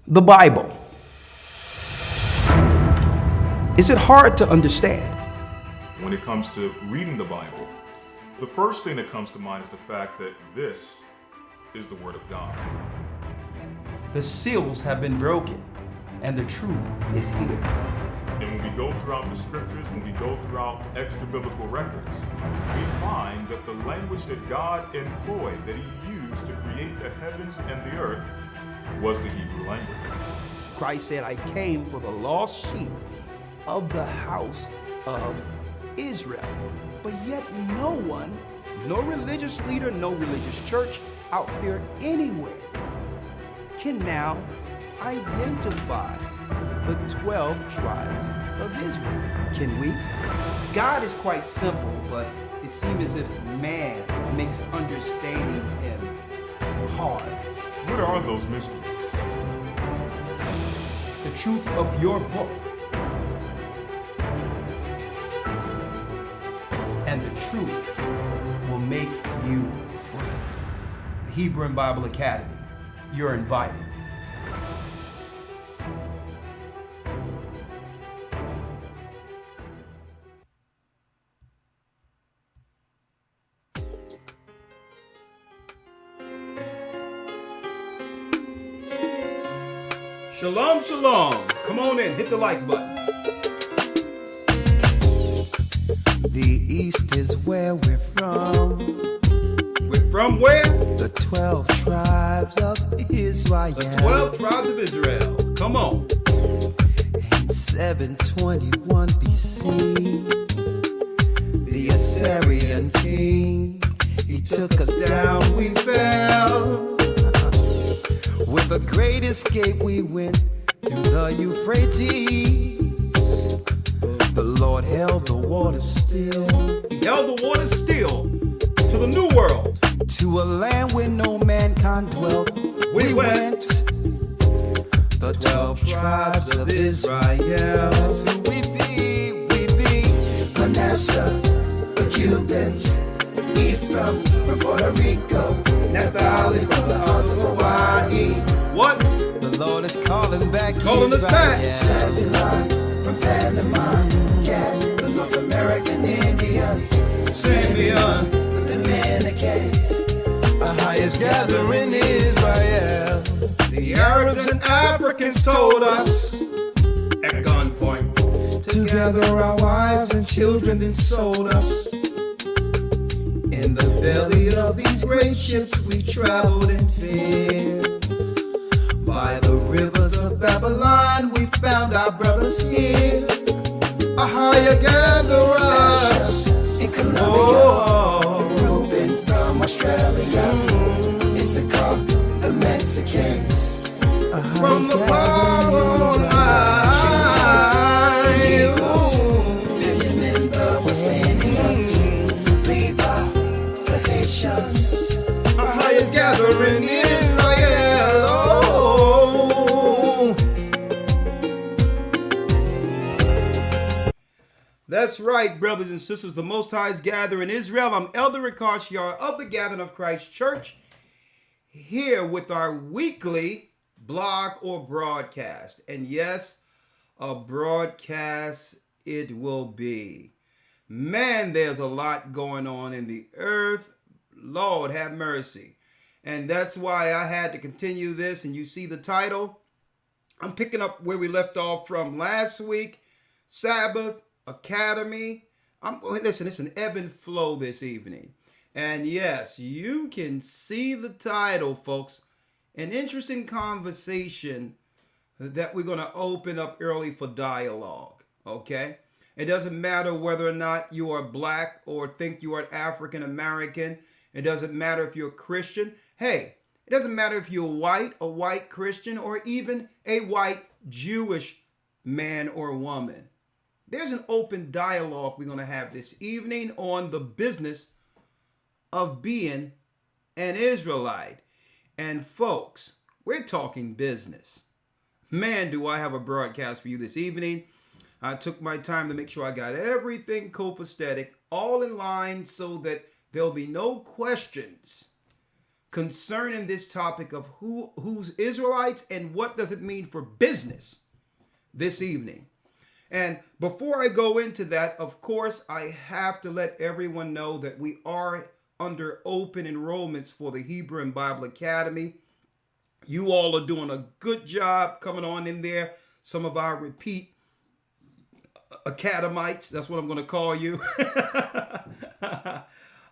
The Bible. Is it hard to understand? When it comes to reading the Bible, the first thing that comes to mind is the fact that this is the Word of God. The seals have been broken, and the truth is here. And when we go throughout the scriptures, when we go throughout extra biblical records, we find that the language that God employed, that He used to create the heavens and the earth, was the Hebrew language. Christ said, I came for the lost sheep of the house of Israel. But yet no one, no religious leader, no religious church out there anywhere can now identify the 12 tribes of Israel. Can we? God is quite simple, but it seems as if man makes understanding Him hard. What are those mysteries? The truth of your book and the truth will make you free. The Hebrew and Bible Academy, you're invited. Shalom, shalom. Come on in, hit the like button. The East is where we're from. We're from where? The 12 tribes of Israel. The 12 tribes of Israel. Come on. In 721 BC, the Assyrian king, he took us down, we fell. With a great escape, we went through the Euphrates. The Lord held the water still. He held the water still to the new world. To a land where no mankind dwelt. We went. The 12 tribes of Israel. That's who we be. We be Manasseh, the Cubans, Ephraim from Puerto Rico, Naphtali from the islands of Hawaii. What? The Lord is calling back. Calling us back. Zebulon from Panama, Gad, the North American Indians, Simeon, the Dominicans, the highest gathering Israel. The Arabs and Africans told us at gunpoint to gather our wives and children, then sold us. In the belly of these great ships we traveled in fear. By the rivers of Babylon we found our brothers here. A higher gather us in Colombia, Reuben from Australia, Issachar, the Mexicans, from the far Benjamin the West Indians, Levi the Haitians, our highest gathering Israel. That's right, brothers and sisters. The Most High's gathering Israel. I'm Elder Rawchaa of the Gathering of Christ Church, here with our weekly blog or broadcast. And yes, a broadcast it will be. Man, there's a lot going on in the earth. Lord, have mercy. And that's why I had to continue this. And you see the title. I'm picking up where we left off from last week. Sabbath, Academy. Listen, it's an ebb and flow this evening. And yes, you can see the title, folks. An interesting conversation that we're going to open up early for dialogue. Okay? It doesn't matter whether or not you are black or think you are African American. It doesn't matter if you're a Christian. Hey, it doesn't matter if you're white, a white Christian, or even a white Jewish man or woman. There's an open dialogue we're going to have this evening on the business of being an Israelite. And folks, we're talking business. Man, do I have a broadcast for you this evening. I took my time to make sure I got everything copacetic, all in line so that there'll be no questions concerning this topic of who's Israelites and what does it mean for business this evening. And before I go into that, of course, I have to let everyone know that we are under open enrollments for the Hebrew and Bible Academy. You all are doing a good job coming on in there. Some of our repeat academites, that's what I'm going to call you.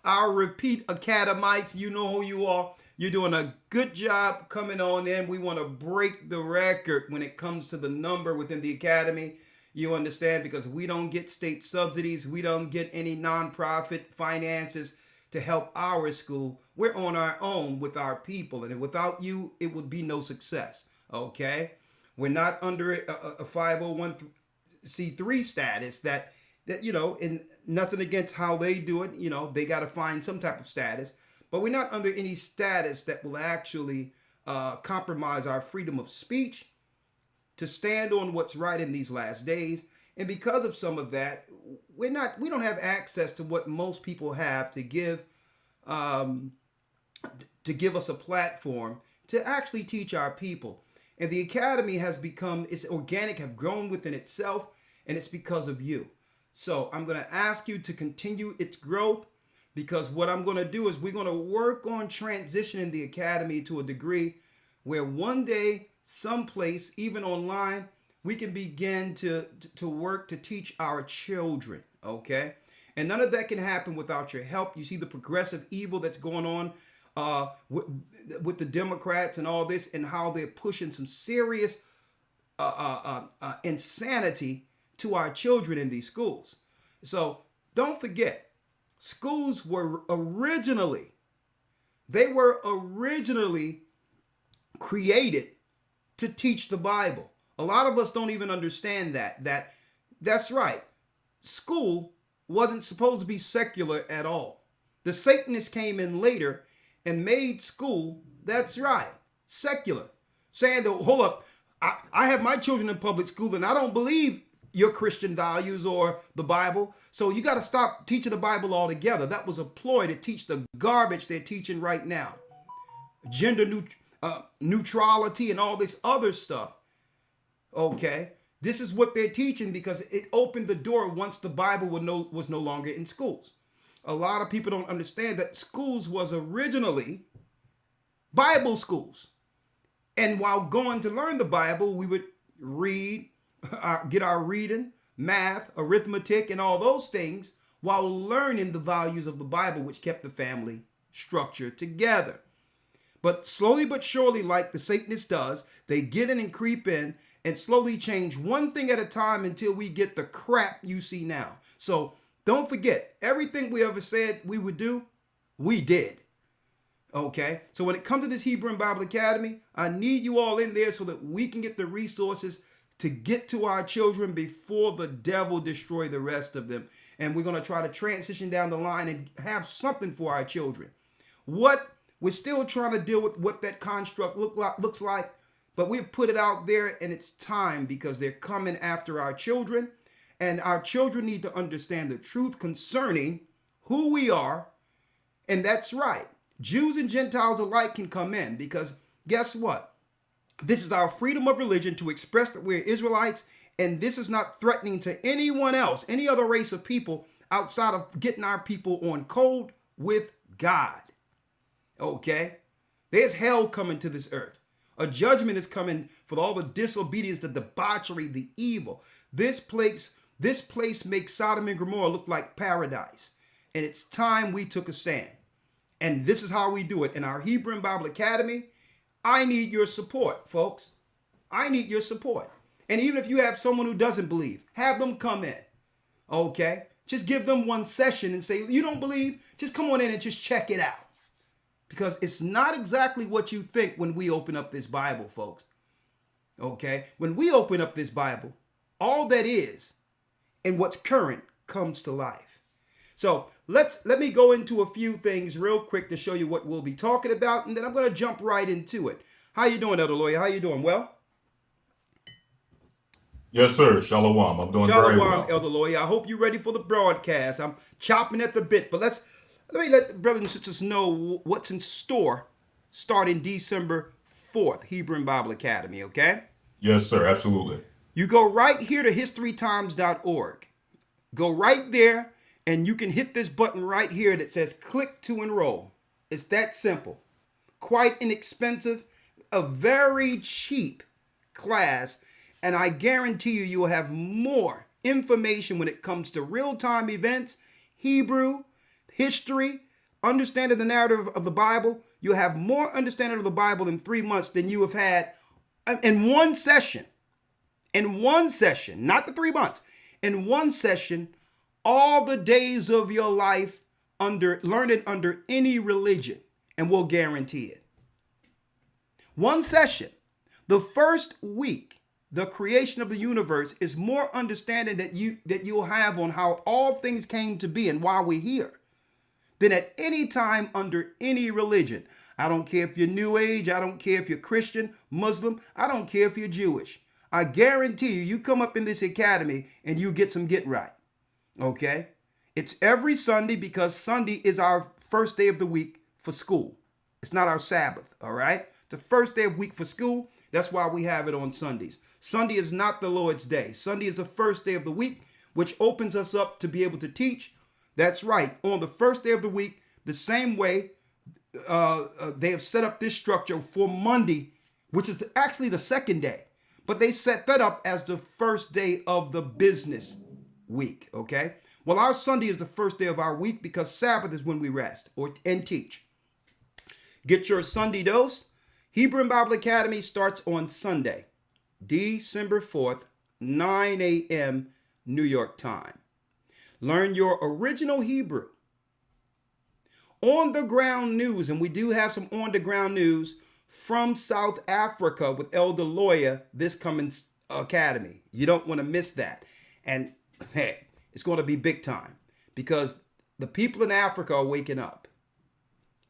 Our repeat academites, you know who you are. You're doing a good job coming on in. We want to break the record when it comes to the number within the academy. You understand? Because we don't get state subsidies. We don't get any nonprofit finances to help our school. We're on our own with our people. And without you, it would be no success. Okay? We're not under a 501c3 status that you know, and nothing against how they do it. You know, they got to find some type of status. But we're not under any status that will actually compromise our freedom of speech to stand on what's right in these last days. And because of some of that, we don't have access to what most people have to give us a platform to actually teach our people. And the academy has become, it's organic, have grown within itself, and it's because of you. So I'm going to ask you to continue its growth, because what I'm going to do is we're going to work on transitioning the academy to a degree where one day, someplace, even online, we can begin to work to teach our children, okay? And none of that can happen without your help. You see the progressive evil that's going on with the Democrats and all this, and how they're pushing some serious insanity to our children in these schools. So don't forget, schools were originally created to teach the Bible. A lot of us don't even understand that's right. School wasn't supposed to be secular at all. The Satanists came in later and made school, that's right, secular. Saying that, hold up, I have my children in public school and I don't believe your Christian values or the Bible. So you got to stop teaching the Bible altogether. That was a ploy to teach the garbage they're teaching right now. Gender neutrality and all this other stuff. Okay. This is what they're teaching because it opened the door once the Bible was no longer in schools. A lot of people don't understand that schools was originally Bible schools. And while going to learn the Bible, we would read, get our reading, math, arithmetic, and all those things while learning the values of the Bible, which kept the family structure together. But slowly but surely, like the Satanist does, they get in and creep in and slowly change one thing at a time until we get the crap you see now. So don't forget, everything we ever said we would do, we did. Okay? So when it comes to this Hebrew and Bible Academy, I need you all in there so that we can get the resources to get to our children before the devil destroy the rest of them. And we're going to try to transition down the line and have something for our children. We're still trying to deal with what that construct looks like, but we've put it out there and it's time because they're coming after our children. And our children need to understand the truth concerning who we are. And that's right. Jews and Gentiles alike can come in because guess what? This is our freedom of religion to express that we're Israelites, and this is not threatening to anyone else, any other race of people outside of getting our people on code with God. Okay? There's hell coming to this earth. A judgment is coming for all the disobedience, the debauchery, the evil. This place makes Sodom and Gomorrah look like paradise. And it's time we took a stand. And this is how we do it. In our Hebrew and Bible Academy, I need your support, folks. I need your support. And even if you have someone who doesn't believe, have them come in. Okay? Just give them one session and say, you don't believe? Just come on in and just check it out. Because it's not exactly what you think when we open up this Bible, folks. Okay? When we open up this Bible, all that is and what's current comes to life. So let me go into a few things real quick to show you what we'll be talking about, and then I'm going to jump right into it. How you doing, Elder Lawya? How you doing? Well? Yes, sir. Shalom. I'm doing very well. Shalom, Elder Lawya. I hope you're ready for the broadcast. I'm chopping at the bit, but let me let the brothers and sisters know what's in store starting December 4th, Hebrew and Bible Academy, okay? Yes, sir. Absolutely. You go right here to historytimes.org. Go right there, and you can hit this button right here that says click to enroll. It's that simple. Quite inexpensive, a very cheap class, and I guarantee you will have more information when it comes to real-time events, Hebrew, history, understanding the narrative of the Bible. You'll have more understanding of the Bible in 3 months than you have had in one session. In one session, not the 3 months. In one session, all the days of your life learning under any religion, and we'll guarantee it. One session. The first week, the creation of the universe, is more understanding that you'll have on how all things came to be and why we're here than at any time under any religion. I don't care if you're New Age. I don't care if you're Christian, Muslim. I don't care if you're Jewish. I guarantee you, you come up in this academy and you get some get right. Okay? It's every Sunday because Sunday is our first day of the week for school. It's not our Sabbath, all right? The first day of week for school. That's why we have it on Sundays. Sunday is not the Lord's day. Sunday is the first day of the week, which opens us up to be able to teach. That's right. On the first day of the week, the same way they have set up this structure for Monday, which is actually the second day. But they set that up as the first day of the business week, okay? Well, our Sunday is the first day of our week because Sabbath is when we rest and teach. Get your Sunday dose. Hebrew and Bible Academy starts on Sunday, December 4th, 9 a.m. New York time. Learn your original Hebrew. On the ground news, and we do have some on the ground news from South Africa with Elder Lawya this coming academy. You don't want to miss that. And hey, it's going to be big time because the people in Africa are waking up.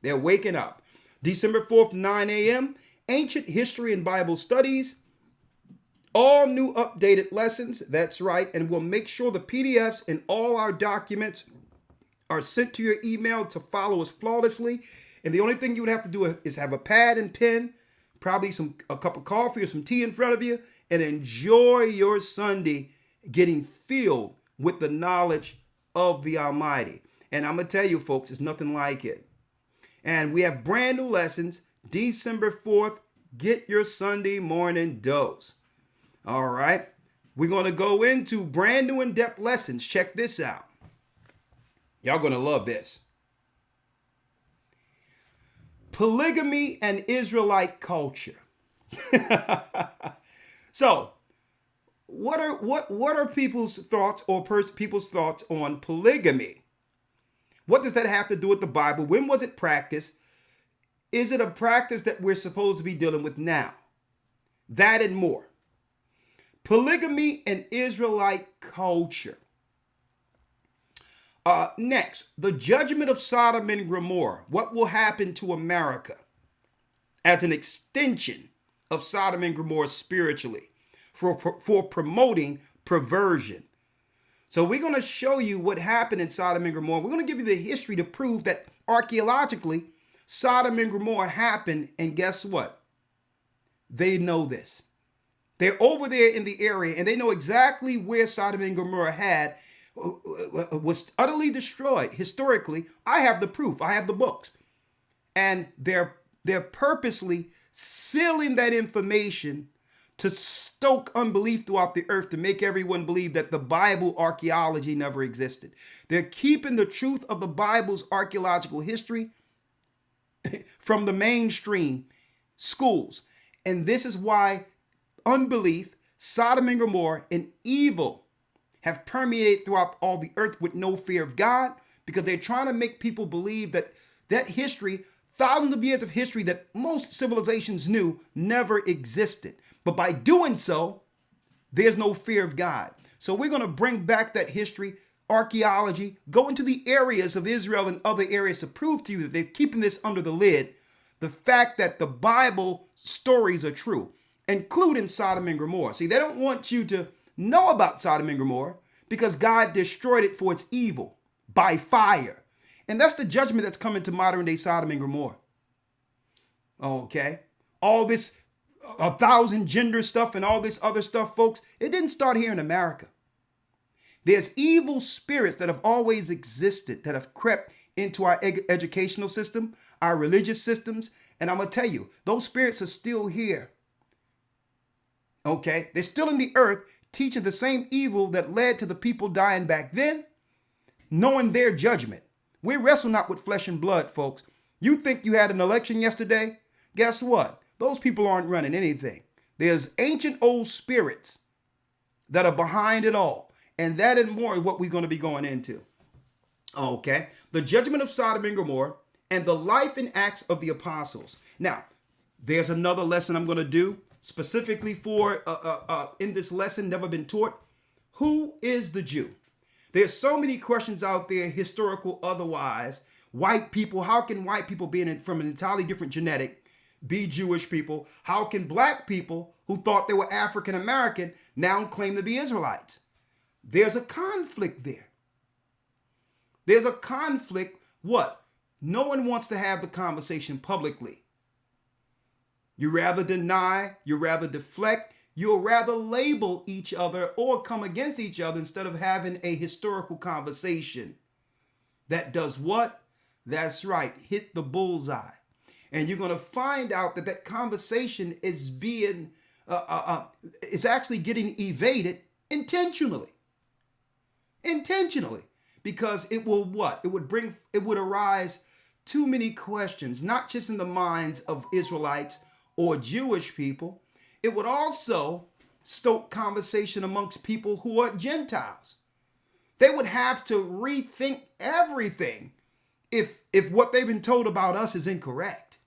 They're waking up. December 4th, 9 a.m., Ancient History and Bible Studies. All new updated lessons. That's right. And we'll make sure the PDFs and all our documents are sent to your email to follow us flawlessly. And the only thing you would have to do is have a pad and pen, probably a cup of coffee or some tea in front of you, and enjoy your Sunday getting filled with the knowledge of the Almighty. And I'm going to tell you, folks, it's nothing like it. And we have brand new lessons, December 4th. Get your Sunday morning dose. All right. We're going to go into brand new in-depth lessons. Check this out. Y'all going to love this. Polygamy and Israelite culture. So, what are people's thoughts people's thoughts on polygamy? What does that have to do with the Bible? When was it practiced? Is it a practice that we're supposed to be dealing with now? That and more. Polygamy and Israelite culture. Next, the judgment of Sodom and Gomorrah. What will happen to America as an extension of Sodom and Gomorrah spiritually for promoting perversion? So we're going to show you what happened in Sodom and Gomorrah. We're going to give you the history to prove that archaeologically, Sodom and Gomorrah happened. And guess what? They know this. They're over there in the area and they know exactly where Sodom and Gomorrah was utterly destroyed. Historically, I have the proof. I have the books. And they're purposely sealing that information to stoke unbelief throughout the earth, to make everyone believe that the Bible archaeology never existed. They're keeping the truth of the Bible's archaeological history from the mainstream schools. And this is why unbelief, Sodom and Gomorrah, and evil have permeated throughout all the earth with no fear of God, because they're trying to make people believe that history, thousands of years of history that most civilizations knew, never existed. But by doing so, there's no fear of God. So we're going to bring back that history, archaeology, go into the areas of Israel and other areas to prove to you that they're keeping this under the lid. The fact that the Bible stories are true, including Sodom and Gomorrah. See, they don't want you to know about Sodom and Gomorrah because God destroyed it for its evil by fire. And that's the judgment that's coming to modern day Sodom and Gomorrah. Okay? All this 1,000 gender stuff and all this other stuff, folks, it didn't start here in America. There's evil spirits that have always existed that have crept into our educational system, our religious systems. And I'm going to tell you, those spirits are still here. Okay? They're still in the earth teaching the same evil that led to the people dying back then, knowing their judgment. We wrestle not with flesh and blood, folks. You think you had an election yesterday? Guess what? Those people aren't running anything. There's ancient old spirits that are behind it all. And that and more is what we're going to be going into. Okay. The judgment of Sodom and Gomorrah and the life and acts of the apostles. Now, there's another lesson I'm going to do specifically for, in this lesson, never been taught. Who is the Jew? There's so many questions out there, historical, otherwise. White people, how can white people being from an entirely different genetic be Jewish people? How can black people who thought they were African American now claim to be Israelites? There's a conflict there. There's a conflict. What? No one wants to have the conversation publicly. You rather deny, you rather deflect, you'll rather label each other or come against each other instead of having a historical conversation. That does what? That's right, hit the bullseye. And you're going to find out that that conversation is being, is actually getting evaded intentionally. Intentionally. Because it will what? It would arise too many questions, not just in the minds of Israelites or Jewish people. It would also stoke conversation amongst people who are Gentiles. They would have to rethink everything if what they've been told about us is incorrect.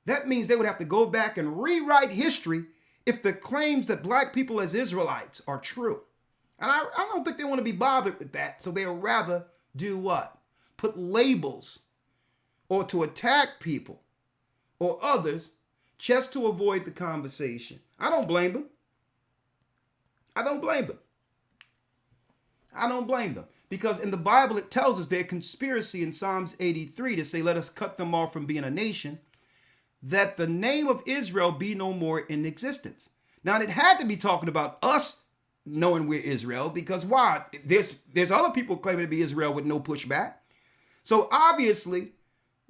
That means they would have to go back and rewrite history if the claims that black people as Israelites are true. And I don't think they want to be bothered with that. So they'll rather do what? Put labels or to attack people or others just to avoid the conversation. I don't blame them. I don't blame them. I don't blame them. Because in the Bible, it tells us their conspiracy in Psalms 83 to say, let us cut them off from being a nation, that the name of Israel be no more in existence. Now, it had to be talking about us knowing we're Israel, because why? There's other people claiming to be Israel with no pushback. So obviously,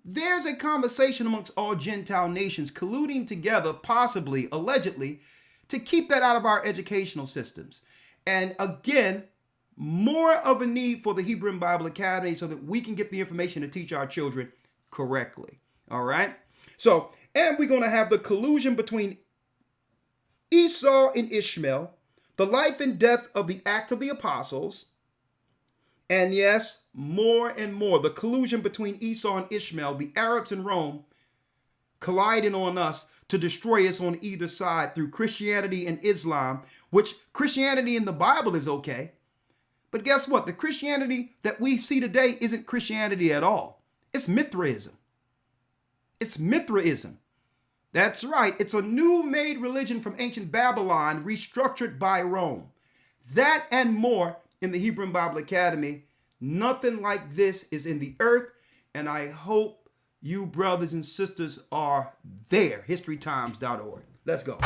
there's a conversation amongst all Gentile nations colluding together, possibly, allegedly, to keep that out of our educational systems. And again, more of a need for the Hebrew Bible Academy so that we can get the information to teach our children correctly. All right? So, and we're going to have the collusion between Esau and Ishmael, the life and death of the Acts of the Apostles, and yes, more and more, the collusion between Esau and Ishmael, the Arabs and Rome, colliding on us to destroy us on either side through Christianity and Islam, which Christianity in the Bible is okay. But guess what? The Christianity that we see today isn't Christianity at all. It's Mithraism. It's Mithraism. That's right. It's a new made religion from ancient Babylon restructured by Rome. That and more in the Hebrew Bible Academy. Nothing like this is in the earth. And I hope you brothers and sisters are there. HistoryTimes.org. Let's go.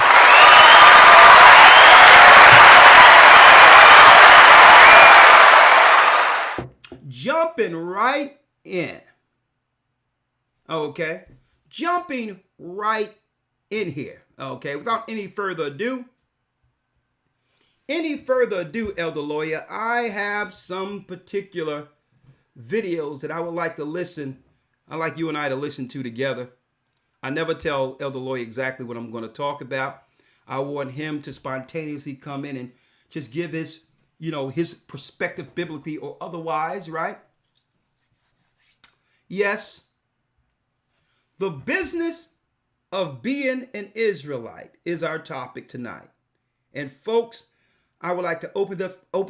Jumping right in. Okay. Jumping right in here. Okay. Without any further ado, Elder Lawya, I have some particular videos that I would like to I'd like you and I to listen to together. I never tell Elder Lawya exactly what I'm going to talk about. I want him to spontaneously come in and just give his perspective biblically or otherwise, right? Yes. The business of being an Israelite is our topic tonight. And folks, I would like to open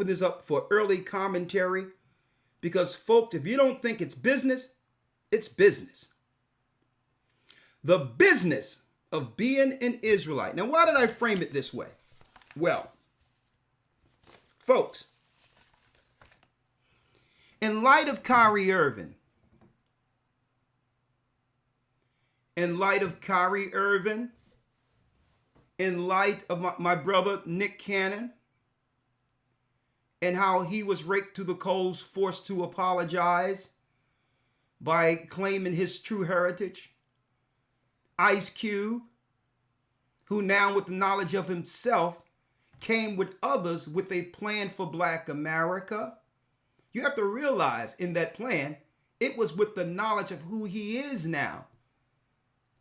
this up for early commentary because folks, if you don't think it's business, it's business. The business of being an Israelite. Now, why did I frame it this way? Well, folks, in light of Kyrie Irving in light of Kyrie Irving, in light of my brother Nick Cannon, and how he was raked to the coals, forced to apologize by claiming his true heritage. Ice Cube, who now with the knowledge of himself came with others with a plan for Black America. You have to realize in that plan, it was with the knowledge of who he is now,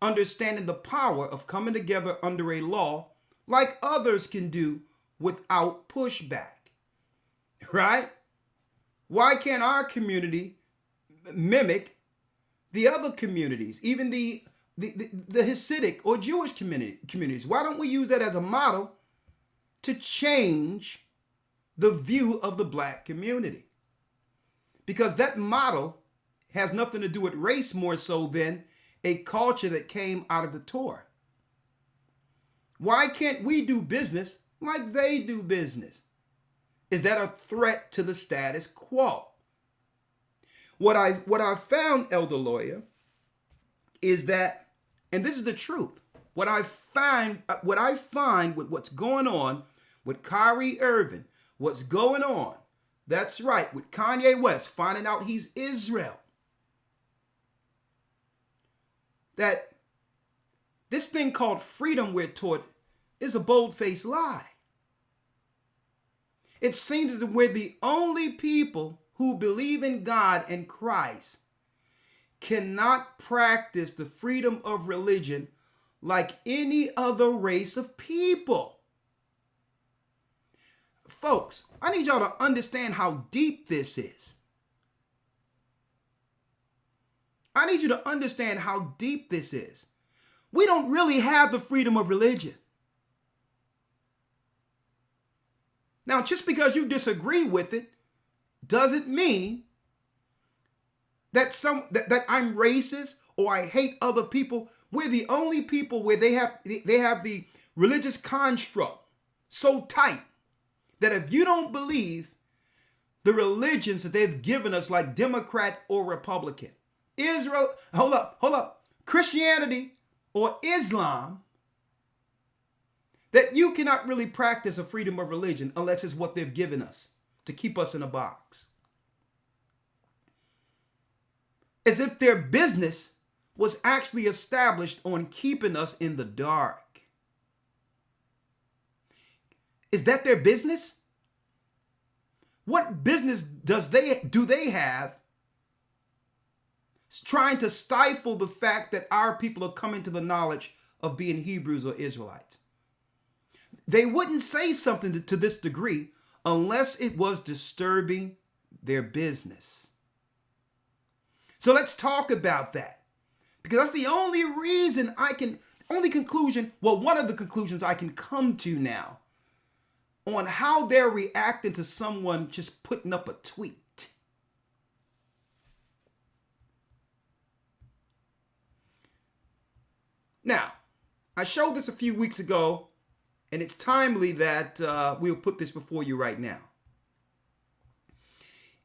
understanding the power of coming together under a law like others can do without pushback. Right? Why can't our community mimic the other communities, even the Hasidic or Jewish communities? Why don't we use that as a model to change the view of the Black community? Because that model has nothing to do with race more so than a culture that came out of the Torah. Why can't we do business like they do business? Is that a threat to the status quo? What I found, Elder Lawya, is that, and this is the truth, what I find with what's going on with Kyrie Irving, what's going on, that's right, with Kanye West finding out he's Israel, that this thing called freedom we're taught is a bold-faced lie. It seems as if we're the only people who believe in God and Christ cannot practice the freedom of religion like any other race of people. Folks, I need y'all to understand how deep this is. I need you to understand how deep this is. We don't really have the freedom of religion. Now, just because you disagree with it doesn't mean that that I'm racist or I hate other people. We're the only people where they have the religious construct so tight that if you don't believe the religions that they've given us, like Democrat or Republican, Israel, hold up, Christianity or Islam, that you cannot really practice a freedom of religion unless it's what they've given us to keep us in a box. As if their business was actually established on keeping us in the dark. Is that their business? What business do they have trying to stifle the fact that our people are coming to the knowledge of being Hebrews or Israelites? They wouldn't say something to this degree unless it was disturbing their business. So let's talk about that, because that's the only reason one of the conclusions I can come to now on how they're reacting to someone just putting up a tweet. Now, I showed this a few weeks ago, and it's timely that we'll put this before you right now.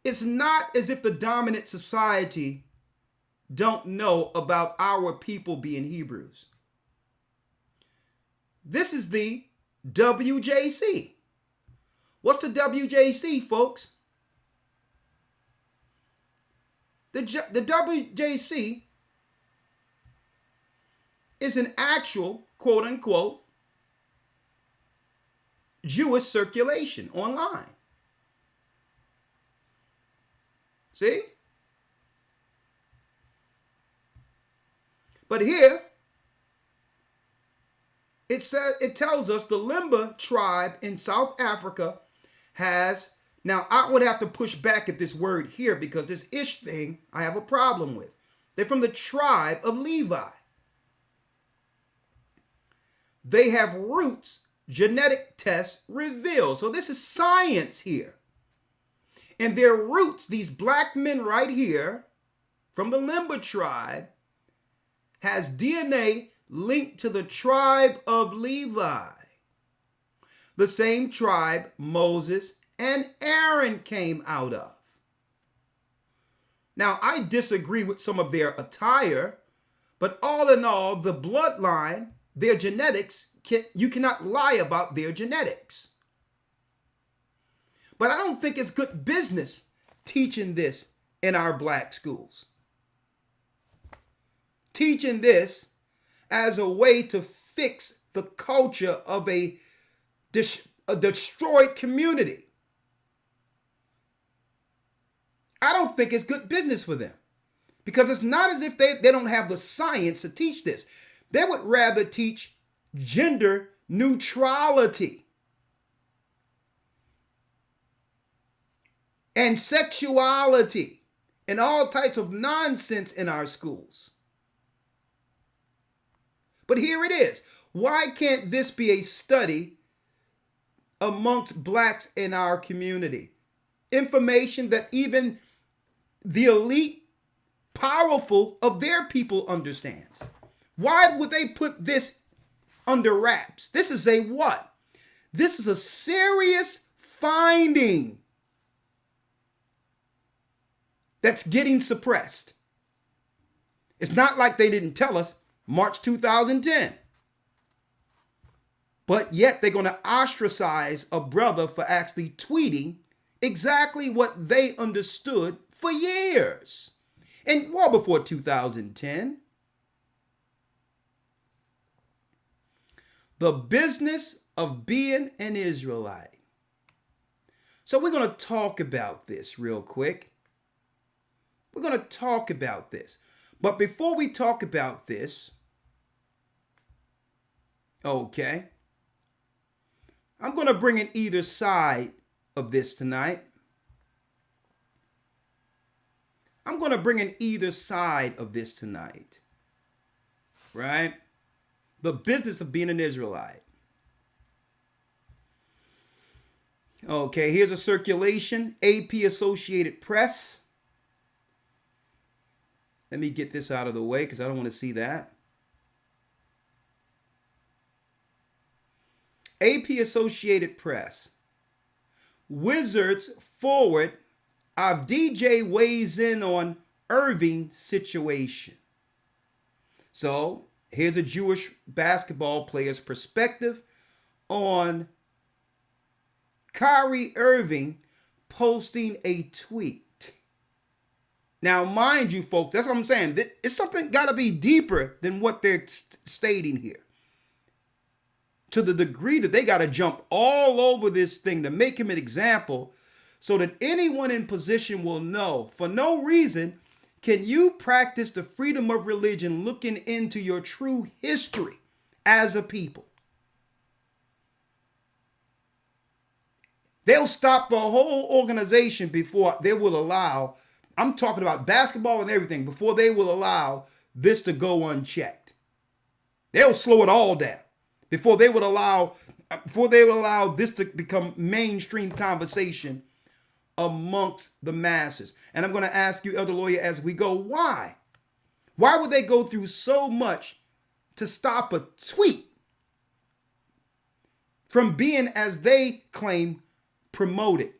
It's not as if the dominant society don't know about our people being Hebrews. This is the WJC. What's the WJC, folks? The WJC is an actual, quote unquote, Jewish circulation online. See? But here, it tells us the Limba tribe in South Africa has, now I would have to push back at this word here because this ish thing I have a problem with. They're from the tribe of Levi. They have roots, genetic tests reveal. So this is science here. And their roots, these black men right here from the Limba tribe, has DNA linked to the tribe of Levi, the same tribe Moses and Aaron came out of. Now, I disagree with some of their attire, But all in all, the bloodline, their genetics, you cannot lie about their genetics. But I don't think it's good business teaching this in our black schools. Teaching this as a way to fix the culture of a destroyed community. I don't think it's good business for them, because it's not as if they don't have the science to teach this. They would rather teach gender neutrality and sexuality and all types of nonsense in our schools. But here it is. Why can't this be a study amongst blacks in our community? Information that even the elite, powerful of their people understands. Why would they put this under wraps? This is a what? This is a serious finding that's getting suppressed. It's not like they didn't tell us March 2010. But yet they're going to ostracize a brother for actually tweeting exactly what they understood for years. And well before 2010. The business of being an Israelite. So we're going to talk about this real quick. We're going to talk about this. But before we talk about this, okay, I'm going to bring in either side of this tonight. I'm going to bring in either side of this tonight. Right? The business of being an Israelite. Okay, here's a circulation. AP Associated Press. Let me get this out of the way because I don't want to see that. AP Associated Press. Wizards forward. DJ weighs in on Irving situation. So here's a Jewish basketball player's perspective on Kyrie Irving posting a tweet. Now, mind you, folks, that's what I'm saying. It's something got to be deeper than what they're stating here. To the degree that they got to jump all over this thing to make him an example so that anyone in position will know, for no reason can you practice the freedom of religion looking into your true history as a people. They'll stop the whole organization before they will allow, I'm talking about basketball and everything, before they will allow this to go unchecked. They'll slow it all down before they would allow this to become mainstream conversation amongst the masses. And I'm going to ask you, Elder Lawya, as we go, why? Why would they go through so much to stop a tweet from being, as they claim, promoted?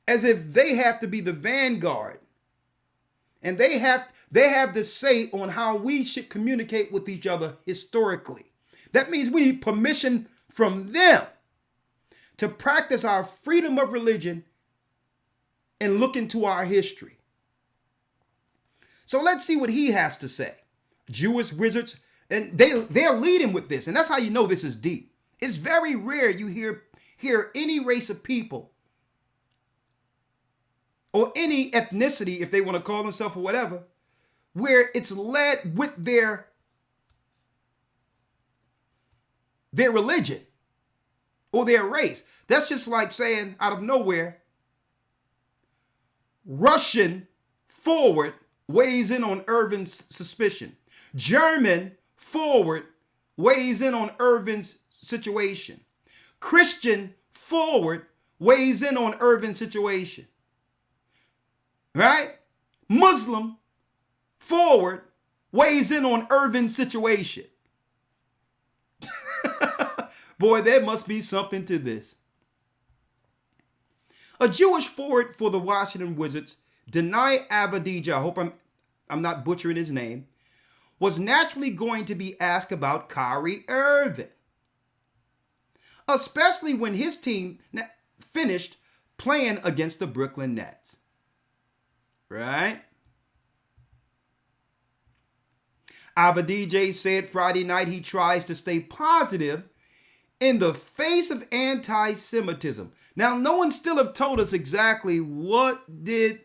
As if they have to be the vanguard. And they have the say on how we should communicate with each other historically. That means we need permission from them to practice our freedom of religion and look into our history. So let's see what he has to say. Jewish wizards, and they're leading with this, and that's how you know this is deep. It's very rare you hear any race of people or any ethnicity, if they want to call themselves or whatever, where it's led with their religion or their race. That's just like saying out of nowhere, Russian forward weighs in on Irving's suspicion. German forward weighs in on Irving's situation. Christian forward weighs in on Irving's situation. Right? Muslim forward weighs in on Irving's situation. Boy, there must be something to this. A Jewish forward for the Washington Wizards deny Avadija. I hope I'm not butchering his name, was naturally going to be asked about Kyrie Irving, especially when his team finished playing against the Brooklyn Nets. Right? Our DJ said Friday night he tries to stay positive in the face of anti-Semitism. Now, no one still have told us exactly what did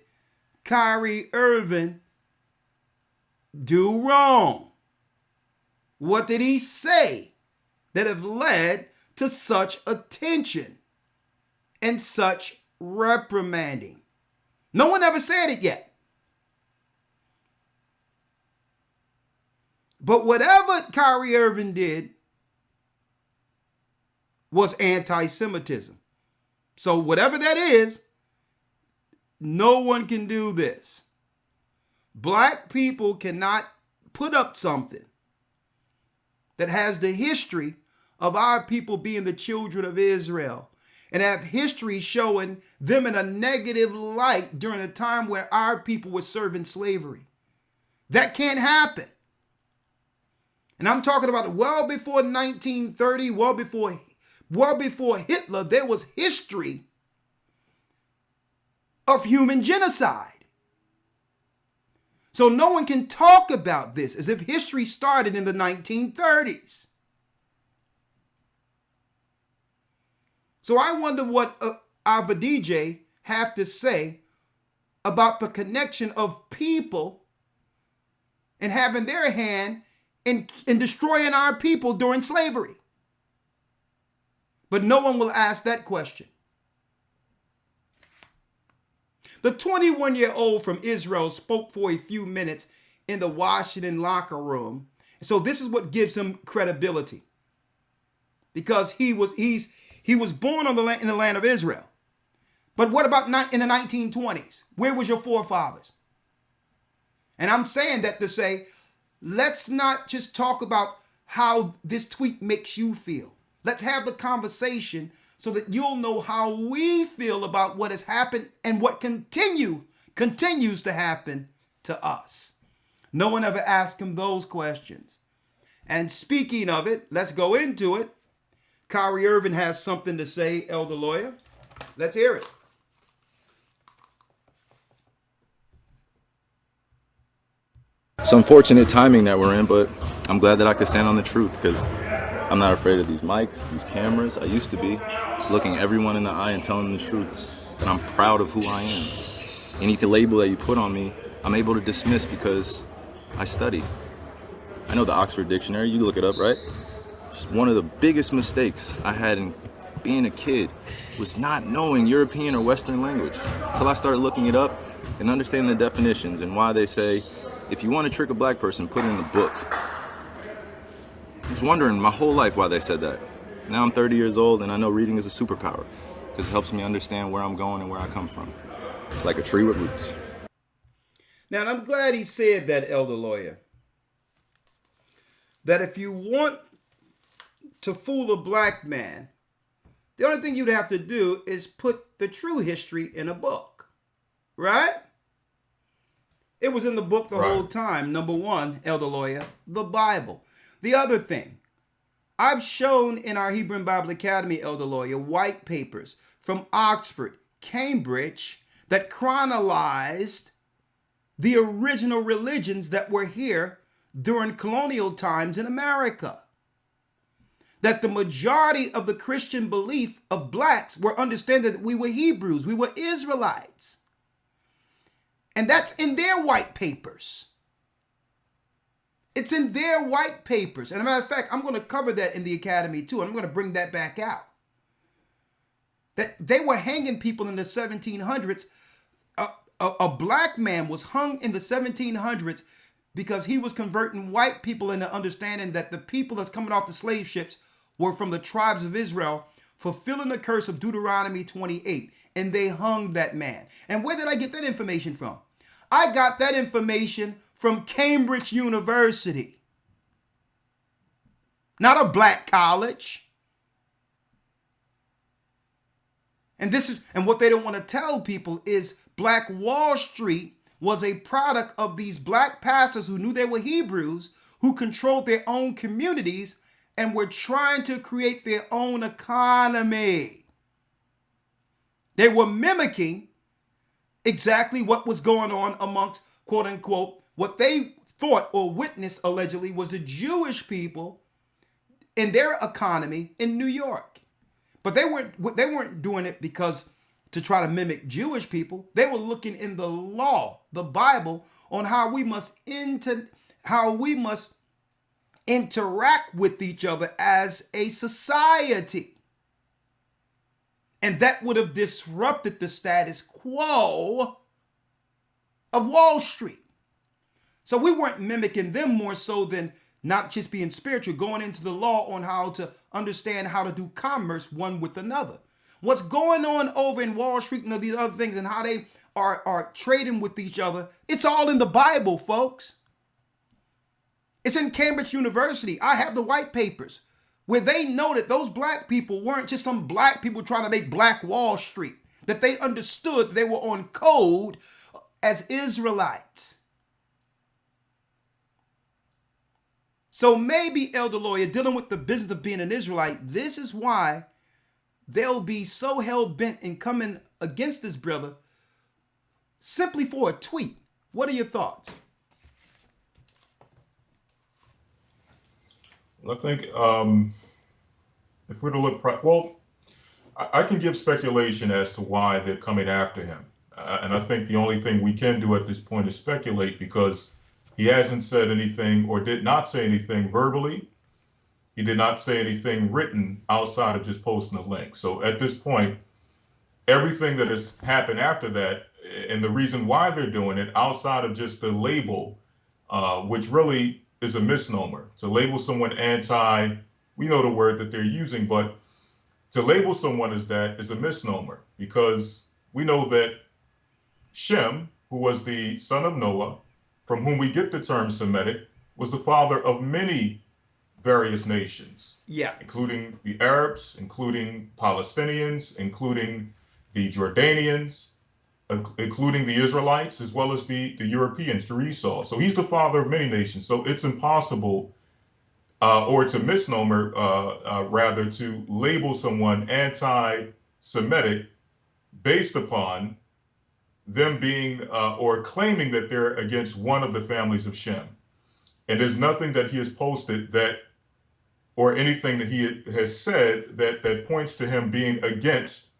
Kyrie Irving do wrong. What did he say that have led to such attention and such reprimanding? No one ever said it yet. But whatever Kyrie Irving did was anti-Semitism. So whatever that is, no one can do this. Black people cannot put up something that has the history of our people being the children of Israel and have history showing them in a negative light during a time where our people were serving slavery. That can't happen. And I'm talking about well before 1930, well before Hitler, there was history of human genocide. So no one can talk about this as if history started in the 1930s. So I wonder what our DJ have to say about the connection of people and having their hand in destroying our people during slavery. But no one will ask that question. The 21-year-old from Israel spoke for a few minutes in the Washington locker room. So this is what gives him credibility. Because he was born in the land of Israel. But what about in the 1920s? Where was your forefathers? And I'm saying that to say, let's not just talk about how this tweet makes you feel. Let's have the conversation so that you'll know how we feel about what has happened and what continues to happen to us. No one ever asked him those questions. And speaking of it, let's go into it. Kyrie Irving has something to say, Elder Lawya. Let's hear it. It's unfortunate timing that we're in, but I'm glad that I could stand on the truth because I'm not afraid of these mics, these cameras. I used to be looking everyone in the eye and telling them the truth, and I'm proud of who I am. Any label that you put on me, I'm able to dismiss because I studied. I know the Oxford Dictionary, you look it up, right? Just one of the biggest mistakes I had in being a kid was not knowing European or Western language until I started looking it up and understanding the definitions and why they say, if you want to trick a black person, put it in the book. I was wondering my whole life why they said that. Now I'm 30 years old and I know reading is a superpower because it helps me understand where I'm going and where I come from. It's like a tree with roots. Now, I'm glad he said that, Elder Lawya. That if you want to fool a black man, the only thing you'd have to do is put the true history in a book, right? It was in the book the whole time. Number one, Elder Lawya, the Bible. The other thing, I've shown in our Hebrew Bible Academy, Elder Lawya, white papers from Oxford, Cambridge, that chronicled the original religions that were here during colonial times in America. That the majority of the Christian belief of blacks were understanding that we were Hebrews, we were Israelites. And that's in their white papers. It's in their white papers. And as a matter of fact, I'm going to cover that in the academy too. I'm going to bring that back out. That they were hanging people in the 1700s. A black man was hung in the 1700s because he was converting white people into understanding that the people that's coming off the slave ships were from the tribes of Israel, fulfilling the curse of Deuteronomy 28. And they hung that man. And where did I get that information from? I got that information from Cambridge University. Not a black college. And what they don't want to tell people is Black Wall Street was a product of these black pastors who knew they were Hebrews, who controlled their own communities and were trying to create their own economy. They were mimicking exactly what was going on amongst, quote unquote, what they thought or witnessed allegedly was the Jewish people in their economy in New York. But they weren't doing it because to try to mimic Jewish people. They were looking in the law, the Bible, on how we must interact with each other as a society. And that would have disrupted the status quo of Wall Street. So we weren't mimicking them more so than not just being spiritual, going into the law on how to understand how to do commerce one with another. What's going on over in Wall Street and these other things and how they are trading with each other, it's all in the Bible, folks. It's in Cambridge University. I have the white papers where they know that those black people weren't just some black people trying to make black Wall Street, that they understood they were on code as Israelites. So maybe, Elder Lawya, dealing with the business of being an Israelite, this is why they'll be so hell-bent in coming against this brother simply for a tweet. What are your thoughts? I think if we're to look, I can give speculation as to why they're coming after him. And I think the only thing we can do at this point is speculate, because he hasn't said anything or did not say anything verbally. He did not say anything written outside of just posting a link. So at this point, everything that has happened after that, and the reason why they're doing it outside of just the label, which really is a misnomer. To label someone anti, we know the word that they're using, but to label someone as that is a misnomer, because we know that Shem, who was the son of Noah, from whom we get the term Semitic, was the father of many various nations, including the Arabs, including Palestinians, including the Jordanians, including the Israelites, as well as the Europeans, to Esau. So he's the father of many nations. So it's impossible, or it's a misnomer, rather, to label someone anti-Semitic based upon them being or claiming that they're against one of the families of Shem. And there's nothing that he has posted that, or anything that he has said that points to him being against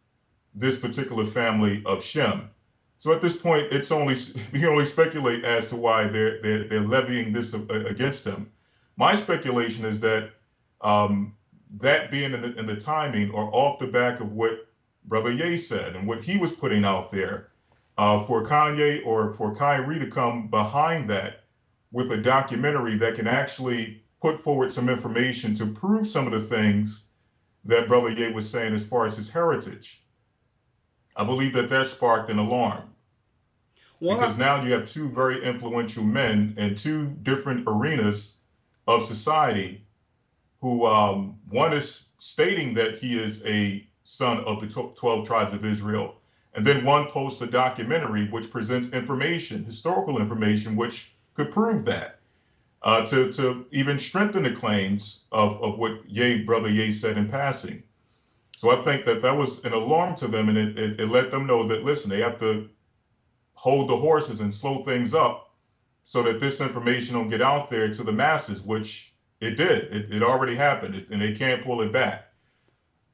this particular family of Shem. So at this point, we can only speculate as to why they're levying this against him. My speculation is that that being in the timing, or off the back of what Brother Ye said and what he was putting out there, for Kanye or for Kyrie to come behind that with a documentary that can actually put forward some information to prove some of the things that Brother Ye was saying as far as his heritage. I believe that sparked an alarm. Because now you have two very influential men in two different arenas of society who, one is stating that he is a son of the 12 tribes of Israel, and then one posts a documentary which presents information, historical information, which could prove that, to even strengthen the claims of what Brother Ye said in passing. So I think that was an alarm to them, and it let them know that, listen, they have to hold the horses and slow things up so that this information don't get out there to the masses, which it did. It already happened, and they can't pull it back.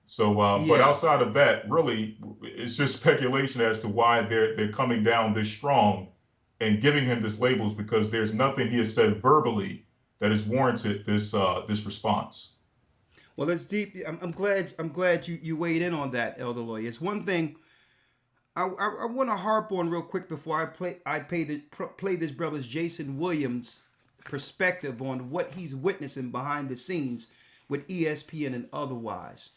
So, but outside of that, really, it's just speculation as to why they're coming down this strong and giving him this labels, because there's nothing he has said verbally that has warranted this response. Well, it's deep. I'm glad you weighed in on that, Elder Lawya. It's one thing I want to harp on real quick before I play this brother's Jason Williams perspective on what he's witnessing behind the scenes with ESPN and otherwise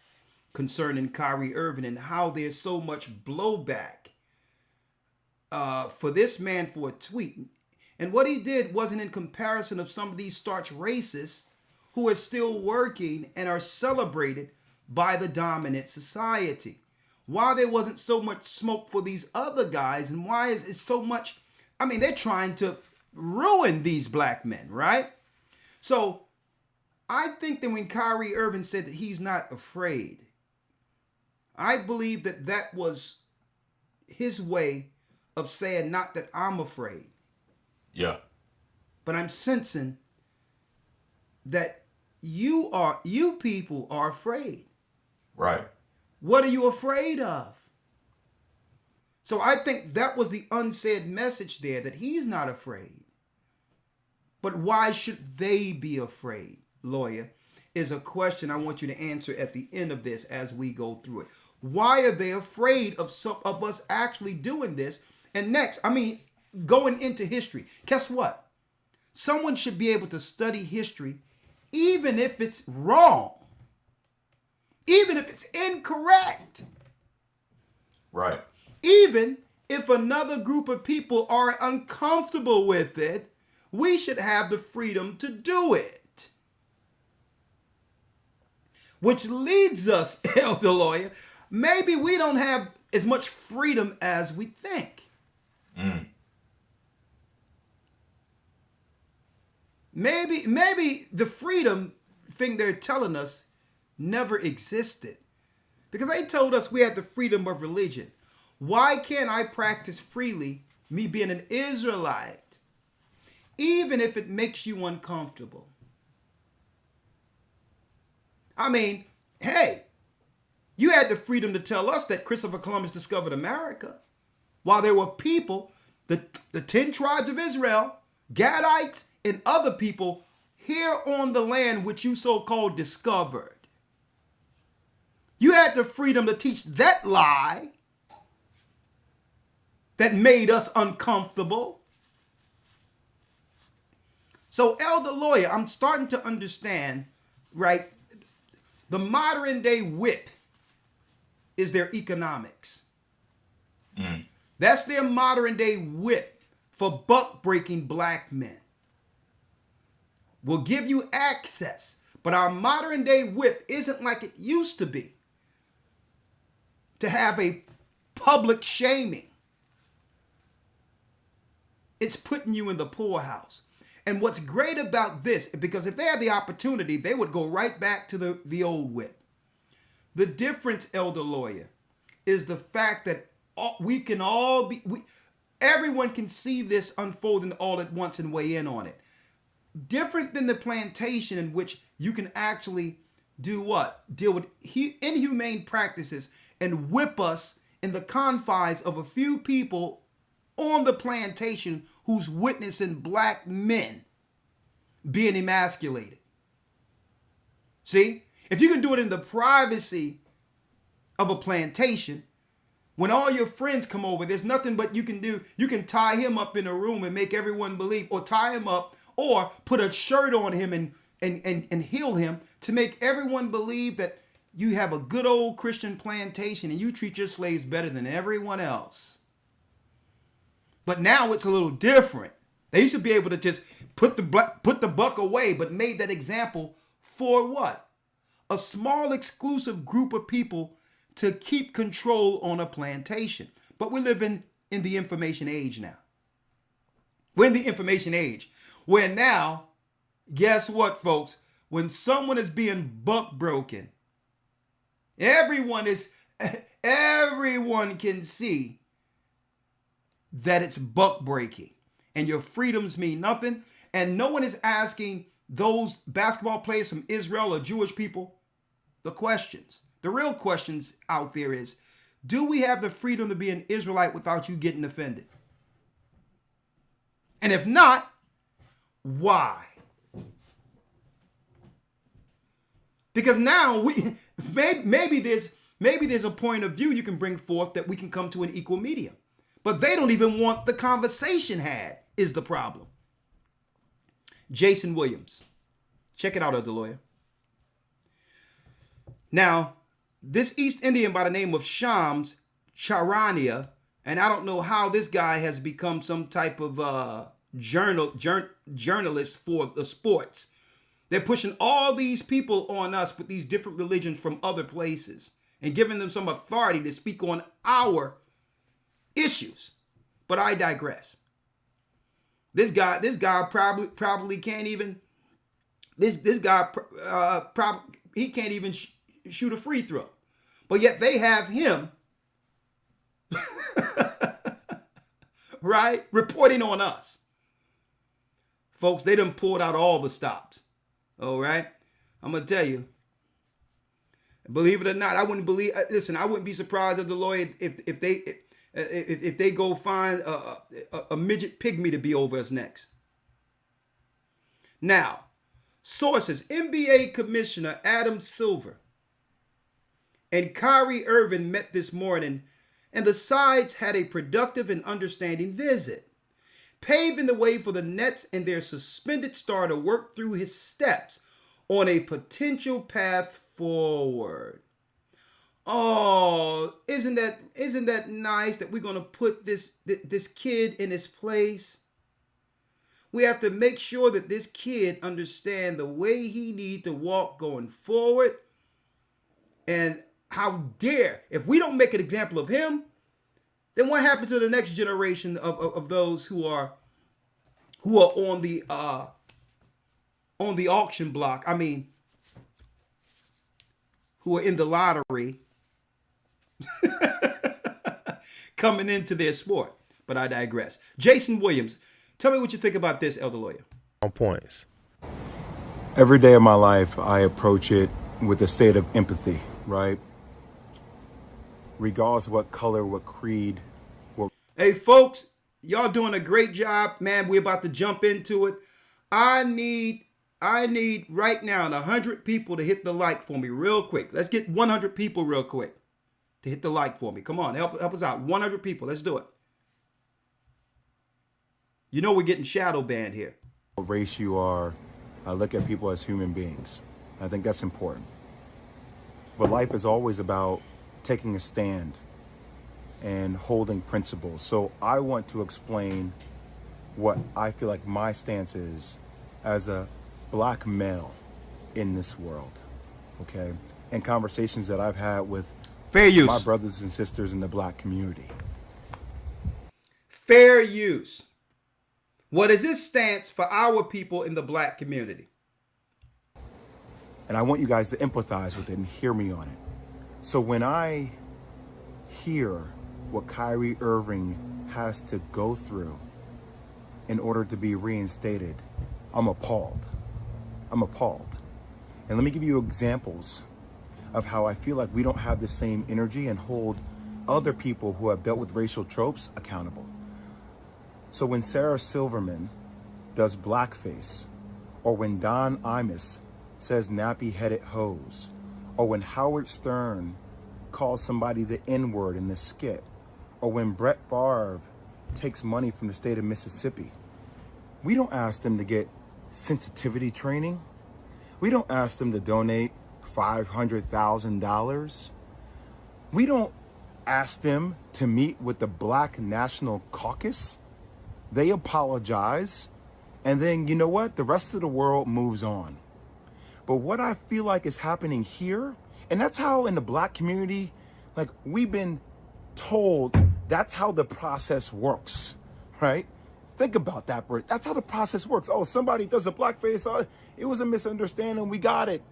concerning Kyrie Irving, and how there's so much blowback for this man for a tweet. And what he did wasn't in comparison of some of these starch racists who are still working and are celebrated by the dominant society. Why there wasn't so much smoke for these other guys, and why is so much I mean, they're trying to ruin these black men, right? So I think that when Kyrie Irving said that he's not afraid, I believe that that was his way of saying not that I'm afraid. Yeah. But I'm sensing that you people are afraid. Right. What are you afraid of? So I think that was the unsaid message there, that he's not afraid. But why should they be afraid, Lawya, is a question I want you to answer at the end of this as we go through it. Why are they afraid of some of us actually doing this? And next, going into history, guess what? Someone should be able to study history even if it's wrong, even if it's incorrect. Right. Even if another group of people are uncomfortable with it, we should have the freedom to do it. Which leads us, Elder Lawya, maybe we don't have as much freedom as we think. Maybe the freedom thing they're telling us never existed. Because they told us we had the freedom of religion. Why can't I practice freely, me being an Israelite, even if it makes you uncomfortable? I mean, hey, you had the freedom to tell us that Christopher Columbus discovered America, while there were people, the 10 tribes of Israel, Gadites, and other people here on the land which you so-called discovered. You had the freedom to teach that lie that made us uncomfortable. So, Elder Lawya, I'm starting to understand, right? The modern day whip is their economics. That's their modern day whip for buck breaking black men. We'll give you access, but our modern day whip isn't like it used to be, to have a public shaming. It's putting you in the poorhouse. And what's great about this, because if they had the opportunity, they would go right back to the old whip. The difference, Elder Lawya, is the fact that we can all be, everyone can see this unfolding all at once and weigh in on it. Different than the plantation, in which you can actually do what? Deal with inhumane practices and whip us in the confines of a few people on the plantation who's witnessing black men being emasculated. See? If you can do it in the privacy of a plantation, when all your friends come over, there's nothing but you can do. You can tie him up in a room and make everyone believe, or tie him up, or put a shirt on him and heal him to make everyone believe that you have a good old Christian plantation and you treat your slaves better than everyone else. But now it's a little different. They used to be able to just put the buck away, but made that example for what? A small exclusive group of people to keep control on a plantation. But we're living in the information age now. We're in the information age where now, guess what, folks? When someone is being buck broken, everyone can see that it's buck breaking and your freedoms mean nothing. And no one is asking those basketball players from Israel or Jewish people the questions. The real questions out there is, do we have the freedom to be an Israelite without you getting offended? And if not, why? Because now maybe there's a point of view you can bring forth that we can come to an equal medium. But they don't even want the conversation had, is the problem. Jason Williams. Check it out, Elder Lawya. Now, this East Indian by the name of Shams Charania, and I don't know how this guy has become some type of journalist for the sports. They're pushing all these people on us with these different religions from other places and giving them some authority to speak on our issues. But I digress. This guy probably can't even. This guy probably he can't even shoot a free throw, but yet they have him, right, reporting on us. Folks, they done pulled out all the stops. All right, I'm gonna tell you. Believe it or not, I wouldn't believe. Listen, I wouldn't be surprised if the Lawya, if they go find a midget pygmy to be over us next. Now, sources: NBA Commissioner Adam Silver and Kyrie Irving met this morning, and the sides had a productive and understanding visit, paving the way for the Nets and their suspended star to work through his steps on a potential path forward. Oh, isn't that nice that we're going to put this kid in his place? We have to make sure that this kid understand the way he needs to walk going forward. And how dare, if we don't make an example of him, then what happens to the next generation of those who are on the auction block? I mean, who are in the lottery coming into their sport. But I digress. Jason Williams, tell me what you think about this, Elder Lawya. On points. Every day of my life, I approach it with a state of empathy, right? Regardless of what color, what creed. Hey, folks, y'all doing a great job, man. We're about to jump into it. I need right now 100 people to hit the like for me real quick. Let's get 100 people real quick to hit the like for me. Come on, help us out. 100 people. Let's do it. You know we're getting shadow banned here. What race you are, I look at people as human beings. I think that's important. But life is always about taking a stand and holding principles. So I want to explain what I feel like my stance is as a black male in this world, okay? And conversations that I've had with fair use, my brothers and sisters in the black community. Fair use. What is this stance for our people in the black community? And I want you guys to empathize with it and hear me on it. So when I hear what Kyrie Irving has to go through in order to be reinstated, I'm appalled. I'm appalled. And let me give you examples of how I feel like we don't have the same energy and hold other people who have dealt with racial tropes accountable. So when Sarah Silverman does blackface, or when Don Imus says nappy-headed hose, or when Howard Stern calls somebody the N-word in the skit, or when Brett Favre takes money from the state of Mississippi, we don't ask them to get sensitivity training. We don't ask them to donate $500,000. We don't ask them to meet with the Black National Caucus. They apologize, and then you know what? The rest of the world moves on. But what I feel like is happening here, and that's how in the black community, like we've been told that's how the process works, right? Think about that, Bert. That's how the process works. Oh, somebody does a blackface. Oh, it was a misunderstanding. We got it.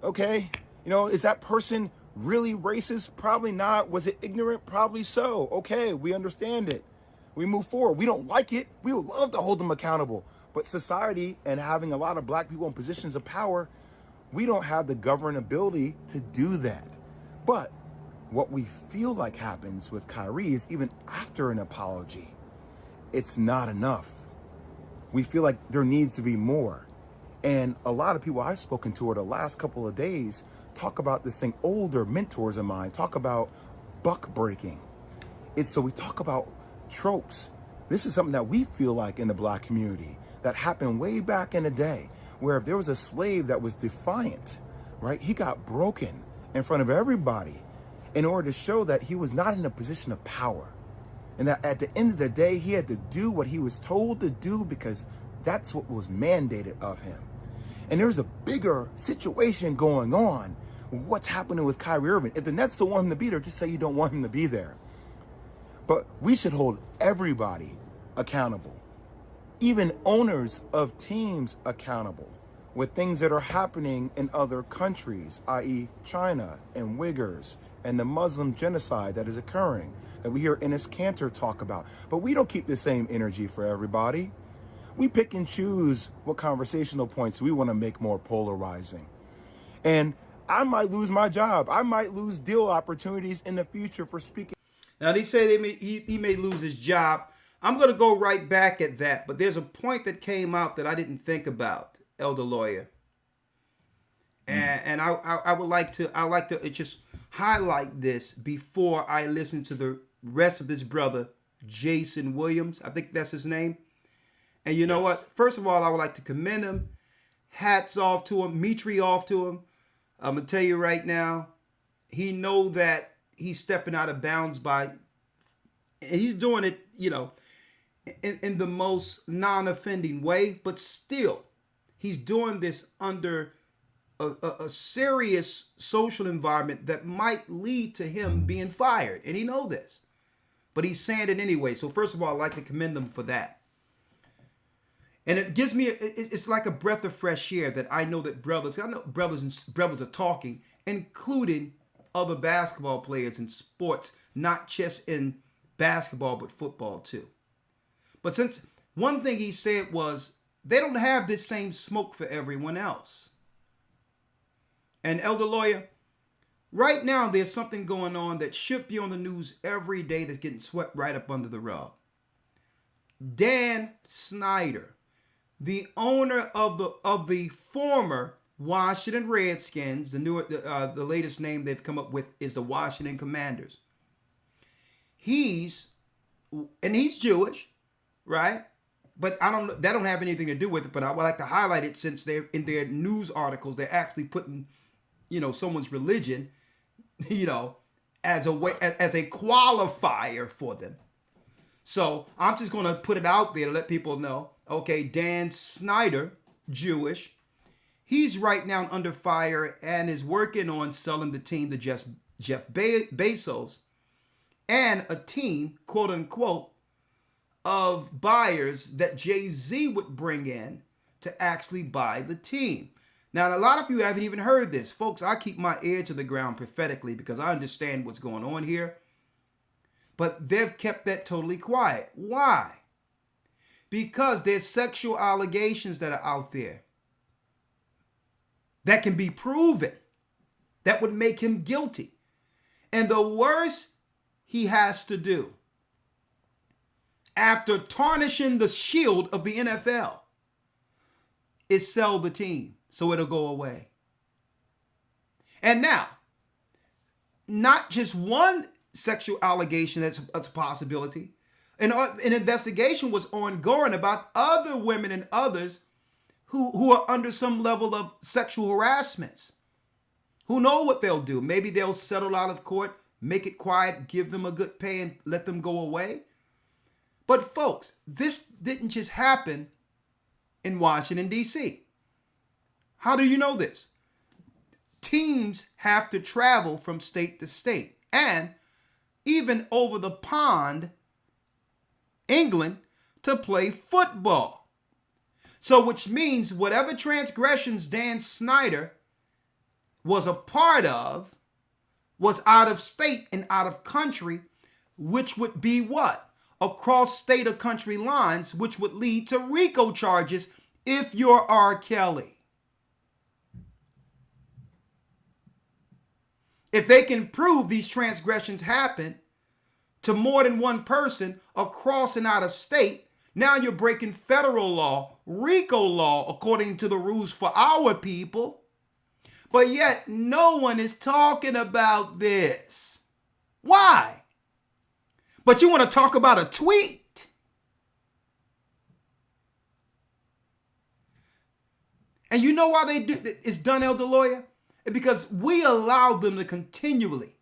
Okay. You know, is that person really racist? Probably not. Was it ignorant? Probably so. Okay. We understand it. We move forward. We don't like it. We would love to hold them accountable. But society and having a lot of black people in positions of power, we don't have the governability to do that. But what we feel like happens with Kyrie is even after an apology, it's not enough. We feel like there needs to be more. And a lot of people I've spoken to over the last couple of days talk about this thing. Older mentors of mine talk about buck breaking. So we talk about tropes. This is something that we feel like in the black community that happened way back in the day, where if there was a slave that was defiant, right, he got broken in front of everybody in order to show that he was not in a position of power. And that at the end of the day, he had to do what he was told to do because that's what was mandated of him. And there's a bigger situation going on. What's happening with Kyrie Irving? If the Nets don't want him to be there, just say you don't want him to be there. But we should hold everybody accountable. even owners of teams accountable with things that are happening in other countries, i.e. China and Uyghurs and the Muslim genocide that is occurring, that we hear Enes Kanter talk about. But we don't keep the same energy for everybody. We pick and choose what conversational points we want to make more polarizing. And I might lose my job. I might lose deal opportunities in the future for speaking. Now, they say he may lose his job. I'm going to go right back at that. But there's a point that came out that I didn't think about, Elder Lawya. And I would like to just highlight this before I listen to the rest of this brother, Jason Williams. I think that's his name. And you know what? First of all, I would like to commend him. Hats off to him. Mitri off to him. I'm going to tell you right now, he know that he's stepping out of bounds and he's doing it, in the most non-offending way, but still, he's doing this under a serious social environment that might lead to him being fired. And he know this, but he's saying it anyway. So first of all, I'd like to commend him for that. And it gives me, it's like a breath of fresh air that I know brothers are talking, including other basketball players in sports, not just in basketball, but football too. But since one thing he said was, they don't have this same smoke for everyone else. And Elder Lawya, right now there's something going on that should be on the news every day that's getting swept right up under the rug. Dan Snyder, the owner of the former Washington Redskins, the latest name they've come up with is the Washington Commanders. He's Jewish, right? But that don't have anything to do with it. But I would like to highlight it since they're in their news articles, they're actually putting, someone's religion, as a qualifier for them. So I'm just going to put it out there to let people know. Okay, Dan Snyder, Jewish, he's right now under fire and is working on selling the team to Jeff Bezos and a team, quote unquote, of buyers that Jay-Z would bring in to actually buy the team. Now, a lot of you haven't even heard this. Folks, I keep my ear to the ground prophetically because I understand what's going on here. But they've kept that totally quiet. Why? Because there's sexual allegations that are out there that can be proven, that would make him guilty. And the worst he has to do, after tarnishing the shield of the NFL, is sell the team so it'll go away. And now, not just one sexual allegation that's a possibility. An investigation was ongoing about other women and others who are under some level of sexual harassments. Who know what they'll do? Maybe they'll settle out of court, make it quiet, give them a good pay, and let them go away. But folks, this didn't just happen in Washington, D.C. How do you know this? Teams have to travel from state to state and even over the pond, England, to play football. So which means whatever transgressions Dan Snyder was a part of was out of state and out of country, which would be what? Across state or country lines, which would lead to RICO charges if you're R. Kelly. If they can prove these transgressions happen to more than one person across and out of state, now you're breaking federal law, RICO law, according to the rules for our people. But yet no one is talking about this. Why? But you want to talk about a tweet? And you know why it's done, Elder Lawya? Because we allow them to continually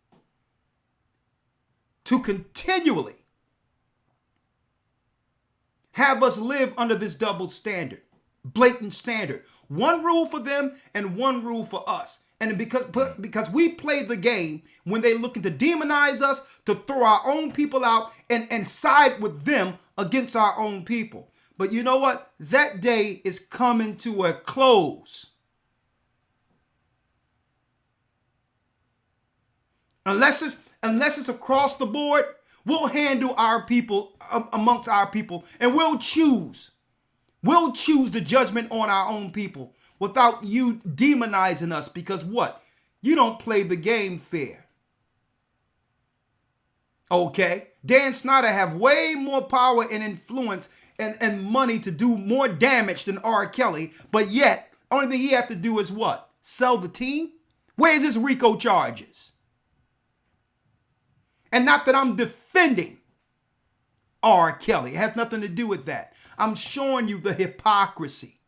have us live under this double standard, blatant standard. One rule for them and one rule for us. And because we play the game when they're looking to demonize us, to throw our own people out and side with them against our own people. But you know what? That day is coming to a close. Unless it's across the board, we'll handle our people amongst our people, and we'll choose the judgment on our own people without you demonizing us, because what? You don't play the game fair. Okay? Dan Snyder have way more power and influence and money to do more damage than R. Kelly, but yet, only thing he have to do is what? Sell the team? Where's his RICO charges? And not that I'm defending R. Kelly. It has nothing to do with that. I'm showing you the hypocrisy.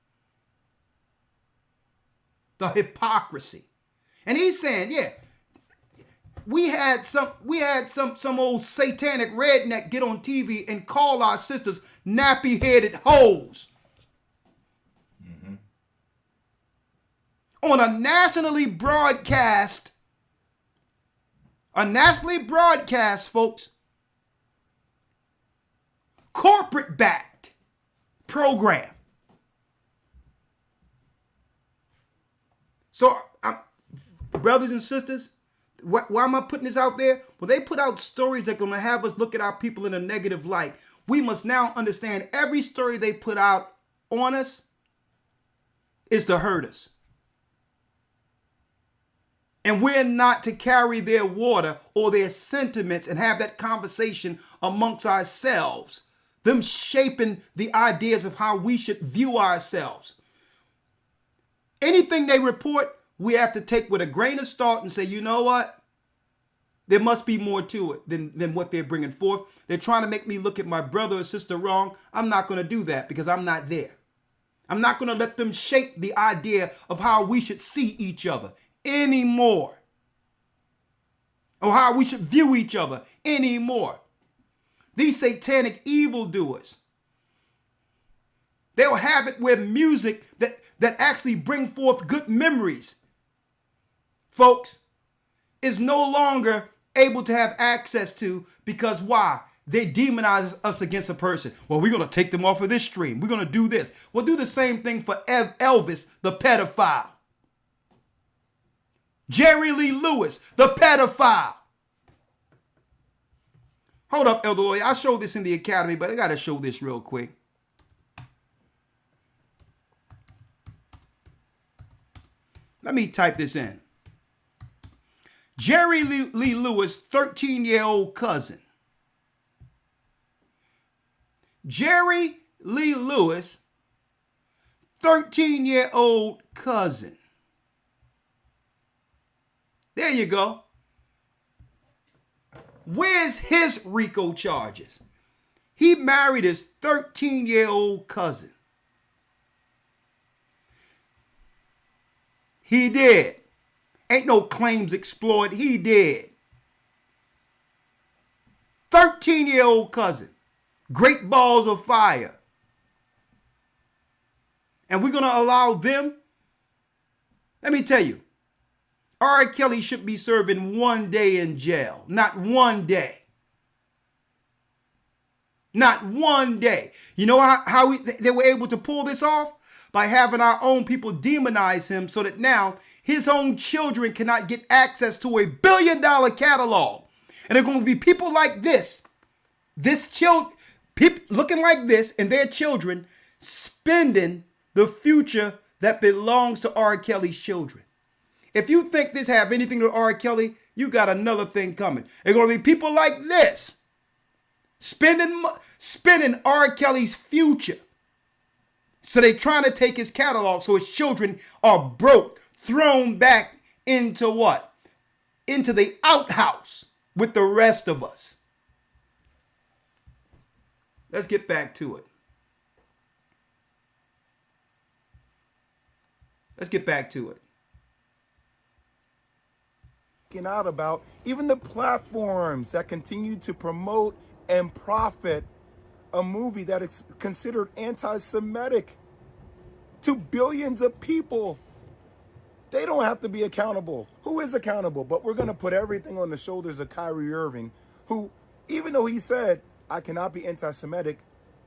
The hypocrisy. And he's saying, yeah, we had some old satanic redneck get on TV and call our sisters nappy-headed hoes. Mm-hmm. On a nationally broadcast, folks, corporate-backed program. So, brothers and sisters, why am I putting this out there? Well, they put out stories that are going to have us look at our people in a negative light. We must now understand every story they put out on us is to hurt us. And we're not to carry their water or their sentiments and have that conversation amongst ourselves, them shaping the ideas of how we should view ourselves. Anything they report, we have to take with a grain of salt and say, you know what? There must be more to it than what they're bringing forth. They're trying to make me look at my brother or sister wrong. I'm not going to do that because I'm not there. I'm not going to let them shape the idea of how we should see each other anymore, or how we should view each other anymore. These satanic evildoers, they'll have it where music that actually bring forth good memories, folks, is no longer able to have access to, because why? They demonize us against a person. Well, we're going to take them off of this stream. We're going to do this. We'll do the same thing for Elvis, the pedophile. Jerry Lee Lewis, the pedophile. Hold up, Elder Lawya. I showed this in the academy, but I got to show this real quick. Let me type this in. Jerry Lee Lewis, 13-year-old cousin. Jerry Lee Lewis, 13-year-old cousin. There you go. Where's his RICO charges? He married his 13-year-old cousin. He did. Ain't no claims explored. He did. 13-year-old cousin. Great balls of fire. And we're going to allow them. Let me tell you. R. Kelly should be serving 1 day in jail. Not 1 day. Not 1 day. You know how they were able to pull this off? By having our own people demonize him so that now his own children cannot get access to $1 billion catalog. And they're going to be people like this people looking like this and their children spending the future that belongs to R. Kelly's children. If you think this have anything to R. Kelly, you got another thing coming. They're going to be people like this spending R. Kelly's future. So they're trying to take his catalog so his children are broke, thrown back into what? Into the outhouse with the rest of us. Let's get back to it. Let's get back to it. Out about even the platforms that continue to promote and profit a movie that is considered anti-Semitic to billions of people. They don't have to be accountable. Who is accountable? But we're going to put everything on the shoulders of Kyrie Irving, who, even though he said, I cannot be anti-Semitic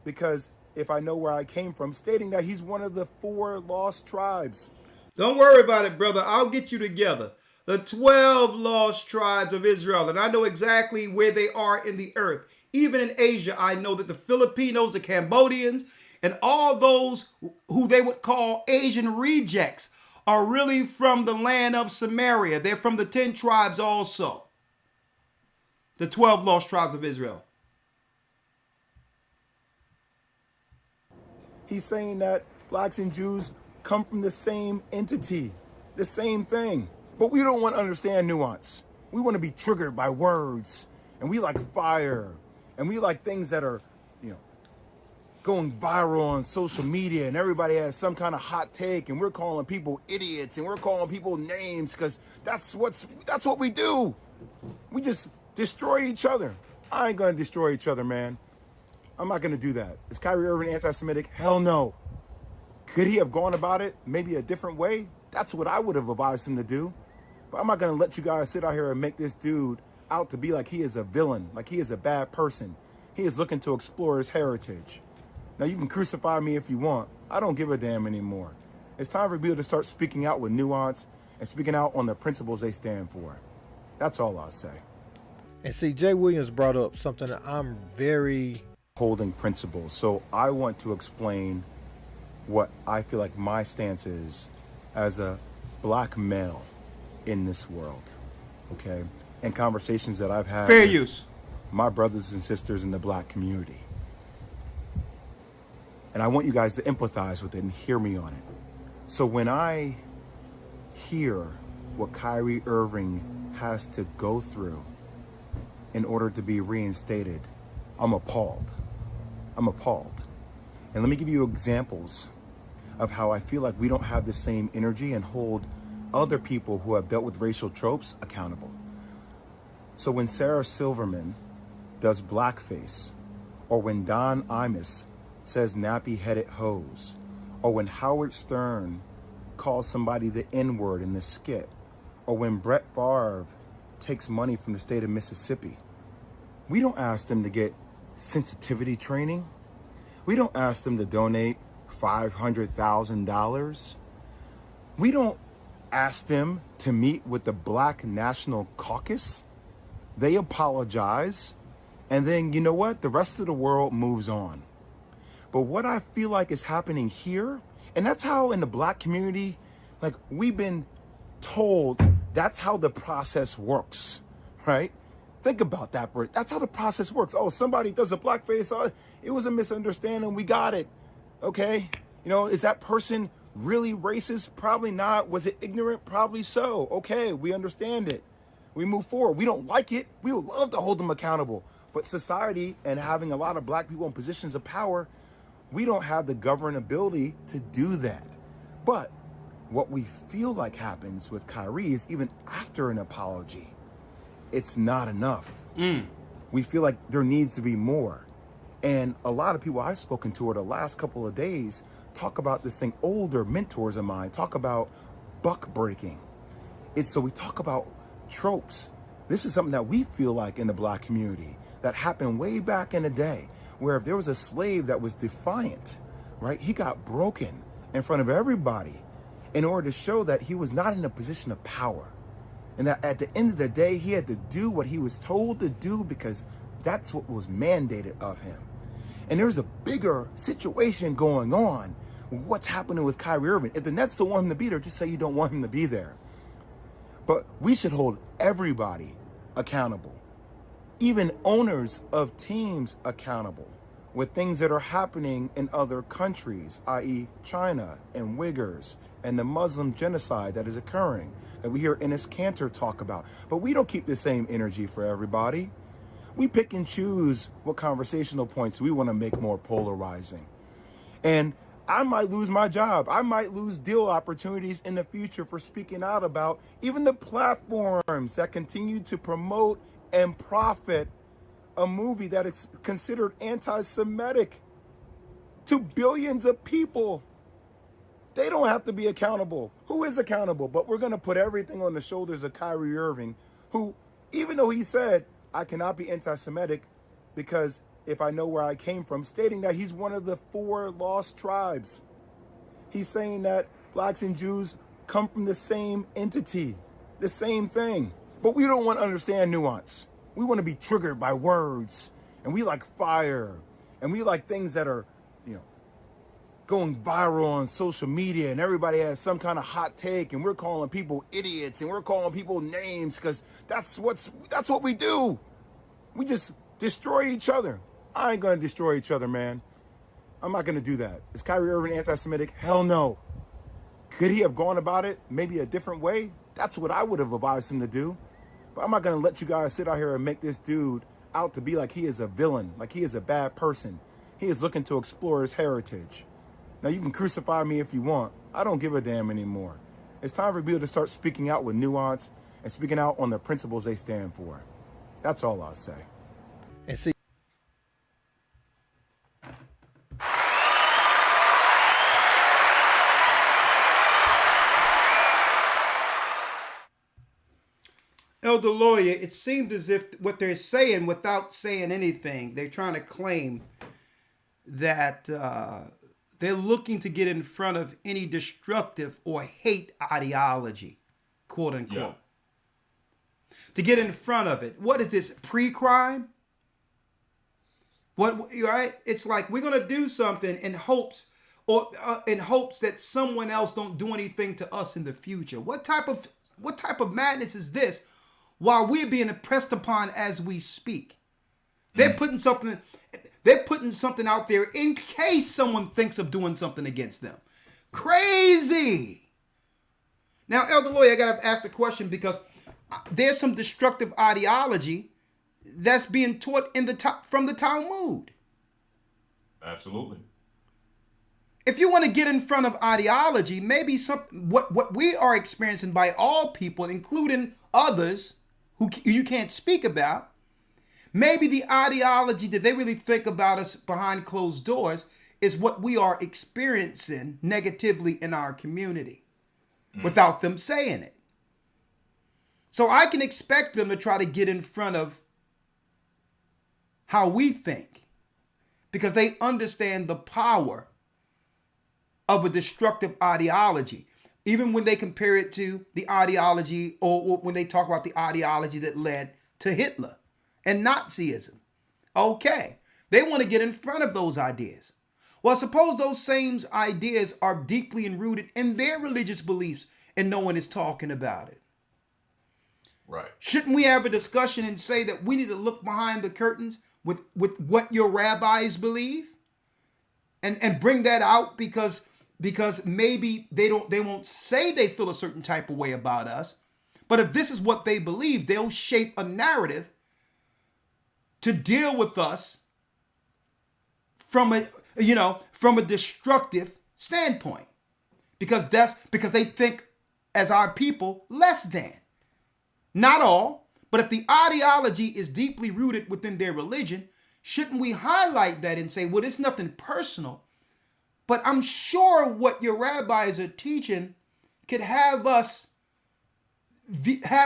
because if I know where I came from, stating that he's one of the 4 lost tribes. Don't worry about it, brother. I'll get you together. The 12 lost tribes of Israel. And I know exactly where they are in the earth. Even in Asia, I know that the Filipinos, the Cambodians, and all those who they would call Asian rejects are really from the land of Samaria. They're from the 10 tribes also. The 12 lost tribes of Israel. He's saying that blacks and Jews come from the same entity, the same thing. But we don't want to understand nuance. We want to be triggered by words, and we like fire, and we like things that are, going viral on social media, and everybody has some kind of hot take, and we're calling people idiots, and we're calling people names, because that's what we do. We just destroy each other. I ain't gonna destroy each other, man. I'm not gonna do that. Is Kyrie Irving anti-Semitic? Hell no. Could he have gone about it maybe a different way? That's what I would have advised him to do. But I'm not gonna let you guys sit out here and make this dude out to be like he is a villain, like he is a bad person. He is looking to explore his heritage. Now you can crucify me if you want. I don't give a damn anymore. It's time for people to start speaking out with nuance and speaking out on the principles they stand for. That's all I'll say. And see, Jay Williams brought up something that I'm very holding principles. So I want to explain what I feel like my stance is as a black male in this world, okay? And conversations that I've had Fair with use. my brothers and sisters in the black community. And I want you guys to empathize with it and hear me on it. So when I hear what Kyrie Irving has to go through in order to be reinstated, I'm appalled. I'm appalled. And let me give you examples of how I feel like we don't have the same energy and hold other people who have dealt with racial tropes accountable. So when Sarah Silverman does blackface, or when Don Imus says nappy-headed hose, or when Howard Stern calls somebody the N-word in the skit, or when Brett Favre takes money from the state of Mississippi, we don't ask them to get sensitivity training. We don't ask them to donate $500,000. We don't ask them to meet with the Black National Caucus. They apologize, and then you know what? The rest of the world moves on. But what I feel like is happening here, and that's how in the black community, like we've been told that's how the process works, right? Think about that, Bert. That's how the process works. Oh, somebody does a blackface. Oh, it was a misunderstanding. We got it. Okay. Is that person really racist? Probably not. Was it ignorant? Probably so. Okay. We understand it. We move forward. We don't like it. We would love to hold them accountable. But society and having a lot of black people in positions of power, we don't have the governability to do that. But what we feel like happens with Kyrie is even after an apology, it's not enough. We feel like there needs to be more. And a lot of people I've spoken to over the last couple of days talk about this thing. Older mentors of mine talk about buck breaking. So we talk about tropes. This is something that we feel like in the black community that happened way back in the day, where if there was a slave that was defiant, right, he got broken in front of everybody in order to show that he was not in a position of power. And that at the end of the day, he had to do what he was told to do because that's what was mandated of him. And there's a bigger situation going on. What's happening with Kyrie Irving? If the Nets don't want him to be there, just say you don't want him to be there. But we should hold everybody accountable, even owners of teams accountable, with things that are happening in other countries, i.e. China and Uyghurs and the Muslim genocide that is occurring, that we hear Enes Kanter talk about. But we don't keep the same energy for everybody. We pick and choose what conversational points we want to make more polarizing. And I might lose my job. I might lose deal opportunities in the future for speaking out about even the platforms that continue to promote and profit a movie that is considered anti-Semitic to billions of people. They don't have to be accountable. Who is accountable? But we're going to put everything on the shoulders of Kyrie Irving, who, even though he said, I cannot be anti-Semitic because if I know where I came from, stating that he's one of the 4 lost tribes. He's saying that blacks and Jews come from the same entity, the same thing. But we don't want to understand nuance. We want to be triggered by words, and we like fire, and we like things that are, going viral on social media, and everybody has some kind of hot take, and we're calling people idiots, and we're calling people names, because that's what we do. We just destroy each other. I ain't gonna destroy each other, man. I'm not gonna do that. Is Kyrie Irving anti-Semitic? Hell no. Could he have gone about it maybe a different way? That's what I would have advised him to do. But I'm not gonna let you guys sit out here and make this dude out to be like he is a villain, like he is a bad person. He is looking to explore his heritage. Now, you can crucify me if you want. I don't give a damn anymore. It's time for people to start speaking out with nuance and speaking out on the principles they stand for. That's all I'll say. And see, Elder Lawya, it seemed as if what they're saying without saying anything, they're trying to claim that they're looking to get in front of any destructive or hate ideology, quote unquote. Yeah. To get in front of it. What is this, pre-crime? What, right? It's like we're going to do something in hopes that someone else don't do anything to us in the future. What type of madness is this while we're being impressed upon as we speak? They're putting something out there in case someone thinks of doing something against them. Crazy. Now, Elder Lawya, I got to ask the question because there's some destructive ideology that's being taught from the Talmud. Absolutely. If you want to get in front of ideology, maybe what we are experiencing by all people, including others who you can't speak about, maybe the ideology that they really think about us behind closed doors is what we are experiencing negatively in our community without them saying it. So I can expect them to try to get in front of how we think because they understand the power of a destructive ideology, even when they compare it to the ideology or when they talk about the ideology that led to Hitler and Nazism. Okay, they want to get in front of those ideas. Well, suppose those same ideas are deeply rooted in their religious beliefs and no one is talking about it. Right. Shouldn't we have a discussion and say that we need to look behind the curtains with what your rabbis believe and bring that out because maybe they won't say they feel a certain type of way about us, but if this is what they believe, they'll shape a narrative to deal with us from a destructive standpoint because they think as our people less than. Not all, but if the ideology is deeply rooted within their religion, shouldn't we highlight that and say, well, it's nothing personal, but I'm sure what your rabbis are teaching could have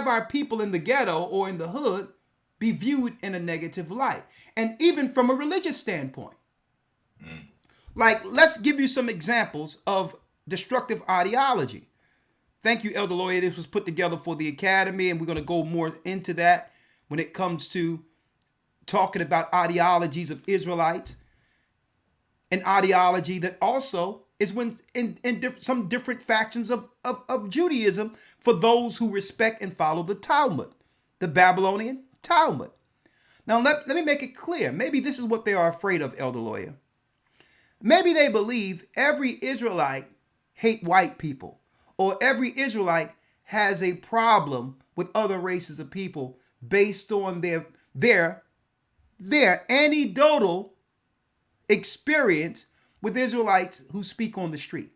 our people in the ghetto or in the hood be viewed in a negative light. And even from a religious standpoint. Like, let's give you some examples of destructive ideology. Thank you, Elder Lawya. This was put together for the Academy, and we're going to go more into that when it comes to talking about ideologies of Israelites. An ideology that also is in some different factions of Judaism for those who respect and follow the Talmud, the Babylonian Talmud. Now, let me make it clear. Maybe this is what they are afraid of, Elder Lawya. Maybe they believe every Israelite hate white people, or every Israelite has a problem with other races of people based on their anecdotal experience with Israelites who speak on the street.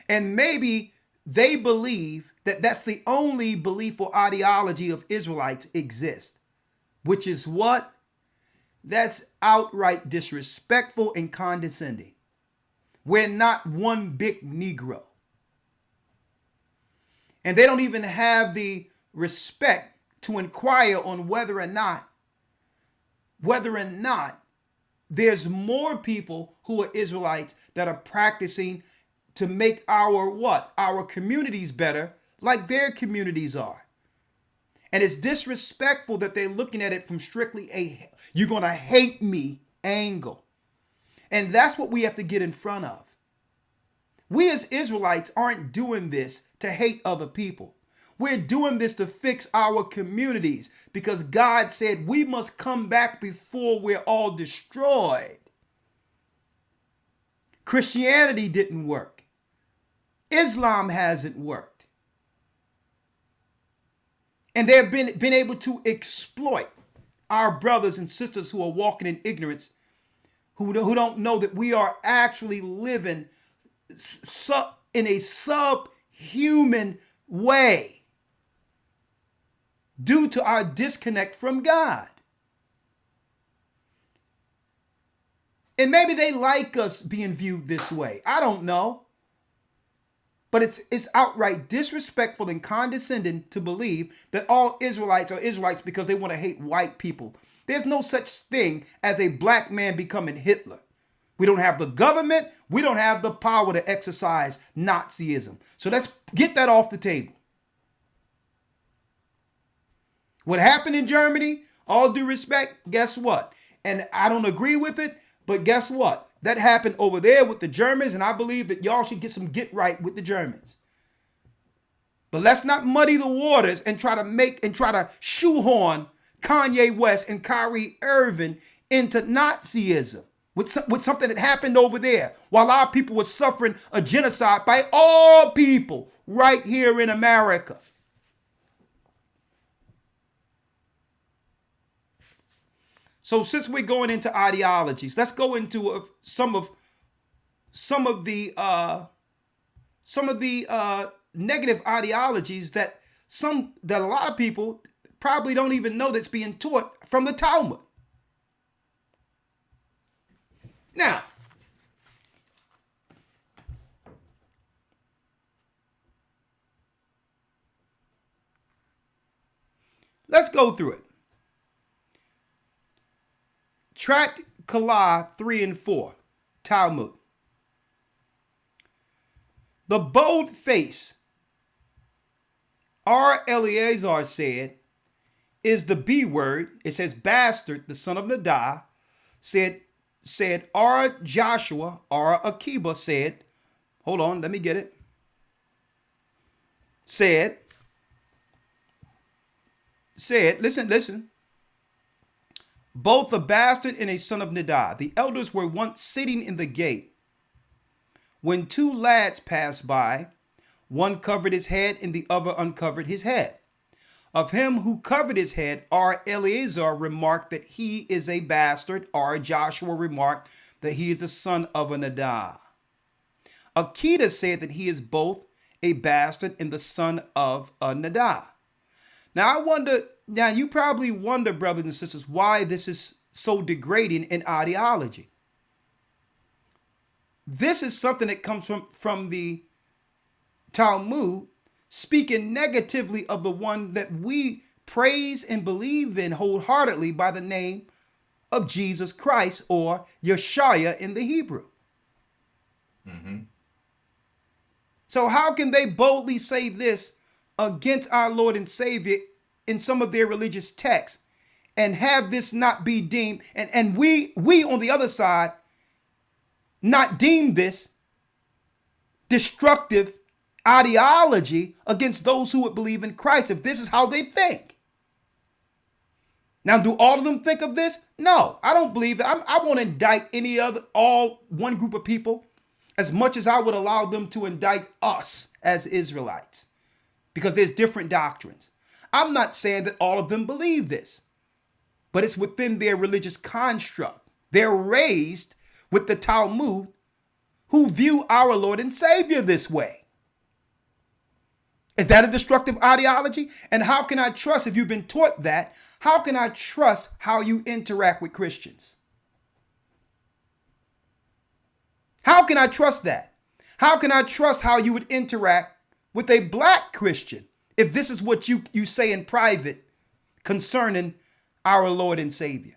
And maybe they believe that that's the only belief or ideology of Israelites exists, which is what? That's outright disrespectful and condescending. We're not one big Negro. And they don't even have the respect to inquire on whether or not whether or not there's more people who are Israelites that are practicing to make our what? Our communities better, like their communities are. And it's disrespectful that they're looking at it from strictly a you're going to hate me angle. And that's what we have to get in front of. We as Israelites aren't doing this to hate other people. We're doing this to fix our communities because God said we must come back before we're all destroyed. Christianity didn't work. Islam hasn't worked. And they've been able to exploit our brothers and sisters who are walking in ignorance, who don't know that we are actually living in a subhuman way due to our disconnect from God. And maybe they like us being viewed this way. I don't know. But it's outright disrespectful and condescending to believe that all Israelites are Israelites because they want to hate white people. There's no such thing as a black man becoming Hitler. We don't have the government. We don't have the power to exercise Nazism. So let's get that off the table. What happened in Germany, all due respect, guess what? And I don't agree with it, but guess what? That happened over there with the Germans, and I believe that y'all should get right with the Germans. But let's not muddy the waters and try to shoehorn Kanye West and Kyrie Irving into Nazism with something that happened over there while our people were suffering a genocide by all people right here in America. So since we're going into ideologies, let's go into some of the negative ideologies that a lot of people probably don't even know that's being taught from the Talmud. Now, let's go through it. Tract Kalah 3 and 4, Talmud. The bold face, R. Eleazar said, is the B word. It says bastard, the son of Nadab, said R. Joshua, R. Akiba said, hold on, let me get it. Said, listen. Both a bastard and a son of Nadab. The elders were once sitting in the gate when two lads passed by. One covered his head and the other uncovered his head. Of him who covered his head, R. Eleazar remarked that he is a bastard. R. Joshua remarked that he is the son of a Nadab. Akita said that he is both a bastard and the son of a Nadab. Now you probably wonder, brothers and sisters, why this is so degrading in ideology. This is something that comes from the Talmud, speaking negatively of the one that we praise and believe in wholeheartedly by the name of Jesus Christ, or Yeshua in the Hebrew. Mm-hmm. So how can they boldly say this against our Lord and Savior in some of their religious texts and have this not be deemed, and we on the other side not deem this destructive ideology against those who would believe in Christ, if this is how they think? Now, do all of them think of this? No, I don't believe that. I won't indict one group of people as much as I would allow them to indict us as Israelites, because there's different doctrines. I'm not saying that all of them believe this, but it's within their religious construct. They're raised with the Talmud, who view our Lord and Savior this way. Is that a destructive ideology? And how can I trust, if you've been taught that, how can I trust how you interact with Christians? How can I trust that? How can I trust how you would interact with a black Christian if this is what you say in private concerning our Lord and Savior?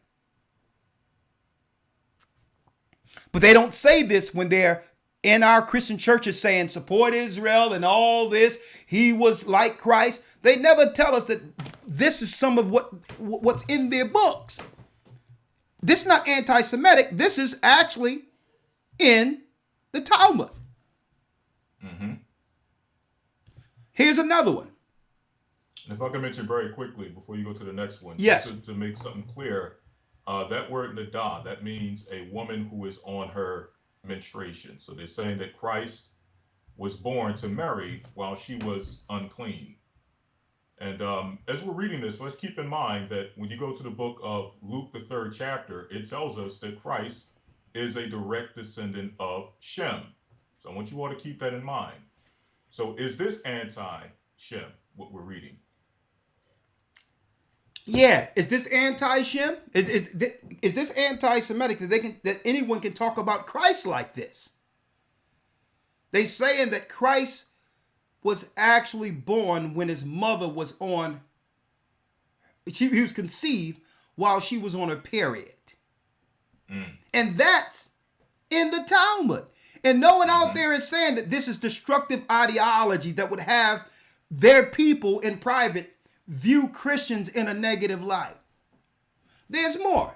But they don't say this when they're in our Christian churches saying support Israel and all this. He was like Christ. They never tell us that this is some of what's in their books. This is not anti-Semitic. This is actually in the Talmud. Mm-hmm. Here's another one. And if I can mention very quickly before you go to the next one, Yes. just to make something clear, that word nadah, that means a woman who is on her menstruation. So they're saying that Christ was born to Mary while she was unclean. And as we're reading this, let's keep in mind that when you go to the book of Luke, the 3rd chapter, it tells us that Christ is a direct descendant of Shem. So I want you all to keep that in mind. So is this anti-Shem, what we're reading? Yeah, is this anti-Shem? Is this anti-Semitic that anyone can talk about Christ like this? They saying that Christ was actually born when his mother was he was conceived while she was on her period. And that's in the Talmud. And no one out there is saying that this is destructive ideology that would have their people in private view Christians in a negative light. There's more.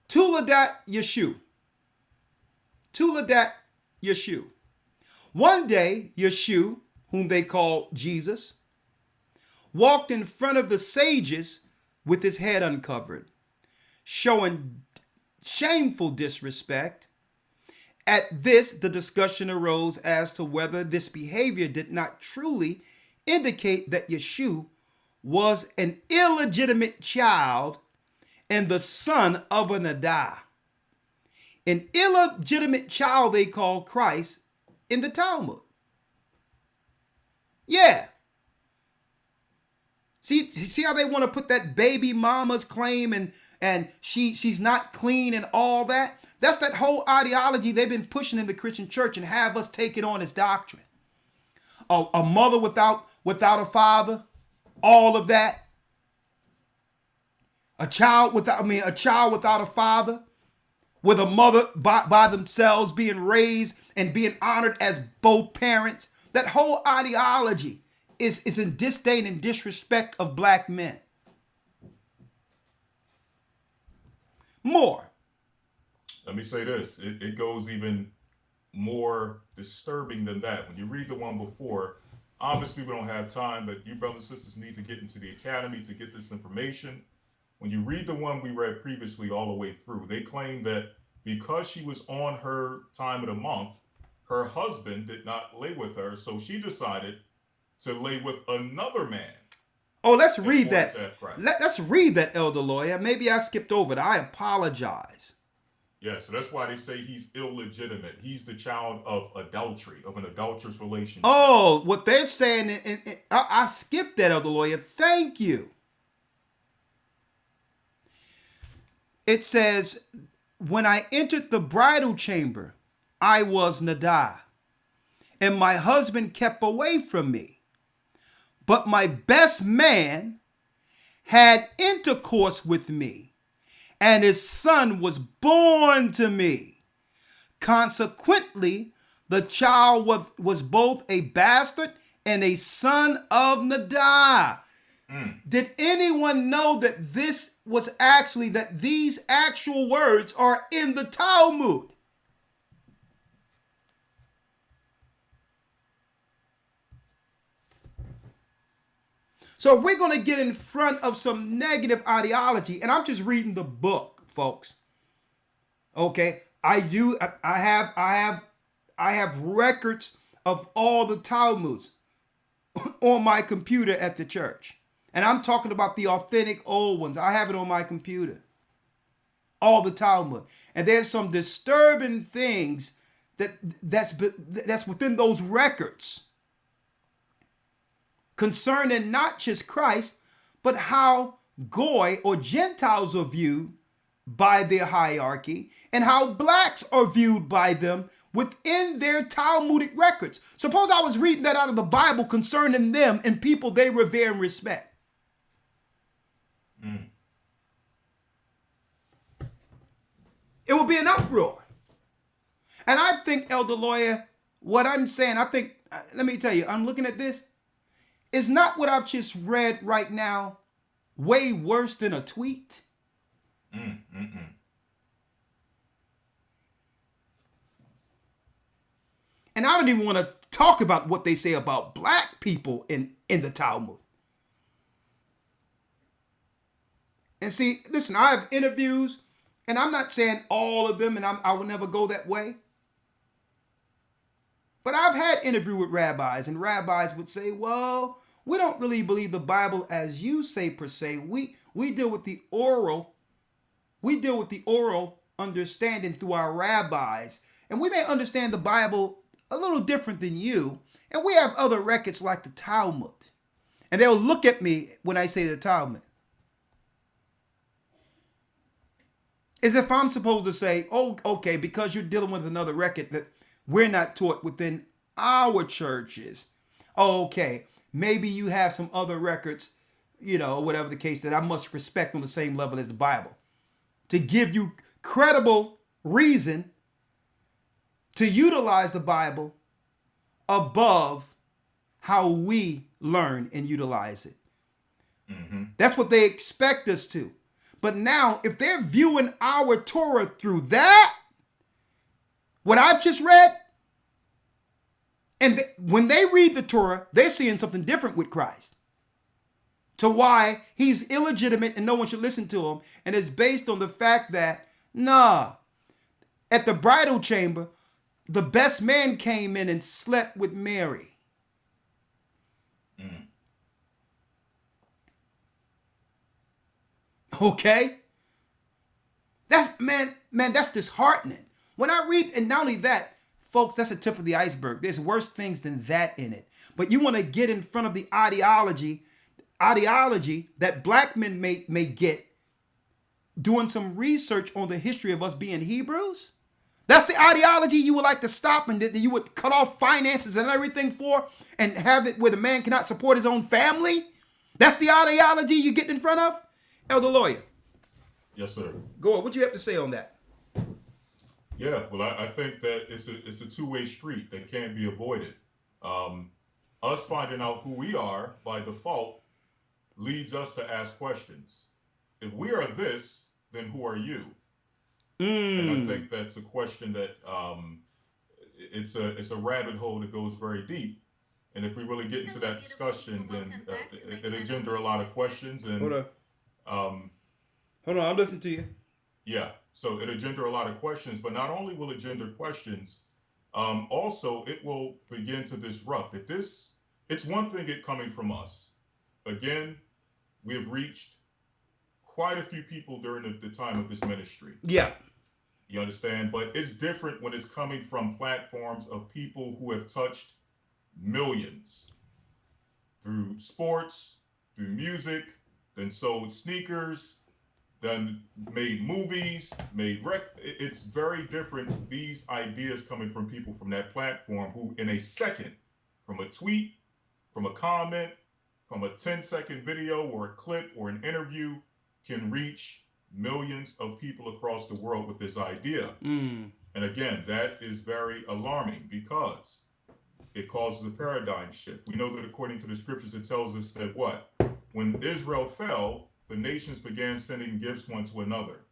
Tuledat Yeshu. Tuledat Yeshu. One day, Yeshu, whom they call Jesus, walked in front of the sages with his head uncovered, showing shameful disrespect. At this, the discussion arose as to whether this behavior did not truly indicate that Yeshu was an illegitimate child and the son of a nadah. An illegitimate child they call Christ in the Talmud. Yeah. See how they want to put that baby mama's claim and she's not clean and all that? That's that whole ideology they've been pushing in the Christian church and have us take it on as doctrine. A mother without a father, all of that. A child without a father, with a mother by themselves being raised and being honored as both parents. That whole ideology is in disdain and disrespect of black men. More. Let me say this, it goes even more disturbing than that. When you read the one before, obviously we don't have time, but you brothers and sisters need to get into the academy to get this information. When you read the one we read previously all the way through, they claim that because she was on her time of the month, her husband did not lay with her, so she decided to lay with another man. Oh, let's read that. Let's read that, Elder Lawya. Maybe I skipped over it. I apologize. Yeah, so that's why they say he's illegitimate. He's the child of adultery, of an adulterous relationship. Oh, what they're saying, I skipped that, Elder Lawya. Thank you. It says, when I entered the bridal chamber, I was nadah, and my husband kept away from me. But my best man had intercourse with me, and his son was born to me. Consequently, the child was both a bastard and a son of nadah. Did anyone know that these actual words are in the Talmud? So we're going to get in front of some negative ideology, and I'm just reading the book, folks. Okay, I have records of all the Talmuds on my computer at the church. And I'm talking about the authentic old ones. I have it on my computer. All the Talmud. And there's some disturbing things that's within those records concerning not just Christ, but how Goy or Gentiles are viewed by their hierarchy and how blacks are viewed by them within their Talmudic records. Suppose I was reading that out of the Bible concerning them and people they revere and respect. It will be an uproar. And I think, Elder Lawya, what I'm saying, I think, let me tell you, I'm looking at this. Is not what I've just read right now way worse than a tweet? And I don't even want to talk about what they say about black people in the Talmud. And see, listen, I have interviews, and I'm not saying all of them, and I will never go that way. But I've had interview with rabbis, and rabbis would say, well, we don't really believe the Bible as you say per se. We deal with the oral. We deal with the oral understanding through our rabbis. And we may understand the Bible a little different than you. And we have other records like the Talmud. And they'll look at me when I say the Talmud, as if I'm supposed to say, oh, okay, because you're dealing with another record that we're not taught within our churches. Oh, okay, maybe you have some other records, whatever the case, that I must respect on the same level as the Bible, to give you credible reason to utilize the Bible above how we learn and utilize it. That's what they expect us to. But now, if they're viewing our Torah through that, what I've just read, and when they read the Torah, they're seeing something different with Christ. To why he's illegitimate and no one should listen to him. And it's based on the fact that, at the bridal chamber, the best man came in and slept with Mary. Okay? That's disheartening. When I read, and not only that, folks, that's the tip of the iceberg. There's worse things than that in it. But you want to get in front of the ideology that black men may get doing some research on the history of us being Hebrews? That's the ideology you would like to stop and that you would cut off finances and everything for and have it where the man cannot support his own family? That's the ideology you get in front of? Elder Lawya. Yes, sir. Go on. What do you have to say on that? Yeah, well, I think that it's a two-way street that can't be avoided. Us finding out who we are by default leads us to ask questions. If we are this, then who are you? And I think that's a question that it's a rabbit hole that goes very deep. And if we really get into that discussion, then it engender a lot of questions. And Hold on, I'm listening to you. Yeah, so it'll engender a lot of questions, but not only will it engender questions, also it will begin to disrupt. It's one thing it coming from us. Again, we have reached quite a few people during the time of this ministry. Yeah. You understand? But it's different when it's coming from platforms of people who have touched millions through sports, through music, then sold sneakers, then made movies, it's very different. These ideas coming from people from that platform who in a second, from a tweet, from a comment, from a 10-second video or a clip or an interview, can reach millions of people across the world with this idea. And again, that is very alarming because it causes a paradigm shift. We know that according to the scriptures, it tells us that what? When Israel fell, the nations began sending gifts one to another.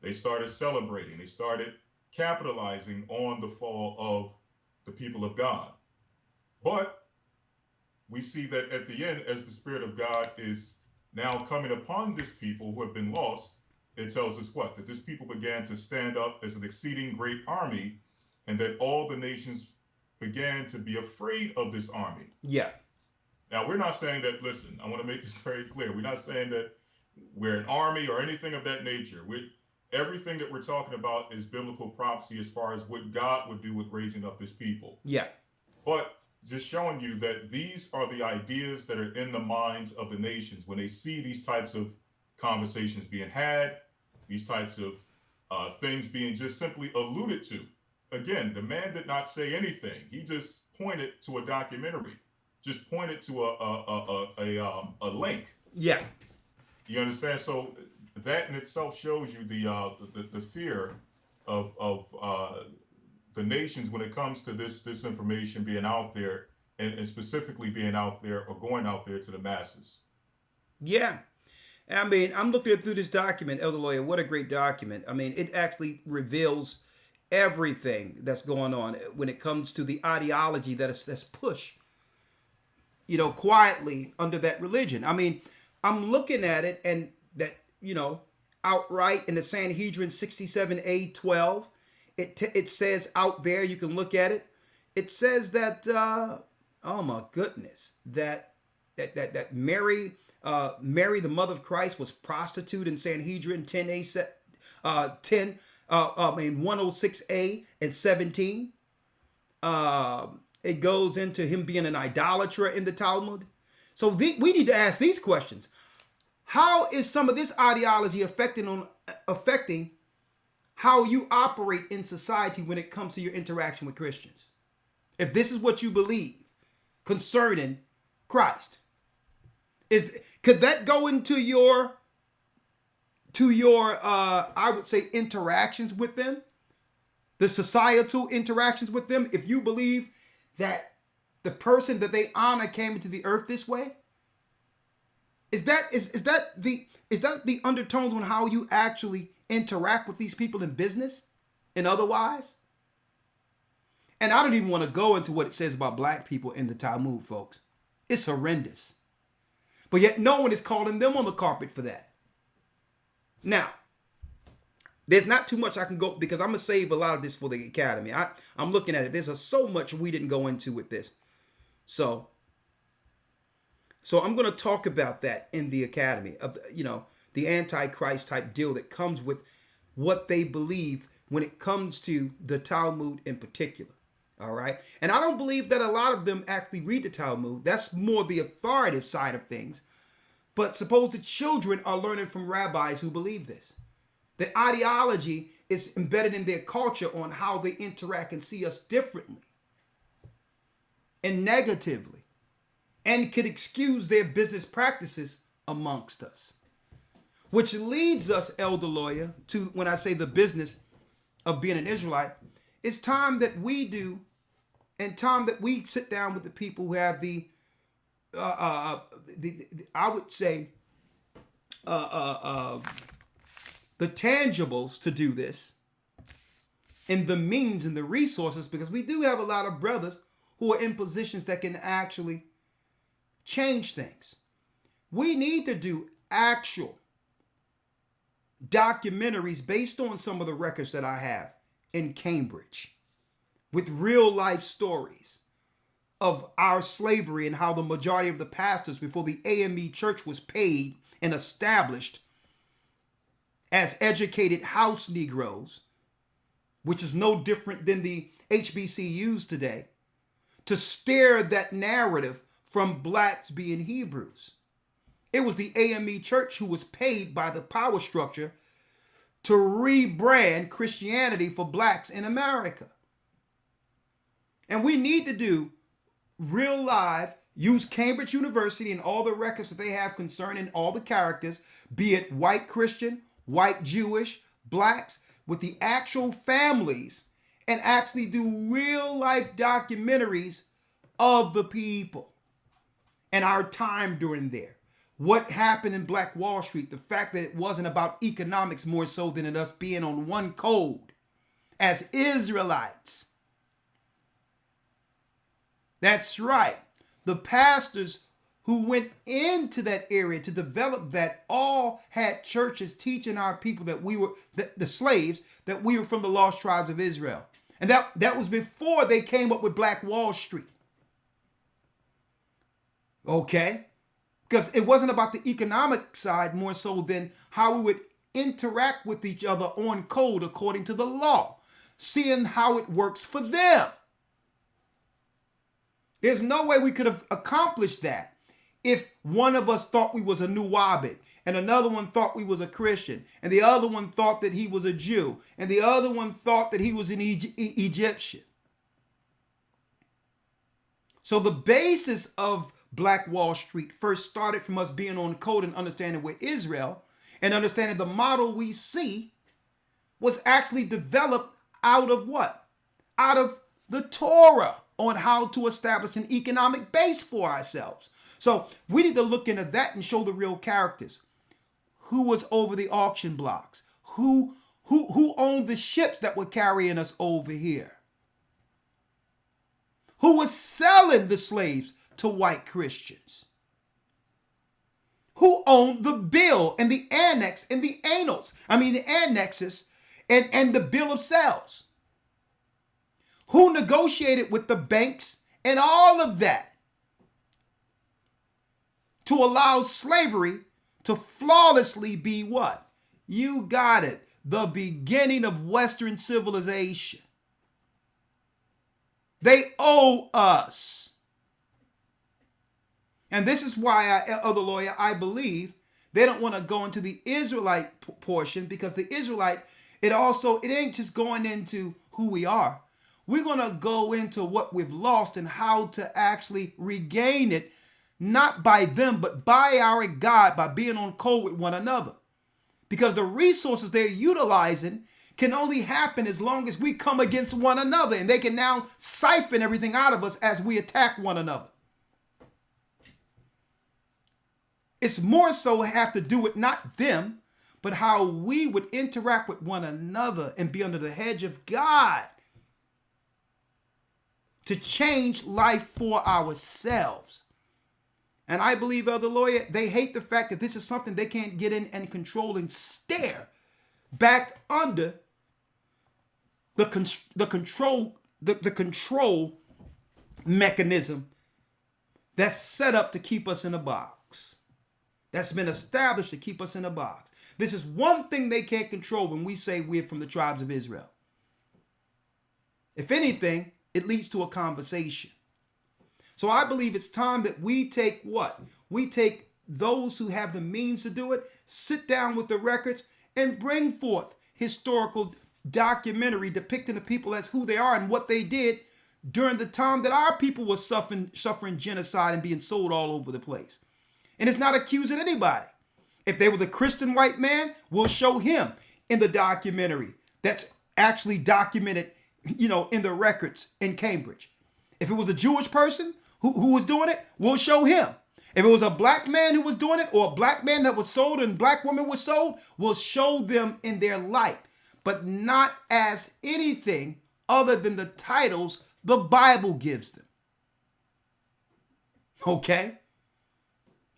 They started celebrating. They started capitalizing on the fall of the people of God. But we see that at the end, as the Spirit of God is now coming upon this people who have been lost, it tells us what? That this people began to stand up as an exceeding great army, and that all the nations began to be afraid of this army. Yeah. Now, we're not saying that, listen, I want to make this very clear. We're not saying that we're an army or anything of that nature. Everything that we're talking about is biblical prophecy as far as what God would do with raising up his people. Yeah. But just showing you that these are the ideas that are in the minds of the nations when they see these types of conversations being had, these types of things being just simply alluded to. Again, the man did not say anything. He just pointed to a documentary. Just pointed to a link. Yeah. You understand? So that in itself shows you the fear of the nations when it comes to this information being out there, and specifically being out there or going out there to the masses. Yeah. I mean, I'm looking through this document, Elder Lawya. What a great document. I mean, it actually reveals everything that's going on when it comes to the ideology that's pushed, quietly under that religion. I mean, I'm looking at it, and that, outright in the Sanhedrin 67a:12, it says out there, you can look at it. It says that, oh my goodness, that Mary, the mother of Christ, was prostitute in Sanhedrin 106a and 17. It goes into him being an idolater in the Talmud. So we need to ask these questions. How is some of this ideology affecting how you operate in society when it comes to your interaction with Christians? If this is what you believe concerning Christ, could that go into your I would say interactions with them, the societal interactions with them? If you believe that the person that they honor came into the earth this way, is that the undertones on how you actually interact with these people in business and otherwise? And I don't even want to go into what it says about black people in the Talmud, folks. It's horrendous. But yet no one is calling them on the carpet for that. Now, there's not too much I can go, because I'm going to save a lot of this for the academy. I'm looking at it. There's so much we didn't go into with this. So I'm going to talk about that in the academy, of the Antichrist type deal that comes with what they believe when it comes to the Talmud in particular. All right. And I don't believe that a lot of them actually read the Talmud. That's more the authoritative side of things. But suppose the children are learning from rabbis who believe this. The ideology is embedded in their culture on how they interact and see us differently and negatively, and could excuse their business practices amongst us. Which leads us, Elder Lawya, to when I say the business of being an Israelite, it's time that we do, and time that we sit down with the people who have the I would say, the tangibles to do this, and the means and the resources, because we do have a lot of brothers who are in positions that can actually change things. We need to do actual documentaries based on some of the records that I have in Cambridge, with real life stories of our slavery and how the majority of the pastors before the AME church was paid and established as educated house Negroes, which is no different than the HBCUs today, to steer that narrative from blacks being Hebrews. It was the AME church who was paid by the power structure to rebrand Christianity for blacks in America. And we need to do real live, use Cambridge University and all the records that they have concerning all the characters, be it white Christian, white Jewish, blacks, with the actual families, and actually do real life documentaries of the people and our time during there. What happened in Black Wall Street, the fact that it wasn't about economics more so than in us being on one code as Israelites. That's right. The pastors who went into that area to develop that all had churches teaching our people that we were, the slaves, that we were from the lost tribes of Israel. And that was before they came up with Black Wall Street. Okay? Because it wasn't about the economic side more so than how we would interact with each other on code according to the law, seeing how it works for them. There's no way we could have accomplished that if one of us thought we was a Nuwabit, and another one thought we was a Christian, and the other one thought that he was a Jew, and the other one thought that he was an Egyptian. So the basis of Black Wall Street first started from us being on code and understanding we're Israel, and understanding the model we see was actually developed out of what? Out of the Torah on how to establish an economic base for ourselves. So we need to look into that and show the real characters. Who was over the auction blocks? Who owned the ships that were carrying us over here? Who was selling the slaves to white Christians? Who owned the bill and the annex and the the annexes and the bill of sales? Who negotiated with the banks and all of that to allow slavery to flawlessly be what? You got it. The beginning of Western civilization. They owe us. And this is why Elder Lawya, I believe they don't want to go into the Israelite portion, because the Israelite, it ain't just going into who we are. We're going to go into what we've lost and how to actually regain it, not by them, but by our God, by being on code with one another. Because the resources they're utilizing can only happen as long as we come against one another, and they can now siphon everything out of us as we attack one another. It's more so have to do with not them, but how we would interact with one another and be under the hedge of God to change life for ourselves. And I believe, Elder Lawya, they hate the fact that this is something they can't get in and control and stare back under the control mechanism that's set up to keep us in a box. That's been established to keep us in a box. This is one thing they can't control when we say we're from the tribes of Israel. If anything, it leads to a conversation. So I believe it's time that we take what? We take those who have the means to do it, sit down with the records, and bring forth historical documentary depicting the people as who they are and what they did during the time that our people were suffering genocide and being sold all over the place. And it's not accusing anybody. If there was a Christian white man, we'll show him in the documentary that's actually documented, in the records in Cambridge. If it was a Jewish person who was doing it, we'll show him. If it was a black man who was doing it, or a black man that was sold and black woman was sold, we'll show them in their light, but not as anything other than the titles the Bible gives them. Okay?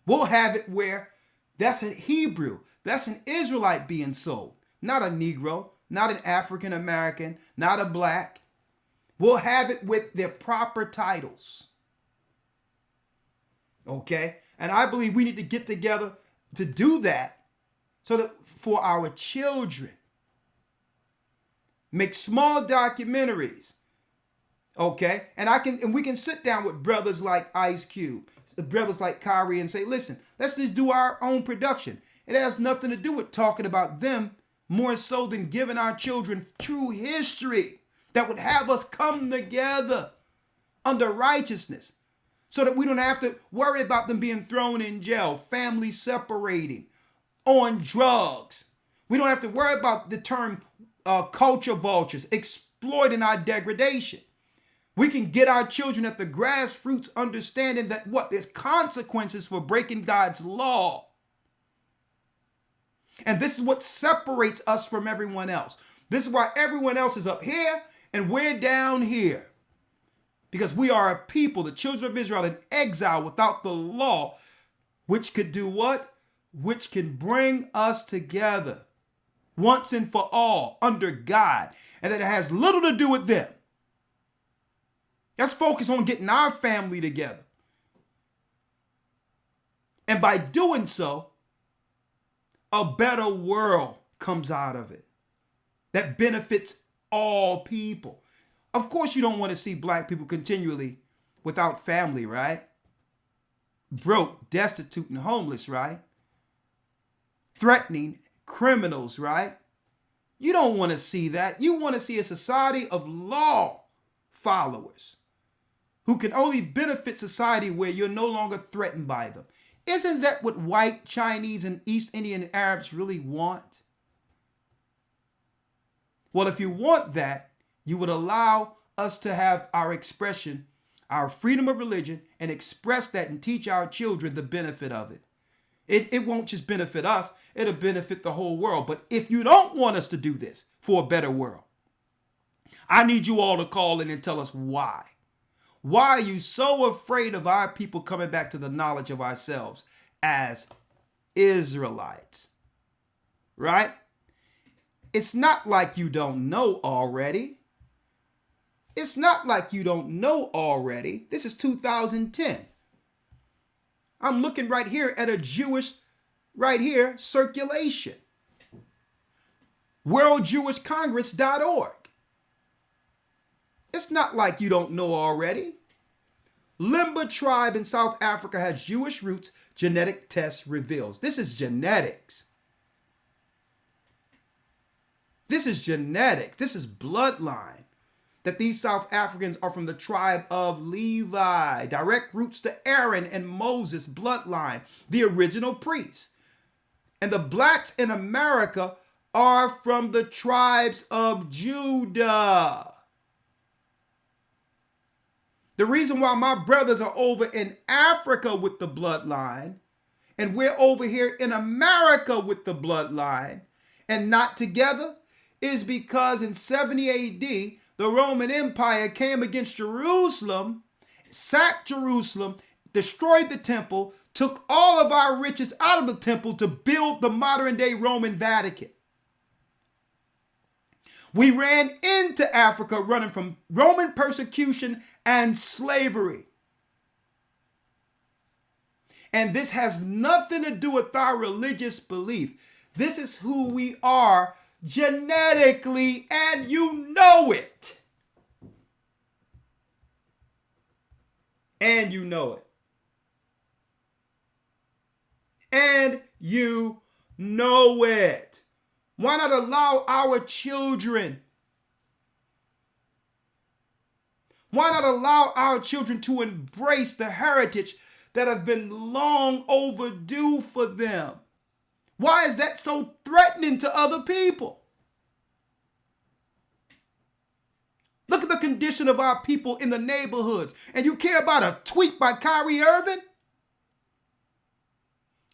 We'll have it where that's a Hebrew, that's an Israelite being sold, not a Negro, not an African American, not a black. We'll have it with their proper titles. Okay? And I believe we need to get together to do that so that for our children, make small documentaries. Okay? And we can sit down with brothers like Ice Cube, brothers like Kyrie, and say, listen, let's just do our own production. It has nothing to do with talking about them more so than giving our children true history that would have us come together under righteousness so that we don't have to worry about them being thrown in jail, families separating, on drugs. We don't have to worry about the term culture vultures exploiting our degradation. We can get our children at the grassroots understanding that there's consequences for breaking God's law. And this is what separates us from everyone else. This is why everyone else is up here and we're down here. Because we are a people, the children of Israel, in exile without the law, which could do what? Which can bring us together once and for all under God. And that it has little to do with them. Let's focus on getting our family together. And by doing so, a better world comes out of it that benefits all people. Of course, you don't want to see black people continually without family, right? Broke, destitute, and homeless, right? Threatening criminals, right? You don't want to see that. You want to see a society of law followers who can only benefit society where you're no longer threatened by them. Isn't that what white, Chinese, and East Indian Arabs really want? Well, if you want that, you would allow us to have our expression, our freedom of religion, and express that and teach our children the benefit of it. It won't just benefit us, it'll benefit the whole world. But if you don't want us to do this for a better world, I need you all to call in and tell us why. Why are you so afraid of our people coming back to the knowledge of ourselves as Israelites? Right? It's not like you don't know already. It's not like you don't know already. This is 2010. I'm looking right here at a Jewish, right here, circulation. WorldJewishCongress.org. It's not like you don't know already. Limba tribe in South Africa has Jewish roots, genetic test reveals. This is genetics. This is genetics. This is bloodline. That these South Africans are from the tribe of Levi. Direct roots to Aaron and Moses bloodline, the original priests. And the blacks in America are from the tribes of Judah. The reason why my brothers are over in Africa with the bloodline, and we're over here in America with the bloodline, and not together, is because in 70 AD, the Roman Empire came against Jerusalem, sacked Jerusalem, destroyed the temple, took all of our riches out of the temple to build the modern day Roman Vatican. We ran into Africa running from Roman persecution and slavery. And this has nothing to do with our religious belief. This is who we are genetically, and you know it. And you know it. And you know it. Why not allow our children? Why not allow our children to embrace the heritage that have been long overdue for them? Why is that so threatening to other people? Look at the condition of our people in the neighborhoods. And you care about a tweet by Kyrie Irving?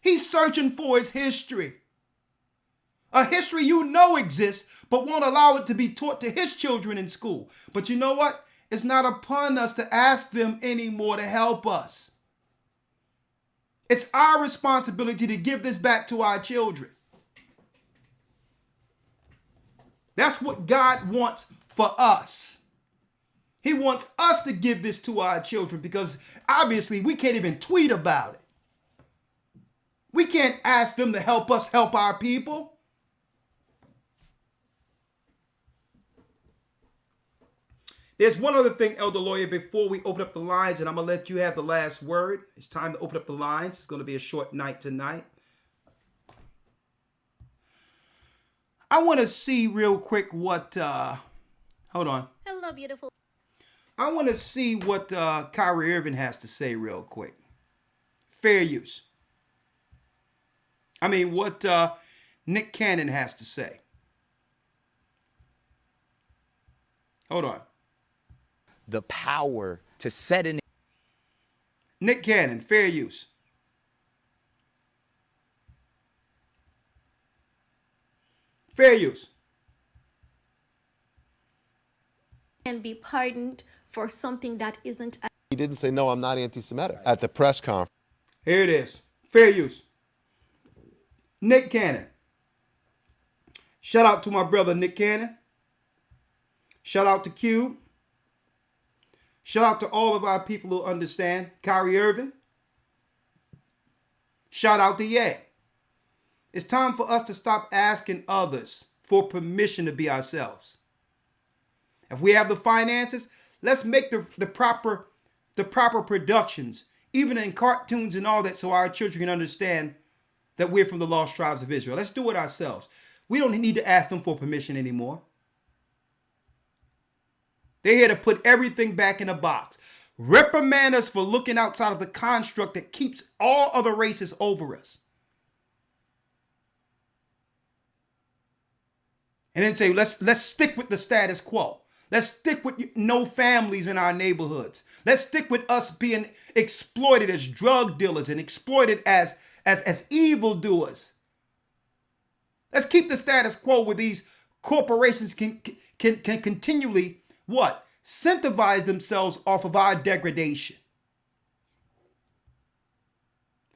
He's searching for his history. A history you know exists, but won't allow it to be taught to his children in school. But you know what? It's not upon us to ask them anymore to help us. It's our responsibility to give this back to our children. That's what God wants for us. He wants us to give this to our children because obviously we can't even tweet about it. We can't ask them to help us help our people. There's one other thing, Elder Lawya, before we open up the lines, and I'm going to let you have the last word. It's time to open up the lines. It's going to be a short night tonight. I want to see real quick what, hold on. Hello, beautiful. I want to see what Kyrie Irving has to say real quick. Fair use. I mean, what Nick Cannon has to say. Hold on. The power to set an Nick Cannon, fair use. Fair use. And be pardoned for something that isn't. He didn't say, no, I'm not anti-Semitic at the press conference. Here it is. Fair use. Nick Cannon. Shout out to my brother Nick Cannon. Shout out to Cube. Shout out to all of our people who understand. Kyrie Irving. Shout out to Ye. It's time for us to stop asking others for permission to be ourselves. If we have the finances, let's make the proper productions, even in cartoons and all that, so our children can understand that we're from the lost tribes of Israel. Let's do it ourselves. We don't need to ask them for permission anymore. They're here to put everything back in a box. Reprimand us for looking outside of the construct that keeps all other races over us. And then say, let's stick with the status quo. Let's stick with no families in our neighborhoods. Let's stick with us being exploited as drug dealers and exploited as evildoers. Let's keep the status quo where these corporations can continually, what? Incentivize themselves off of our degradation.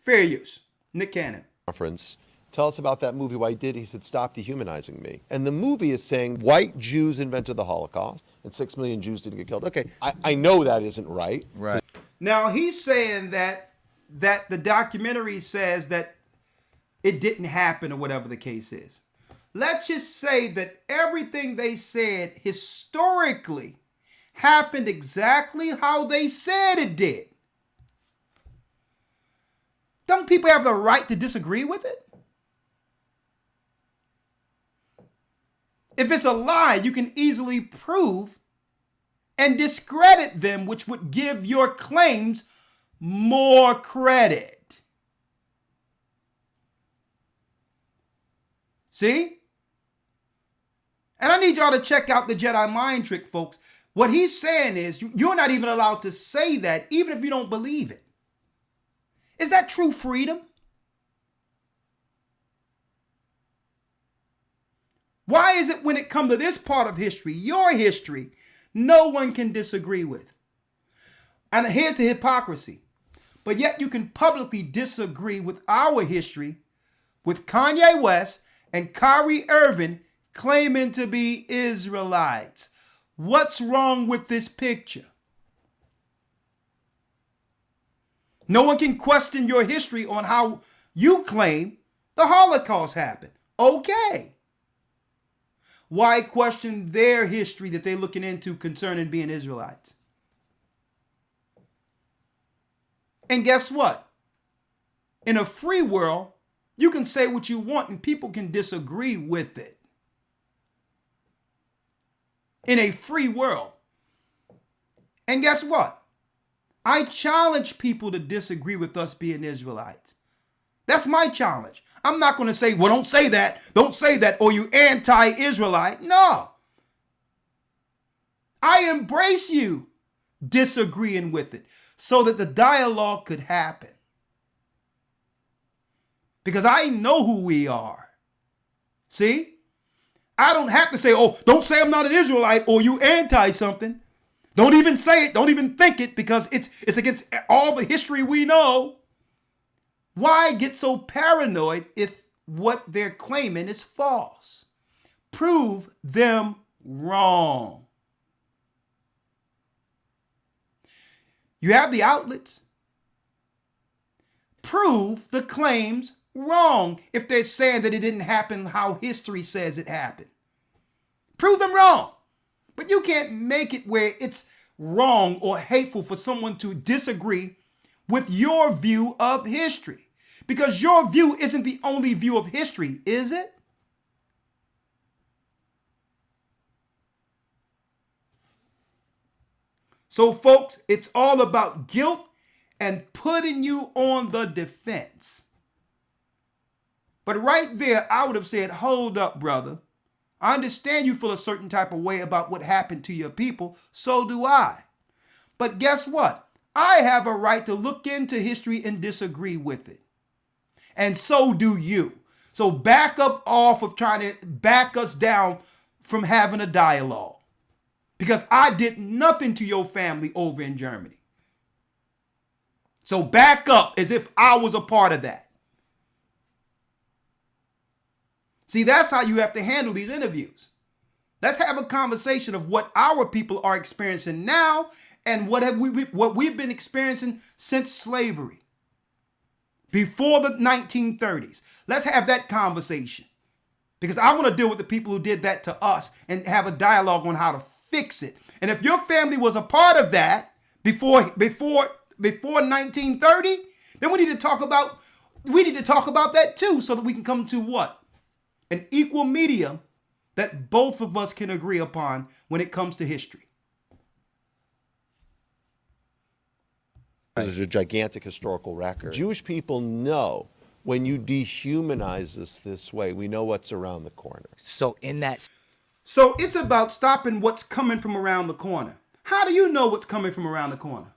Fair use. Nick Cannon. Conference. Tell us about that movie. Why he did. He said, stop dehumanizing me. And the movie is saying white Jews invented the Holocaust and 6 million Jews didn't get killed. Okay, I know that isn't right. Right. Now he's saying that the documentary says that it didn't happen or whatever the case is. Let's just say that everything they said historically happened exactly how they said it did. Don't people have the right to disagree with it? If it's a lie, you can easily prove and discredit them, which would give your claims more credit. See? And I need y'all to check out the Jedi mind trick, folks. What he's saying is you're not even allowed to say that, even if you don't believe it. Is that true freedom? Why is it when it comes to this part of history, your history, no one can disagree with? And here's the hypocrisy. But yet you can publicly disagree with our history with Kanye West and Kyrie Irving claiming to be Israelites. What's wrong with this picture? No one can question your history on how you claim the Holocaust happened. Okay. Why question their history that they're looking into concerning being Israelites? And guess what? In a free world, you can say what you want and people can disagree with it. In a free world. And guess what? I challenge people to disagree with us being Israelites. That's my challenge. I'm not going to say, well, don't say that, or you anti-Israelite. No. I embrace you disagreeing with it so that the dialogue could happen. Because I know who we are. See? I don't have to say, oh, don't say I'm not an Israelite or you anti-something. Don't even say it. Don't even think it because it's against all the history we know. Why get so paranoid if what they're claiming is false? Prove them wrong. You have the outlets. Prove the claims wrong if they're saying that it didn't happen how history says it happened. Prove them wrong. But you can't make it where it's wrong or hateful for someone to disagree with your view of history. Because your view isn't the only view of history, is it? So, folks, it's all about guilt and putting you on the defense. But right there, I would have said, hold up, brother. I understand you feel a certain type of way about what happened to your people. So do I. But guess what? I have a right to look into history and disagree with it. And so do you. So back up off of trying to back us down from having a dialogue. Because I did nothing to your family over in Germany. So back up as if I was a part of that. See, that's how you have to handle these interviews. Let's have a conversation of what our people are experiencing now and what we've been experiencing since slavery. Before the 1930s. Let's have that conversation. Because I want to deal with the people who did that to us and have a dialogue on how to fix it. And if your family was a part of that before 1930, then we need to talk about that too, so that we can come to what? An equal medium that both of us can agree upon when it comes to history. There's a gigantic historical record. Jewish people know when you dehumanize us this way, we know what's around the corner. So in that So it's about stopping what's coming from around the corner. How do you know what's coming from around the corner?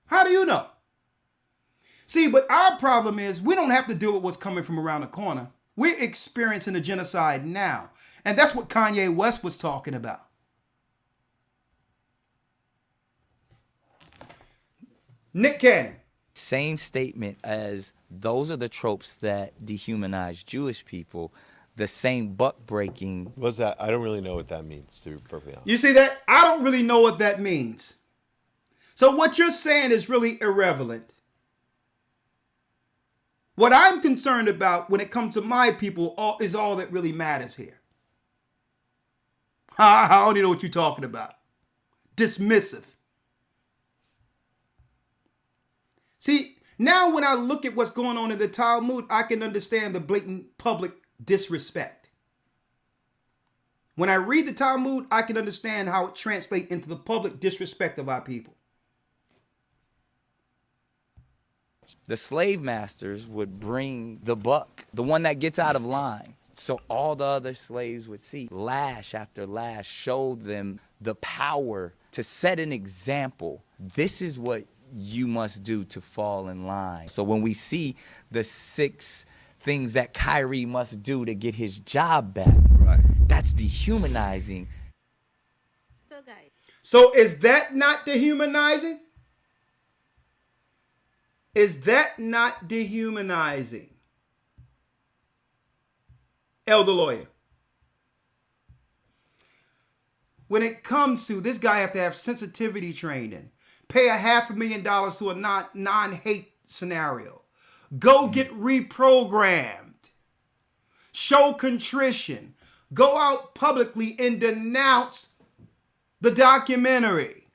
How do you know? See, but our problem is we don't have to deal with what's coming from around the corner. We're experiencing a genocide now. And that's what Kanye West was talking about. Nick Cannon. Same statement as those are the tropes that dehumanize Jewish people. The same buck breaking. What's that? I don't really know what that means, to be perfectly honest. You see that? I don't really know what that means. So what you're saying is really irrelevant. What I'm concerned about when it comes to my people is all that really matters here. I don't even know what you're talking about. Dismissive. See, now when I look at what's going on in the Talmud, I can understand the blatant public disrespect. When I read the Talmud, I can understand how it translates into the public disrespect of our people. The slave masters would bring the buck, the one that gets out of line. So all the other slaves would see. Lash after lash showed them the power to set an example. This is what you must do to fall in line. So when we see the 6 things that Kyrie must do to get his job back, Right. that's dehumanizing. So, guys, So is that not dehumanizing? Is that not dehumanizing? Elder Lawya. When it comes to this guy have to have sensitivity training, pay $500,000 to a non-hate scenario, go get reprogrammed, show contrition, go out publicly and denounce the documentary.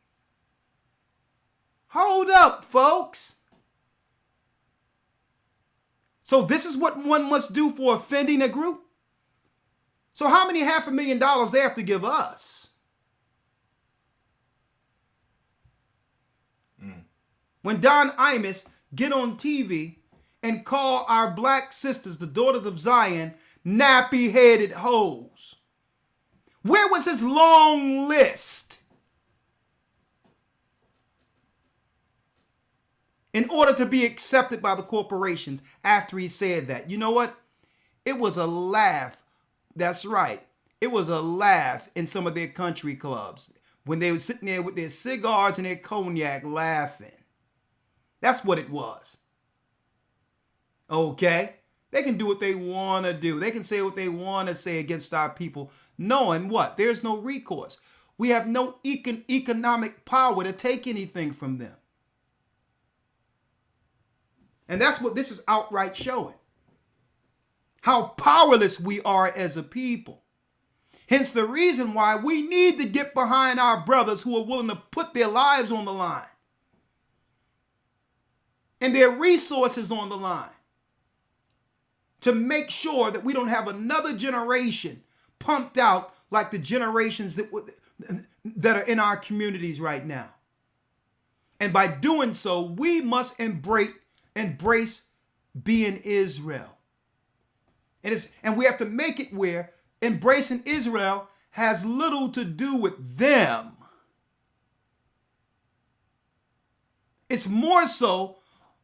Hold up, folks. So this is what one must do for offending a group? So how many $500,000 they have to give us? When Don Imus get on TV and call our black sisters, the daughters of Zion, nappy-headed hoes. Where was his long list? In order to be accepted by the corporations after he said that. You know what? It was a laugh. That's right. It was a laugh in some of their country clubs when they were sitting there with their cigars and their cognac laughing. That's what it was. Okay? They can do what they want to do. They can say what they want to say against our people, knowing what? There's no recourse. We have no economic power to take anything from them. And that's what this is outright showing. How powerless we are as a people. Hence the reason why we need to get behind our brothers who are willing to put their lives on the line. And their resources on the line. To make sure that we don't have another generation pumped out like the generations that are in our communities right now. And by doing so, we must embrace being Israel. And we have to make it where embracing Israel has little to do with them. It's more so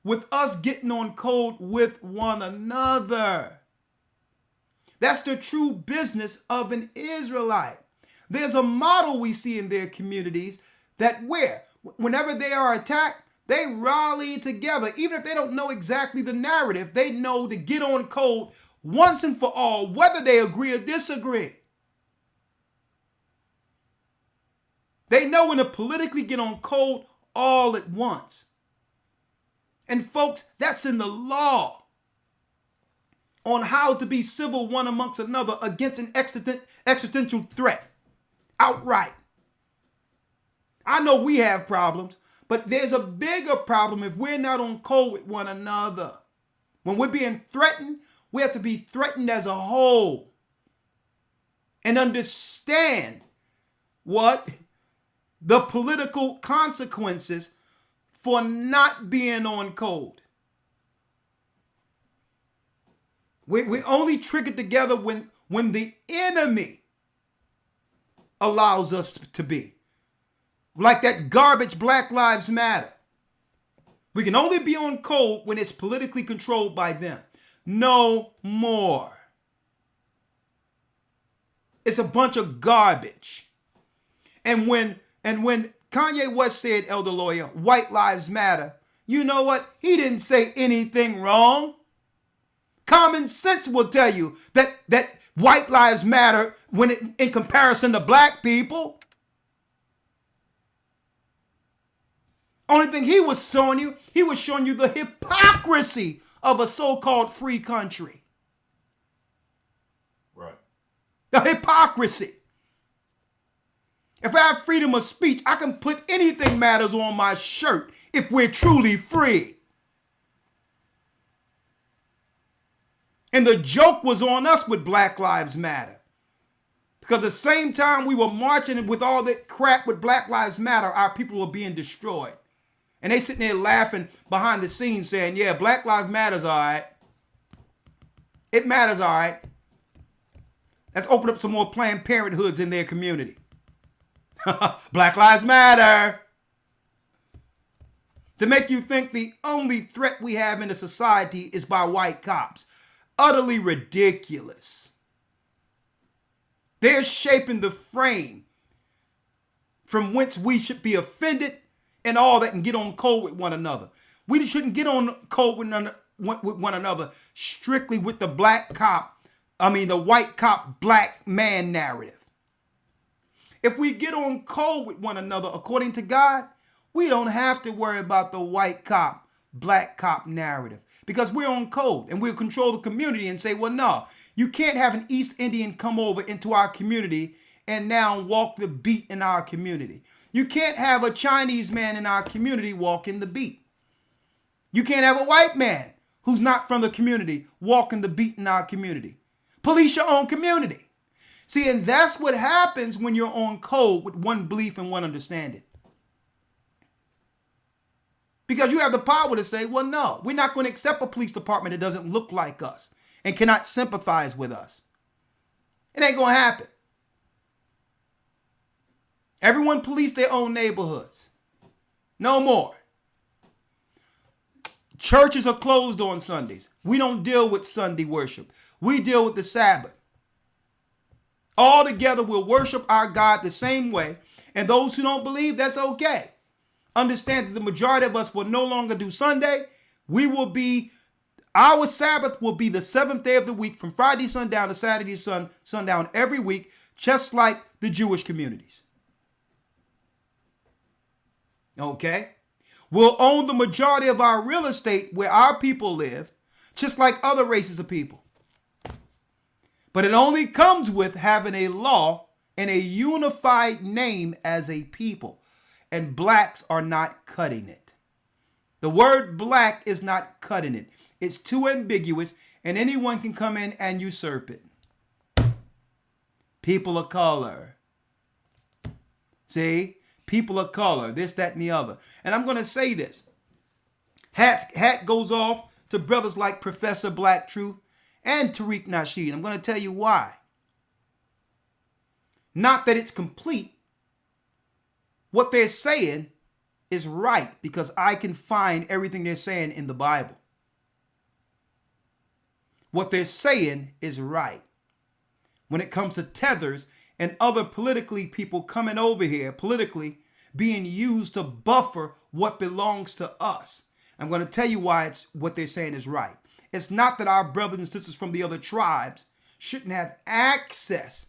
with us getting on code with one another. That's the true business of an Israelite. There's a model we see in their communities that whenever they are attacked, they rally together. Even if they don't know exactly the narrative, they know to get on code once and for all, whether they agree or disagree. They know when to politically get on code all at once. And folks, that's in the law on how to be civil one amongst another against an existential threat. Outright. I know we have problems, but there's a bigger problem if we're not on code with one another. When we're being threatened, we have to be threatened as a whole. And understand what? The political consequences for not being on code. We only trigger together when the enemy allows us to be. Like that garbage Black Lives Matter. We can only be on code when it's politically controlled by them. No more. It's a bunch of garbage. And when Kanye West said, Elder Lawya, white lives matter, you know what? He didn't say anything wrong. Common sense will tell you that white lives matter when in comparison to black people. Only thing he was showing you the hypocrisy of a so-called free country. Right. The hypocrisy. If I have freedom of speech, I can put anything matters on my shirt if we're truly free. And the joke was on us with Black Lives Matter. Because the same time we were marching with all that crap with Black Lives Matter, our people were being destroyed. And they sitting there laughing behind the scenes saying, yeah, Black Lives Matter's all right. It matters all right. Let's open up some more Planned Parenthoods in their community. Black Lives Matter. To make you think the only threat we have in the society is by white cops. Utterly ridiculous. They're shaping the frame from whence we should be offended and all that and get on code with one another. We shouldn't get on code with one another strictly with the white cop black man narrative. If we get on code with one another according to God, we don't have to worry about the white cop, black cop narrative because we're on code and we'll control the community and say, well, no, you can't have an East Indian come over into our community and now walk the beat in our community. You can't have a Chinese man in our community walking the beat. You can't have a white man who's not from the community walking the beat in our community. Police your own community. See, and that's what happens when you're on code with one belief and one understanding. Because you have the power to say, well, no, we're not going to accept a police department that doesn't look like us and cannot sympathize with us. It ain't going to happen. Everyone police their own neighborhoods. No more. Churches are closed on Sundays. We don't deal with Sunday worship. We deal with the Sabbath. All together we'll worship our God the same way. And those who don't believe, that's okay. Understand that the majority of us will no longer do Sunday. Our Sabbath will be the 7th day of the week from Friday sundown to Saturday sundown every week, just like the Jewish communities. Okay? We'll own the majority of our real estate where our people live, just like other races of people. But it only comes with having a law and a unified name as a people. And blacks are not cutting it. The word black is not cutting it. It's too ambiguous and anyone can come in and usurp it. People of color. See? People of color. This, that, and the other. And I'm going to say this. Hat goes off to brothers like Professor Black Truth and Tariq Nasheed. I'm going to tell you why. Not that it's complete. What they're saying is right because I can find everything they're saying in the Bible. What they're saying is right. When it comes to tethers and other politically people coming over here, politically being used to buffer what belongs to us. I'm going to tell you why what they're saying is right. It's not that our brothers and sisters from the other tribes shouldn't have access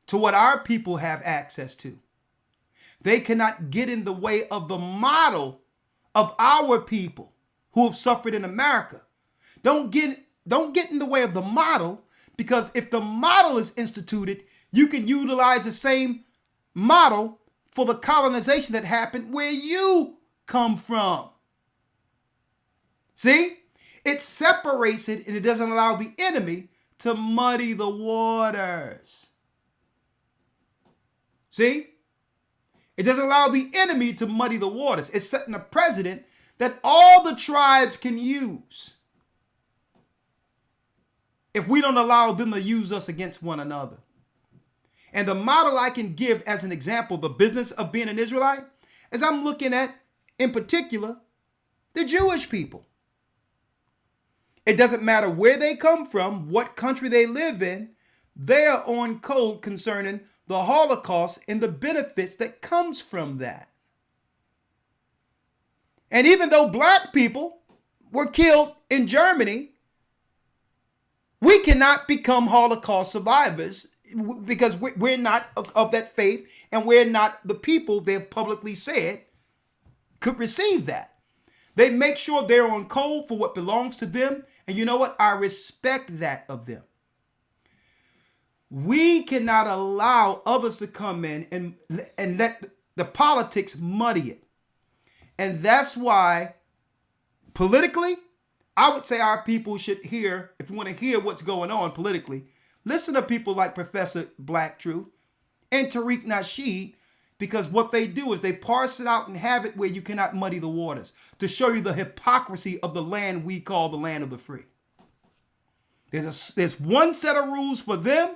to what our people have access to. They cannot get in the way of the model of our people who have suffered in America. Don't get in the way of the model, because if the model is instituted, you can utilize the same model for the colonization that happened where you come from. See? It separates it and it doesn't allow the enemy to muddy the waters. See? It doesn't allow the enemy to muddy the waters. It's setting a precedent that all the tribes can use. if we don't allow them to use us against one another. And the model I can give as an example, the business of being an Israelite, is I'm looking at, in particular, the Jewish people. It doesn't matter where they come from, what country they live in, they are on code concerning the Holocaust and the benefits that comes from that. And even though black people were killed in Germany, we cannot become Holocaust survivors because we're not of that faith, and we're not the people they've publicly said could receive that. They make sure they're on code for what belongs to them. And you know what? I respect that of them. We cannot allow others to come in and let the politics muddy it. And that's why politically, I would say our people should hear, if you want to hear what's going on politically, listen to people like Professor Black Truth and Tariq Nasheed, because what they do is they parse it out and have it where you cannot muddy the waters to show you the hypocrisy of the land we call the land of the free. There's one set of rules for them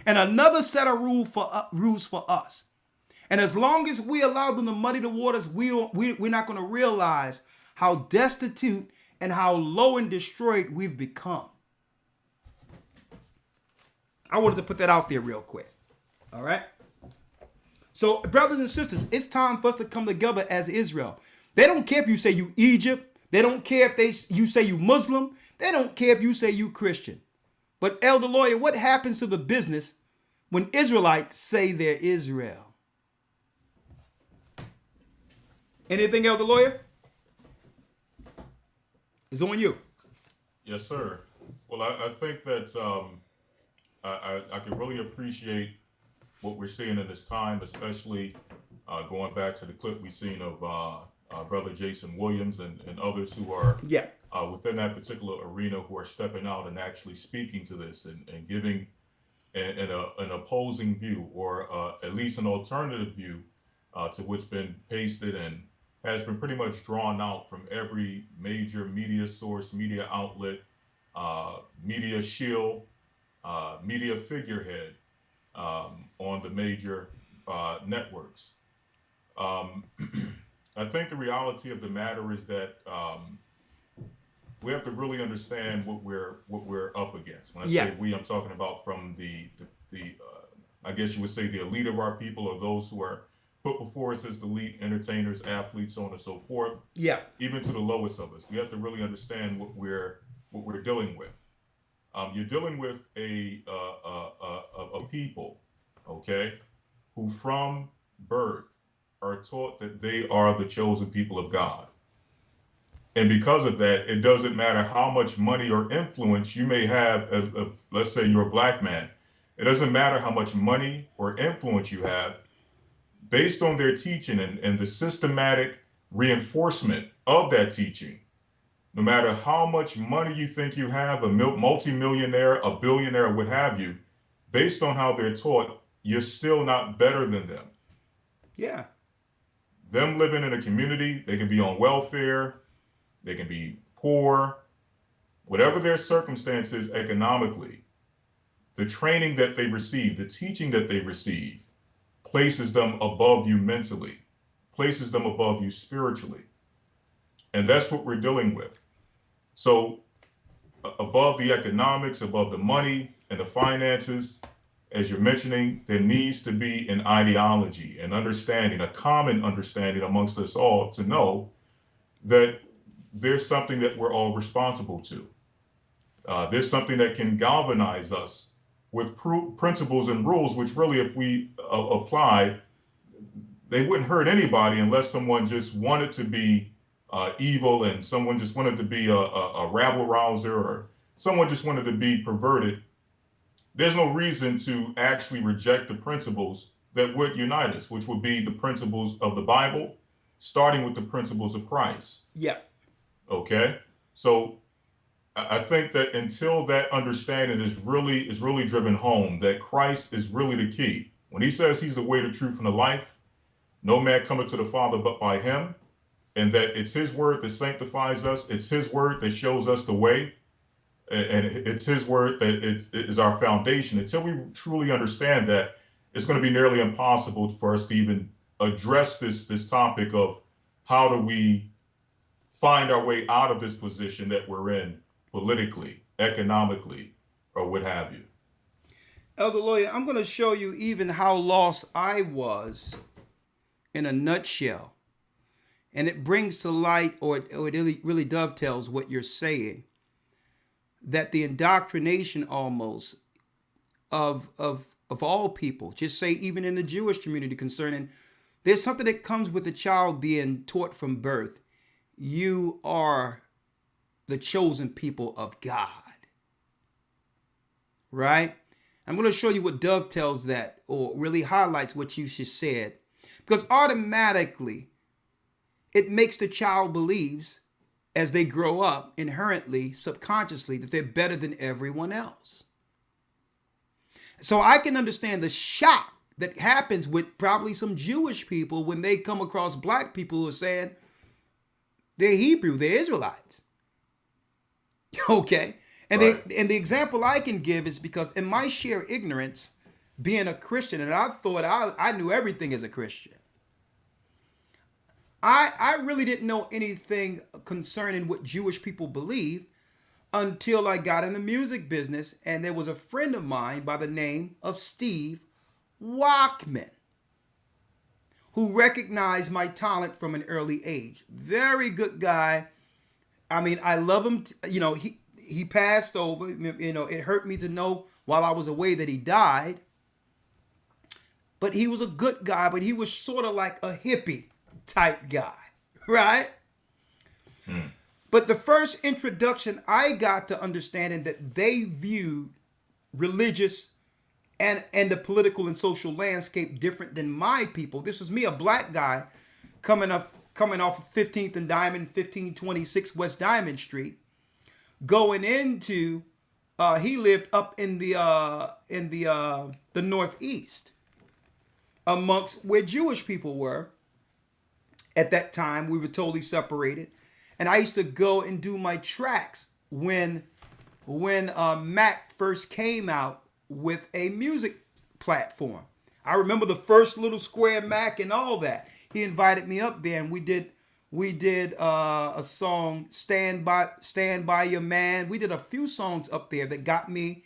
and another set of rules for us. And as long as we allow them to muddy the waters, we're not going to realize how destitute and how low and destroyed we've become. I wanted to put that out there real quick. All right? So, brothers and sisters, it's time for us to come together as Israel. They don't care if you say you Egypt. They don't care if you say you Muslim. They don't care if you say you Christian. But Elder Lawya, what happens to the business when Israelites say they're Israel? Anything, Elder Lawya? It's on you. Yes, sir. Well, I think that I can really appreciate what we're seeing in this time, especially going back to the clip we've seen of Brother Jason Williams and others who are within that particular arena, who are stepping out and actually speaking to this and giving an opposing view, or at least an alternative view to what's been pasted and has been pretty much drawn out from every major media source, media outlet, media shield, media figurehead on the major networks. I think the reality of the matter is that we have to really understand what we're up against. When I say we, I'm talking about from the I guess you would say the elite of our people, or those who are put before us as the elite, entertainers, athletes, so on and so forth. Yeah. Even to the lowest of us, we have to really understand what we're dealing with. You're dealing with a people, okay, who from birth are taught that they are the chosen people of God. And because of that, it doesn't matter how much money or influence you may have, let's say you're a black man. It doesn't matter how much money or influence you have. Based on their teaching and the systematic reinforcement of that teaching, no matter how much money you think you have, a multimillionaire, a billionaire, what have you, based on how they're taught, you're still not better than them. Yeah. Them living in a community, they can be on welfare, they can be poor, whatever their circumstances economically, the training that they receive, the teaching that they receive, places them above you mentally, places them above you spiritually. And that's what we're dealing with. So above the economics, above the money and the finances, as you're mentioning, there needs to be an ideology, an understanding, a common understanding amongst us all to know that there's something that we're all responsible to. There's something that can galvanize us with principles and rules, which really, if we apply, they wouldn't hurt anybody unless someone just wanted to be evil, and someone just wanted to be a rabble rouser, or someone just wanted to be perverted. There's no reason to actually reject the principles that would unite us, which would be the principles of the Bible, starting with the principles of Christ. Yeah. Okay. So I think that until that understanding is really driven home, that Christ is really the key. When he says he's the way, the truth, and the life, no man cometh to the Father but by him, and that it's his word that sanctifies us, it's his word that shows us the way. and it's his word that it is our foundation. Until we truly understand that, it's going to be nearly impossible for us to even address this topic of how do we find our way out of this position that we're in politically, economically, or what have you. Elder Lawya, I'm going to show you even how lost I was in a nutshell. And it brings to light, or it really dovetails what you're saying, that the indoctrination almost of all people, just say even in the Jewish community concerning, there's something that comes with a child being taught from birth. You are the chosen people of God. Right? I'm going to show you what dovetails that, or really highlights what you just said. Because automatically, it makes the child believes, as they grow up, inherently, subconsciously, that they're better than everyone else. So I can understand the shock that happens with probably some Jewish people when they come across black people who are saying they're Hebrew, they're Israelites. Okay? And Right. the example I can give is because in my sheer ignorance, being a Christian, and I thought I knew everything as a Christian. I really didn't know anything concerning what Jewish people believe until I got in the music business, and there was a friend of mine by the name of Steve Walkman who recognized my talent from an early age. Very good guy. I mean, I love him. You know, he passed over. You know, it hurt me to know while I was away that he died. But he was a good guy, but he was sort of like a hippie type guy, right? But the first introduction I got to understanding that they viewed religious and the political and social landscape different than my people. This was me, a black guy, coming off of 15th and Diamond, 1526 West Diamond Street, going into he lived up in the Northeast, amongst where Jewish people were. At that time, we were totally separated. And I used to go and do my tracks when Mac first came out with a music platform. I remember the first little square Mac and all that. He invited me up there, and we did a song, Stand By Your Man. We did a few songs up there that got me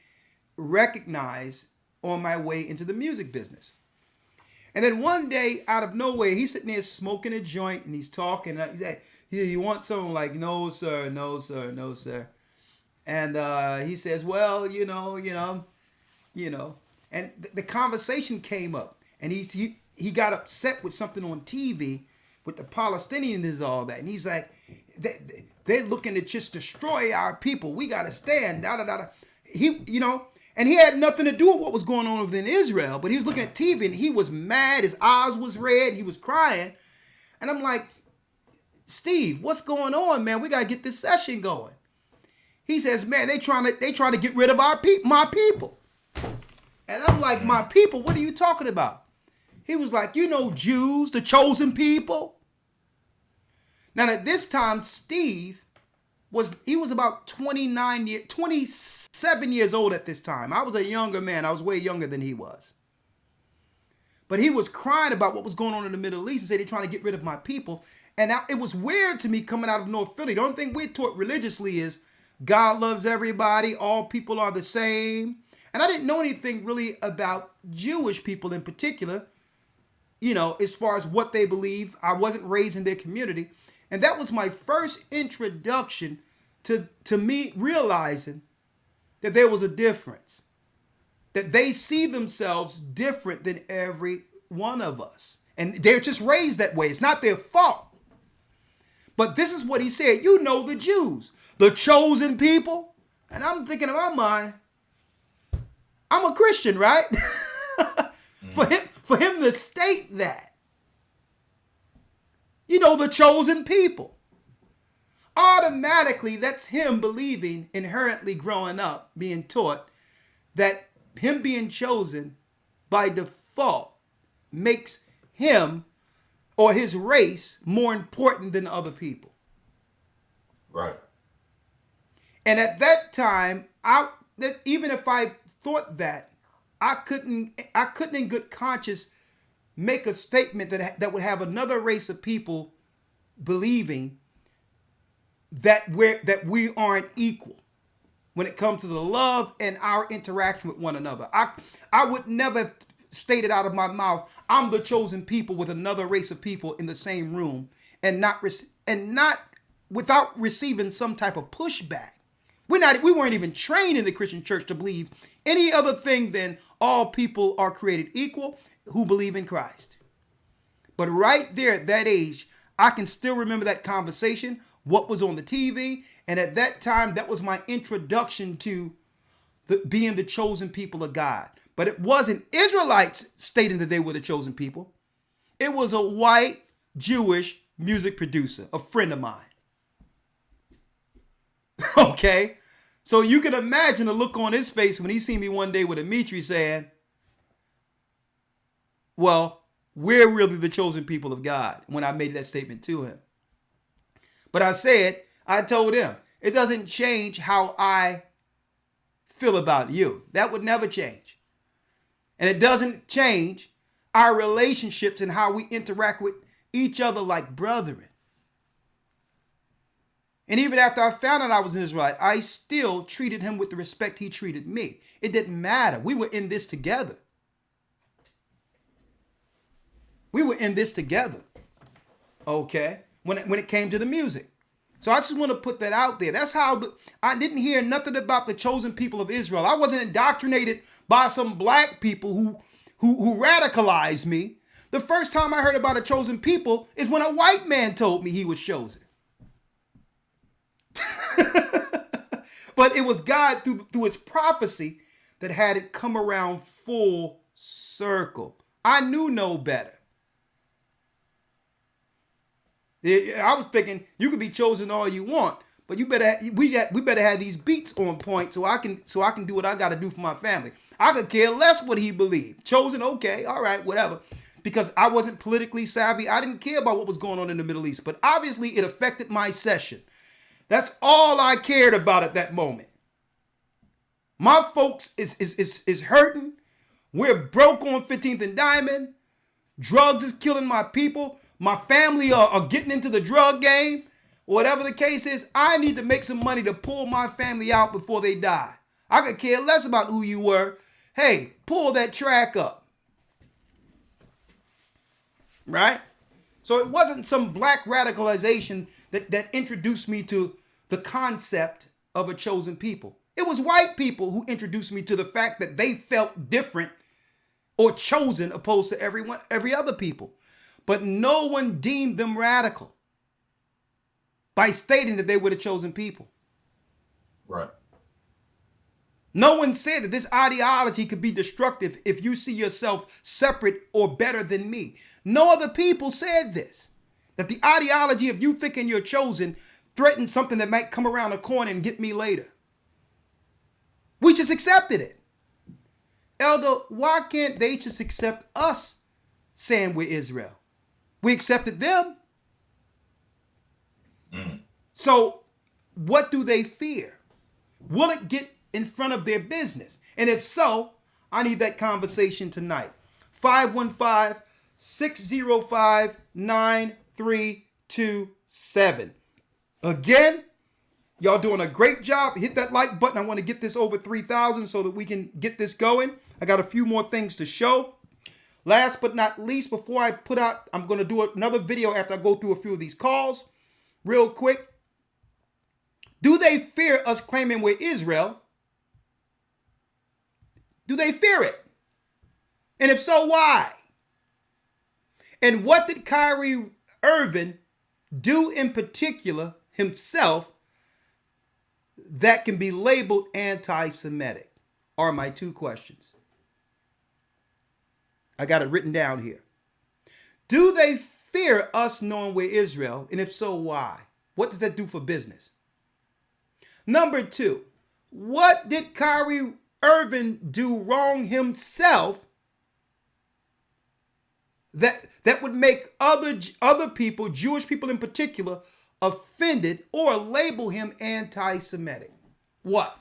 recognized on my way into the music business. And then one day, out of nowhere, he's sitting there smoking a joint, and he's talking. He's like, "You want something?" Like, "No, sir, no, sir, no, sir." And he says, "Well, you know." And the conversation came up, and he got upset with something on TV with the Palestinians and all that. And he's like, "They're looking to just destroy our people. We got to stand." Da da da. And he had nothing to do with what was going on within Israel, but he was looking at TV and he was mad. His eyes was red. He was crying. And I'm like, "Steve, what's going on, man? We got to get this session going." He says, "Man, they trying to get rid of my people." And I'm like, "My people? What are you talking about?" He was like, "Jews, the chosen people." Now at this time, Steve was about 27 years old at this time. I was a younger man. I was way younger than he was. But he was crying about what was going on in the Middle East and said they're trying to get rid of my people. And it was weird to me coming out of North Philly. The only thing we're taught religiously is God loves everybody. All people are the same. And I didn't know anything really about Jewish people in particular, as far as what they believe. I wasn't raised in their community. And that was my first introduction to me realizing that there was a difference. That they see themselves different than every one of us. And they're just raised that way. It's not their fault. But this is what he said. The Jews, the chosen people. And I'm thinking in my mind, I'm a Christian, right? For him to state that. The chosen people. Automatically, that's him believing, inherently growing up, being taught that him being chosen by default makes him or his race more important than other people. Right. And at that time, even if I thought that, I couldn't in good conscience make a statement that would have another race of people believing that we aren't equal when it comes to the love and our interaction with one another. I would never have stated out of my mouth, I'm the chosen people with another race of people in the same room, and not without receiving some type of pushback. We weren't even trained in the Christian church to believe any other thing than all people are created equal who believe in Christ. But right there at that age, I can still remember that conversation, what was on the TV, and at that time, that was my introduction to being the chosen people of God. But it wasn't Israelites stating that they were the chosen people. It was a white Jewish music producer, a friend of mine. Okay? So you can imagine the look on his face when he seen me one day with Dimitri saying, well, we're really the chosen people of God, when I made that statement to him. But I told him, it doesn't change how I feel about you. That would never change. And it doesn't change our relationships and how we interact with each other like brethren. And even after I found out I was an Israelite, I still treated him with the respect he treated me. It didn't matter. We were in this together. We were in this together. Okay? When it came to the music. So I just want to put that out there. That's how I didn't hear nothing about the chosen people of Israel. I wasn't indoctrinated by some black people who radicalized me. The first time I heard about a chosen people is when a white man told me he was chosen. But it was God through his prophecy that had it come around full circle. I knew no better. I was thinking you can be chosen all you want, but we better have these beats on point so I can do what I got to do for my family. I could care less what he believed. Chosen, okay, all right, whatever. Because I wasn't politically savvy. I didn't care about what was going on in the Middle East, but obviously it affected my session. That's all I cared about at that moment. My folks is hurting. We're broke on 15th and Diamond. Drugs is killing my people. My family are getting into the drug game. Whatever the case is, I need to make some money to pull my family out before they die. I could care less about who you were. Hey, pull that track up. Right? So it wasn't some black radicalization that introduced me to the concept of a chosen people. It was white people who introduced me to the fact that they felt different or chosen opposed to every other people. But no one deemed them radical by stating that they were the chosen people. Right. No one said that this ideology could be destructive if you see yourself separate or better than me. No other people said this. That the ideology of you thinking you're chosen threatens something that might come around the corner and get me later. We just accepted it. Elder, why can't they just accept us saying we're Israel? We accepted them. So what do they fear? Will it get in front of their business? And if so, I need that conversation tonight. 515-605-9327. Again, y'all doing a great job. Hit that like button. I want to get this over 3,000 so that we can get this going. I got a few more things to show. Last but not least, before I put out, I'm going to do another video after I go through a few of these calls. Real quick. Do they fear us claiming we're Israel? Do they fear it? And if so, why? And what did Kyrie Irving do in particular himself that can be labeled anti-Semitic? Are my two questions. I got it written down here. Do they fear us knowing we're Israel? And if so, why? What does that do for business? Number two, what did Kyrie Irving do wrong himself that would make other people, Jewish people in particular, offended or label him anti-Semitic? What?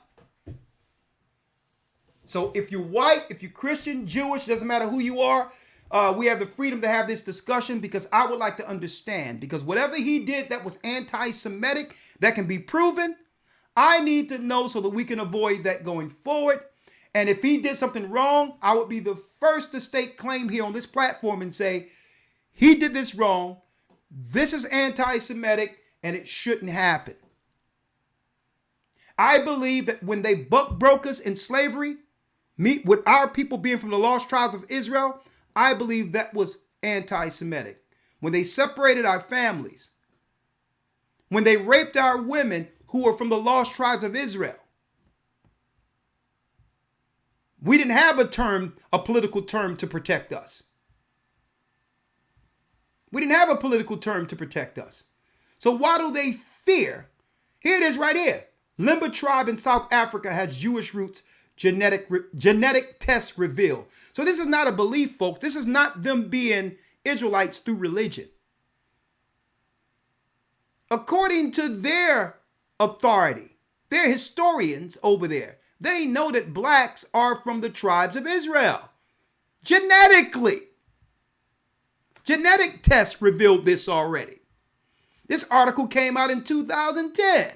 So if you're white, if you're Christian, Jewish, doesn't matter who you are, we have the freedom to have this discussion, because I would like to understand, because whatever he did that was anti-Semitic, that can be proven, I need to know so that we can avoid that going forward. And if he did something wrong, I would be the first to stake claim here on this platform and say, he did this wrong, this is anti-Semitic, and it shouldn't happen. I believe that when they broke us in slavery, with our people being from the lost tribes of Israel, I believe that was anti-Semitic. When they separated our families, when they raped our women who were from the lost tribes of Israel, we didn't have a political term to protect us. We didn't have a political term to protect us. So why do they fear? Here it is right here. Limba tribe in South Africa has Jewish roots, genetic tests reveal. So this is not a belief, folks. This is not them being Israelites through religion. According to their authority, their historians over there, they know that blacks are from the tribes of Israel. Genetically. Genetic tests revealed this already. This article came out in 2010.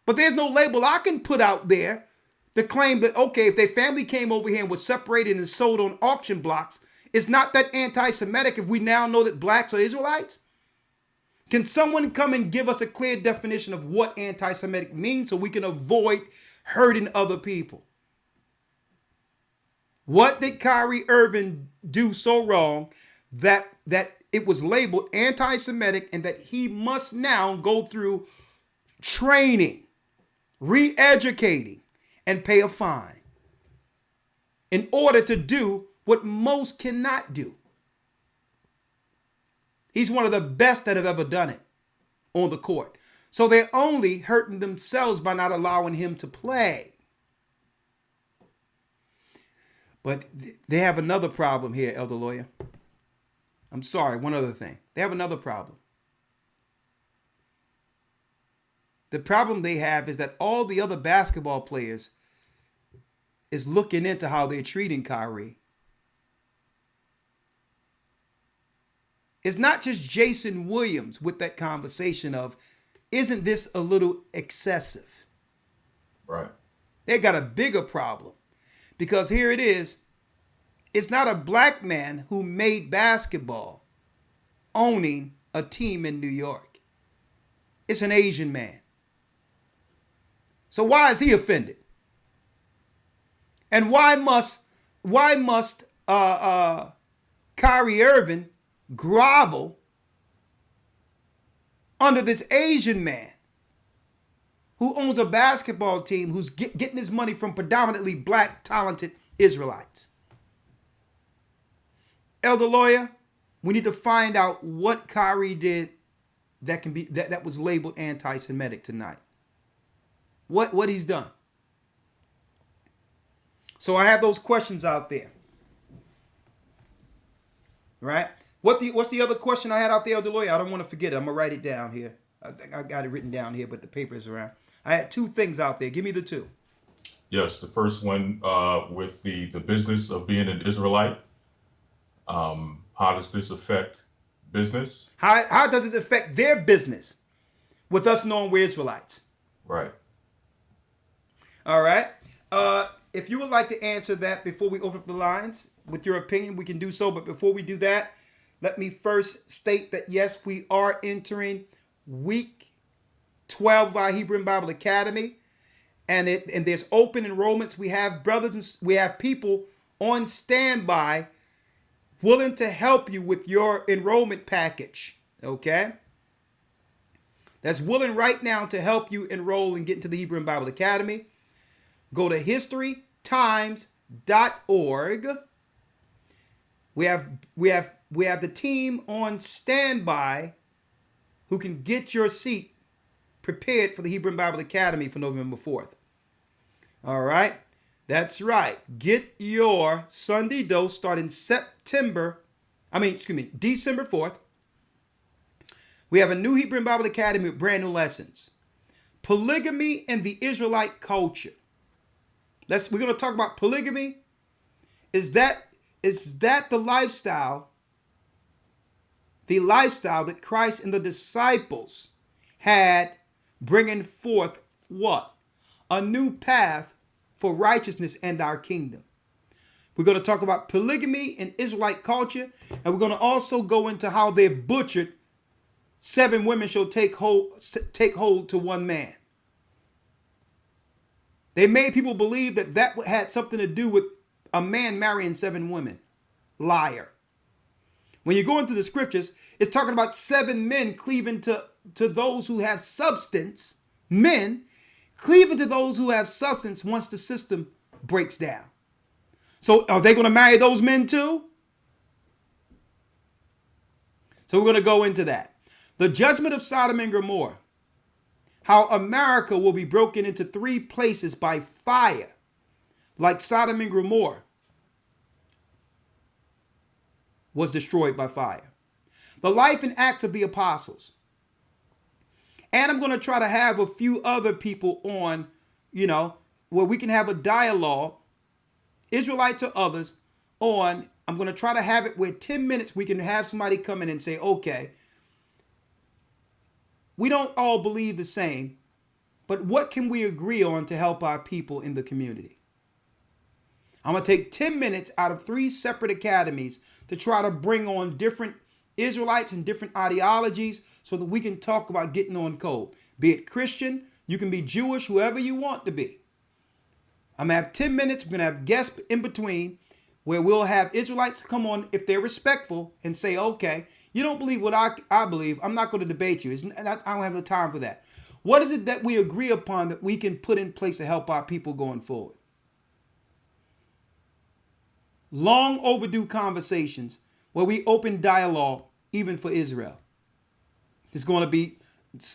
But there's no label I can put out there to claim that, okay, if their family came over here and was separated and sold on auction blocks, it's not that anti-Semitic if we now know that blacks are Israelites? Can someone come and give us a clear definition of what anti-Semitic means so we can avoid hurting other people? What did Kyrie Irving do so wrong that it was labeled anti-Semitic and that he must now go through training, re-educating, and pay a fine in order to do what most cannot do? He's one of the best that have ever done it on the court. So they're only hurting themselves by not allowing him to play. But they have another problem here, Elder Lawya. I'm sorry, one other thing. They have another problem. The problem they have is that all the other basketball players is looking into how they're treating Kyrie. It's not just Jason Williams with that conversation of, isn't this a little excessive? Right. They got a bigger problem. Because here it is. It's not a black man who made basketball owning a team in New York. It's an Asian man. So why is he offended? And why must Kyrie Irving grovel under this Asian man who owns a basketball team who's getting his money from predominantly black, talented Israelites? Elder Lawya, we need to find out what Kyrie did that was labeled anti-Semitic tonight. What he's done. So I have those questions out there. Right? What's the other question I had out there, Elder Lawya? I don't want to forget it. I'm gonna write it down here. I think I got it written down here, but the paper is around. I had two things out there. Give me the two. Yes, the first one with the business of being an Israelite. How does this affect business? How does it affect their business with us knowing we're Israelites? Right. All right. If you would like to answer that before we open up the lines with your opinion, we can do so. But before we do that, let me first state that, yes, we are entering week 12 of our Hebrew Bible Academy. And there's open enrollments. We have we have people on standby willing to help you with your enrollment package. Okay? That's willing right now to help you enroll and get into the Hebrew Bible Academy. Go to historytimes.org. We have the team on standby who can get your seat prepared for the Hebrew Bible Academy for November 4th. All right. That's right. Get your Sunday dose starting December 4th. We have a new Hebrew Bible Academy with brand new lessons. polygamy and the Israelite culture. We're going to talk about polygamy. Is that the lifestyle that Christ and the disciples had, bringing forth what? A new path for righteousness and our kingdom. We're going to talk about polygamy in Israelite culture, and we're going to also go into how they've butchered 7 women shall take hold to one man. They made people believe that had something to do with a man marrying 7 women. Liar. When you go into the scriptures, it's talking about 7 men cleaving to those who have substance. Men cleaving to those who have substance once the system breaks down. So are they going to marry those men too? So we're going to go into that. The judgment of Sodom and Gomorrah. How America will be broken into 3 places by fire, like Sodom and Gomorrah was destroyed by fire. The life and acts of the apostles. And I'm going to try to have a few other people on, where we can have a dialogue, Israelites or others, on. I'm going to try to have it where 10 minutes we can have somebody come in and say, okay, we don't all believe the same, but what can we agree on to help our people in the community? I'm going to take 10 minutes out of 3 separate academies to try to bring on different Israelites and different ideologies so that we can talk about getting on code. Be it Christian, you can be Jewish, whoever you want to be. I'm going to have 10 minutes. We're going to have guests in between where we'll have Israelites come on if they're respectful and say, okay, you don't believe what I believe. I'm not going to debate you. I don't have no time for that. What is it that we agree upon that we can put in place to help our people going forward? Long overdue conversations where we open dialogue even for Israel. It's going to be,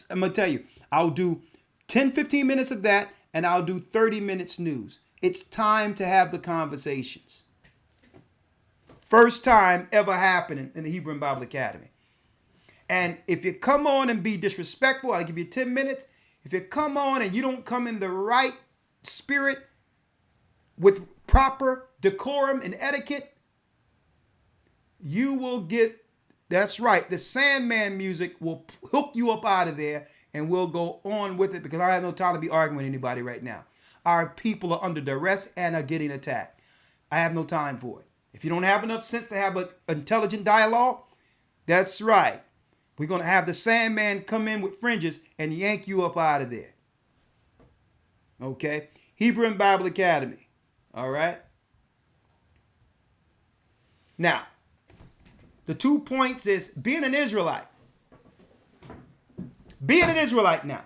I'm going to tell you, I'll do 10, 15 minutes of that and I'll do 30 minutes news. It's time to have the conversations. First time ever happening in the Hebrew and Bible Academy. And if you come on and be disrespectful, I'll give you 10 minutes. If you come on and you don't come in the right spirit with proper decorum and etiquette, you will get, that's right, the Sandman music will hook you up out of there and we'll go on with it because I have no time to be arguing with anybody right now. Our people are under duress and are getting attacked. I have no time for it. If you don't have enough sense to have an intelligent dialogue, that's right. We're going to have the Sandman come in with fringes and yank you up out of there. Okay? Hebrew and Bible Academy. All right? Now, the 2 points is being an Israelite. Being an Israelite now.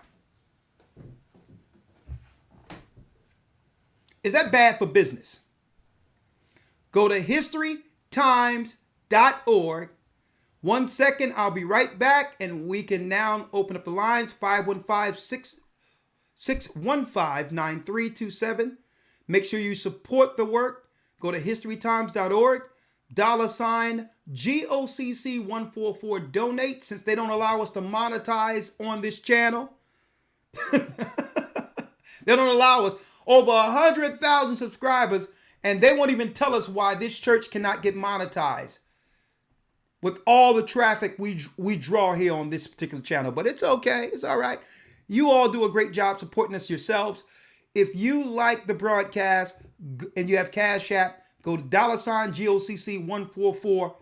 Is that bad for business? Go to historytimes.org. 1 second, I'll be right back, and we can now open up the lines, 515-615-9327. Make sure you support the work. Go to historytimes.org, $GOCC 144, donate, since they don't allow us to monetize on this channel. They don't allow us. Over 100,000 subscribers, and they won't even tell us why this church cannot get monetized with all the traffic we draw here on this particular channel. But it's okay. It's all right. You all do a great job supporting us yourselves. If you like the broadcast and you have Cash App, go to $GOCC 144,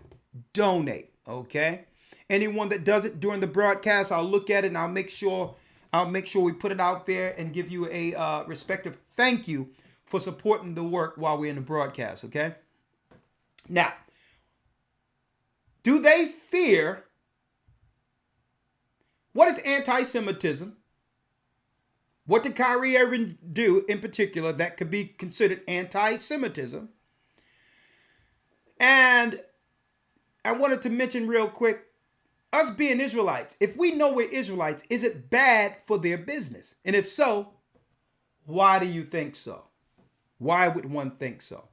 donate. Okay. Anyone that does it during the broadcast, I'll look at it and I'll make sure we put it out there and give you a respective thank you for supporting the work while we're in the broadcast, okay? Now, do they fear? What is anti-Semitism? What did Kyrie Irving do in particular that could be considered anti-Semitism? And I wanted to mention real quick, us being Israelites, if we know we're Israelites, is it bad for their business? And if so, why do you think so? Why would one think so?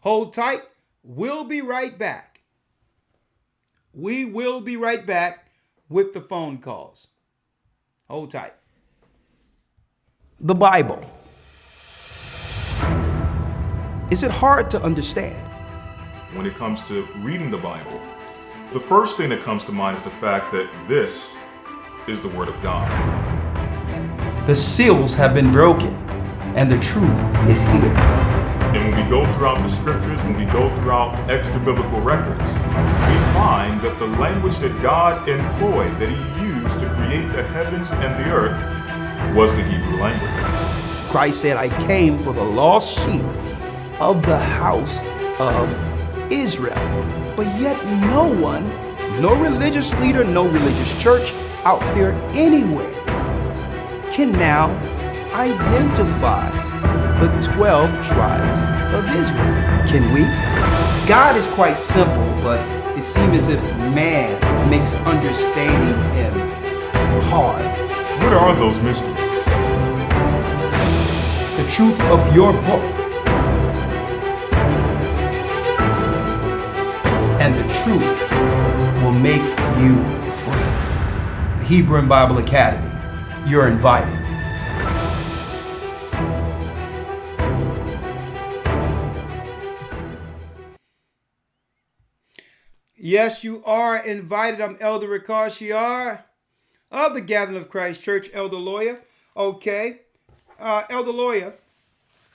Hold tight. We'll be right back. We will be right back with the phone calls. Hold tight. the Bible. Is it hard to understand? When it comes to reading the Bible, the first thing that comes to mind is the fact that this is the Word of God. The seals have been broken, and the truth is here. And when we go throughout the scriptures, when we go throughout extra biblical records, we find that the language that God employed, that He used to create the heavens and the earth, was the Hebrew language. Christ said, I came for the lost sheep of the house of Israel. But yet no one, no religious leader, no religious church out there anywhere can now identify the 12 tribes of Israel. Can we? God is quite simple, but it seems as if man makes understanding Him hard. What are those mysteries? The truth of your book and the truth will make you free. The Hebrew and Bible Academy, you're invited. Yes, you are invited. I'm Elder Rawchaa of the Gathering of Christ Church, Elder Lawya. Okay. Elder Lawya.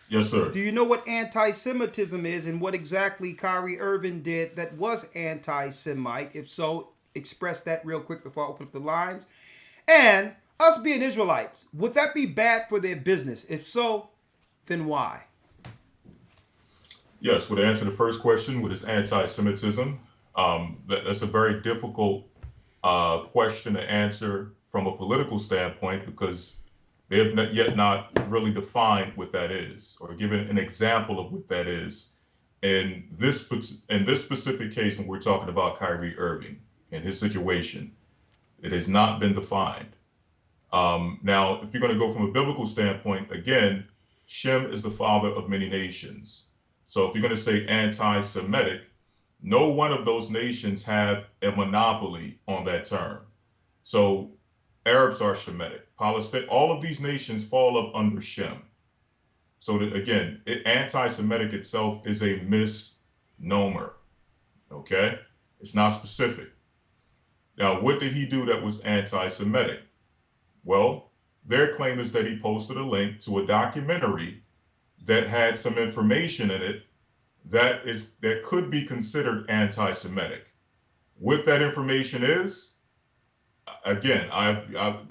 Yes, sir. Do you know what antisemitism is and what exactly Kyrie Irving did that was anti-Semite? If so, express that real quick before I open up the lines. And us being Israelites, would that be bad for their business? If so, then why? Yes, well, to answer the first question, what is anti-Semitism? That's a very difficult question to answer from a political standpoint because they have not really defined what that is or given an example of what that is. In this specific case, when we're talking about Kyrie Irving and his situation, it has not been defined. Now, if you're going to go from a biblical standpoint, again, Shem is the father of many nations. So if you're going to say anti-Semitic, no one of those nations have a monopoly on that term. So Arabs are Shemitic. Palestine, all of these nations fall up under Shem. So that, again, anti-Semitic itself is a misnomer. Okay? It's not specific. Now, what did he do that was anti-Semitic? Well, their claim is that he posted a link to a documentary that had some information in it that could be considered anti-Semitic. What that information is, again,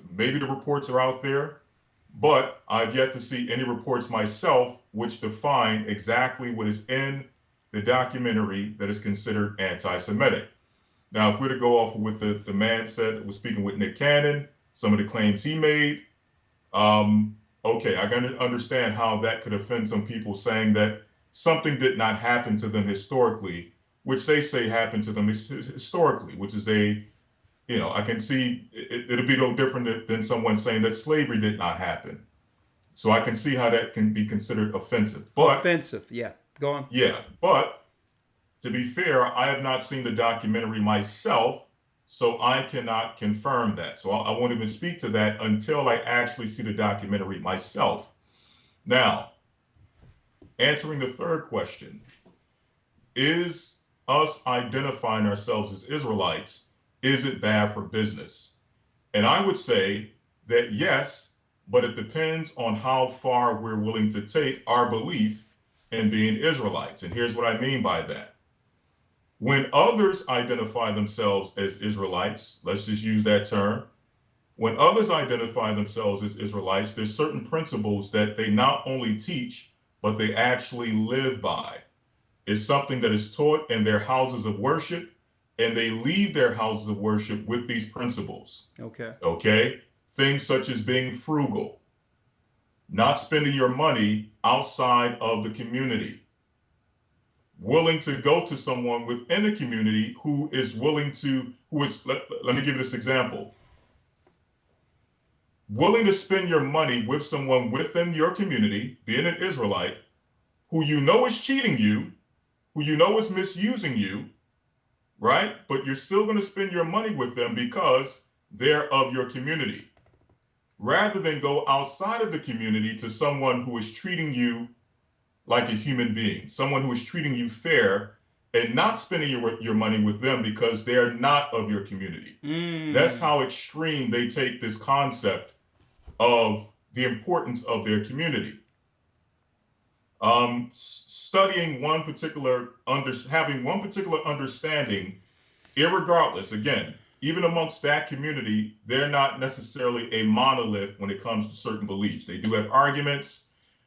maybe the reports are out there, but I've yet to see any reports myself which define exactly what is in the documentary that is considered anti-Semitic. Now, if we're to go off of what the man said that was speaking with Nick Cannon, some of the claims he made, okay, I can understand how that could offend some people saying that something did not happen to them historically, which they say happened to them historically, which is I can see it'll be no different than someone saying that slavery did not happen. So I can see how that can be considered offensive. But offensive, yeah. Go on. Yeah, but to be fair, I have not seen the documentary myself, so I cannot confirm that. So I won't even speak to that until I actually see the documentary myself. Now, answering the third question, is us identifying ourselves as Israelites, is it bad for business? And I would say that yes, but it depends on how far we're willing to take our belief in being Israelites. And here's what I mean by that. When others identify themselves as Israelites, let's just use that term. When others identify themselves as Israelites, there's certain principles that they not only teach, but they actually live by. It's something that is taught in their houses of worship, and they leave their houses of worship with these principles. Okay? Things such as being frugal, not spending your money outside of the community, willing to go to someone within the community who is willing to, let me give you this example. Willing to spend your money with someone within your community, being an Israelite, who you know is cheating you, who you know is misusing you, right? But you're still going to spend your money with them because they're of your community, rather than go outside of the community to someone who is treating you like a human being, someone who is treating you fair and not spending your money with them because they're not of your community. That's how extreme they take this concept of the importance of their community. Studying one particular, having one particular understanding, irregardless, again, even amongst that community, they're not necessarily a monolith when it comes to certain beliefs. They do have arguments.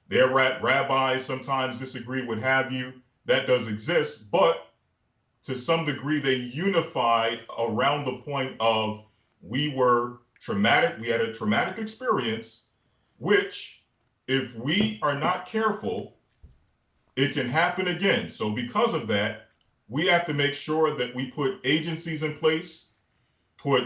Their rabbis sometimes disagree, what have you. That does exist, but to some degree, they unified around the point of we had a traumatic experience, which if we are not careful, it can happen again. So because of that, we have to make sure that we put agencies in place, put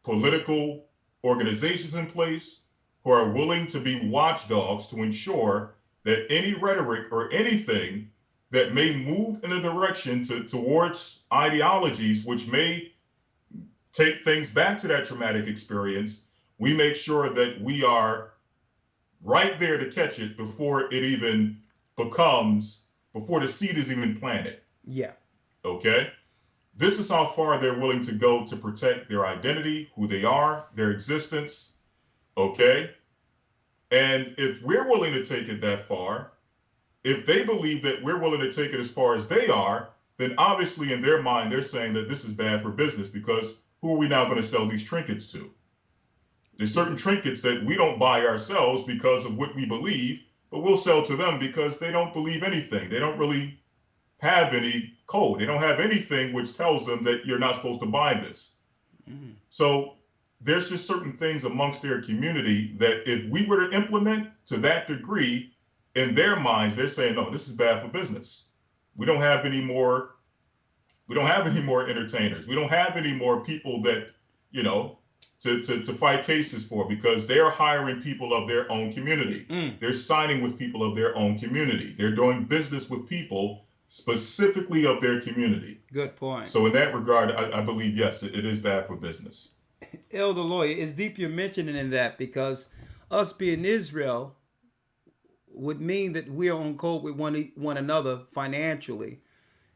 political organizations in place who are willing to be watchdogs to ensure that any rhetoric or anything that may move in a direction towards ideologies which may take things back to that traumatic experience, we make sure that we are right there to catch it before it even before the seed is even planted. Yeah. Okay? This is how far they're willing to go to protect their identity, who they are, their existence. Okay? And if we're willing to take it that far, if they believe that we're willing to take it as far as they are, then obviously in their mind, they're saying that this is bad for business, because who are we now going to sell these trinkets to? There's certain trinkets that we don't buy ourselves because of what we believe, but we'll sell to them because they don't believe anything. They don't really have any code. They don't have anything which tells them that you're not supposed to buy this. So there's just certain things amongst their community that if we were to implement to that degree, in their minds, they're saying, no, this is bad for business. We don't have any more entertainers. We don't have any more people that, to fight cases for, because they're hiring people of their own community. They're signing with people of their own community. They're doing business with people specifically of their community. Good point. So in that regard, I believe, yes, it is bad for business. Elder Lawya, it's deep you're mentioning in that, because us being Israel would mean that we're on code with one another financially,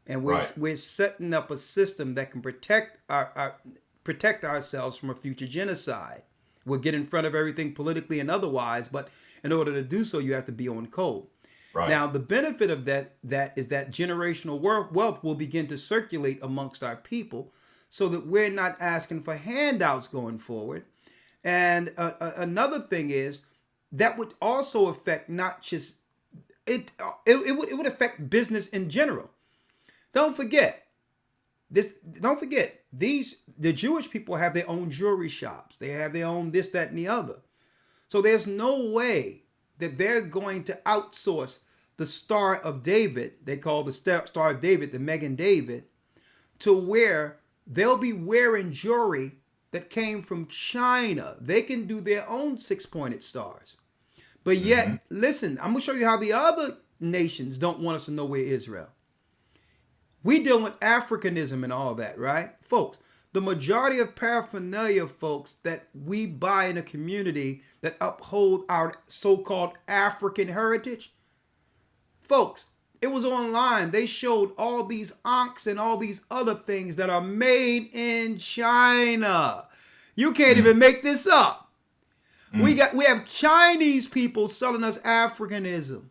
and we're setting up a system that can protect ourselves from a future genocide. We'll get in front of everything politically and otherwise, but in order to do so, you have to be on code. Right. Now, the benefit of that is that generational wealth will begin to circulate amongst our people, so that we're not asking for handouts going forward. And another thing is that would also affect not just it would affect business in general. Don't forget the Jewish people have their own jewelry shops. They have their own this, that, and the other. So there's no way that they're going to outsource the Star of David. They call the Star of David the Megan David, to where they'll be wearing jewelry that came from China. They can do their own 6-pointed stars. But yet, listen, I'm going to show you how the other nations don't want us to know we're Israel. We deal with Africanism and all that, right? Folks, the majority of paraphernalia, folks, that we buy in a community that uphold our so-called African heritage, folks, it was online. They showed all these ankhs and all these other things that are made in China. You can't even make this up. We have Chinese people selling us Africanism.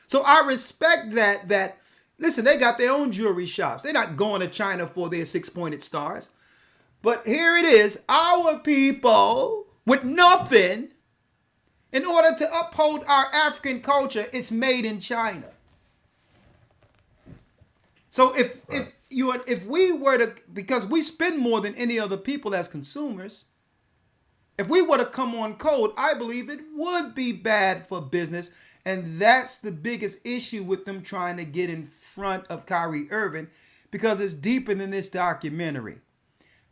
So I respect that. Listen, they got their own jewelry shops. They're not going to China for their 6-pointed stars. But here it is, our people with nothing, in order to uphold our African culture, it's made in China. So if we were to, because we spend more than any other people as consumers, if we were to come on code, I believe it would be bad for business. And that's the biggest issue with them trying to get in front of Kyrie Irving, because it's deeper than this documentary.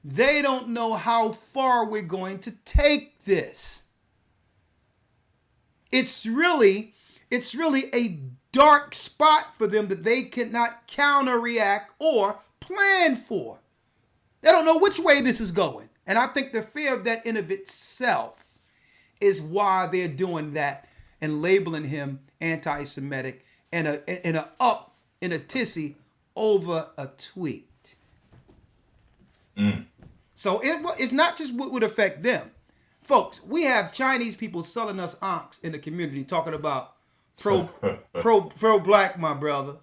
They don't know how far we're going to take this. It's really a dark spot for them that they cannot counter-react or plan for. They don't know which way this is going. And I think the fear of that in of itself is why they're doing that and labeling him anti-Semitic and a tissy over a tweet. So it's not just what would affect them. Folks, we have Chinese people selling us ox in the community talking about pro-black, my brother.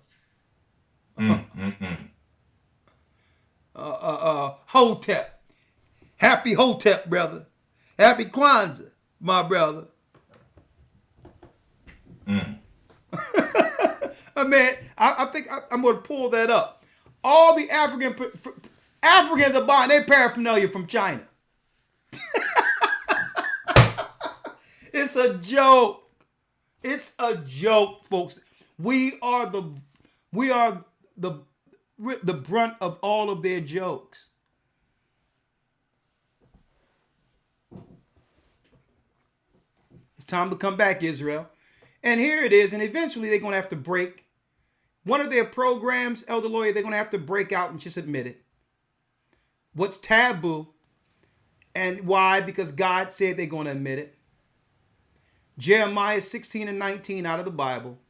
Hotep. Happy Hotep, brother. Happy Kwanzaa, my brother. Man, I think I'm going to pull that up. All the Africans are buying their paraphernalia from China. It's a joke. It's a joke, folks. We are the brunt of all of their jokes. It's time to come back, Israel. And here it is. And eventually they're going to have to break one of their programs, Elder Lawya. They're going to have to break out and just admit it. What's taboo and why? Because God said they're going to admit it. Jeremiah 16 and 19 out of the Bible.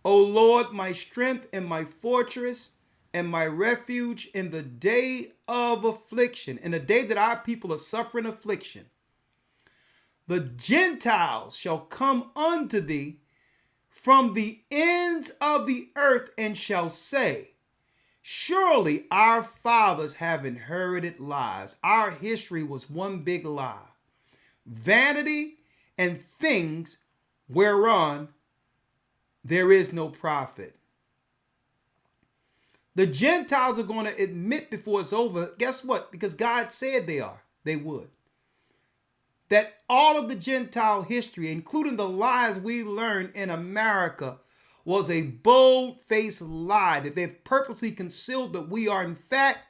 O Lord, my strength and my fortress and my refuge in the day of affliction, in the day that our people are suffering affliction. The Gentiles shall come unto thee from the ends of the earth and shall say, surely our fathers have inherited lies. Our history was one big lie. Vanity and things whereon there is no profit. The Gentiles are going to admit before it's over. Guess what? Because God said they would. That all of the Gentile history, including the lies we learned in America, was a bold-faced lie, that they've purposely concealed that we are in fact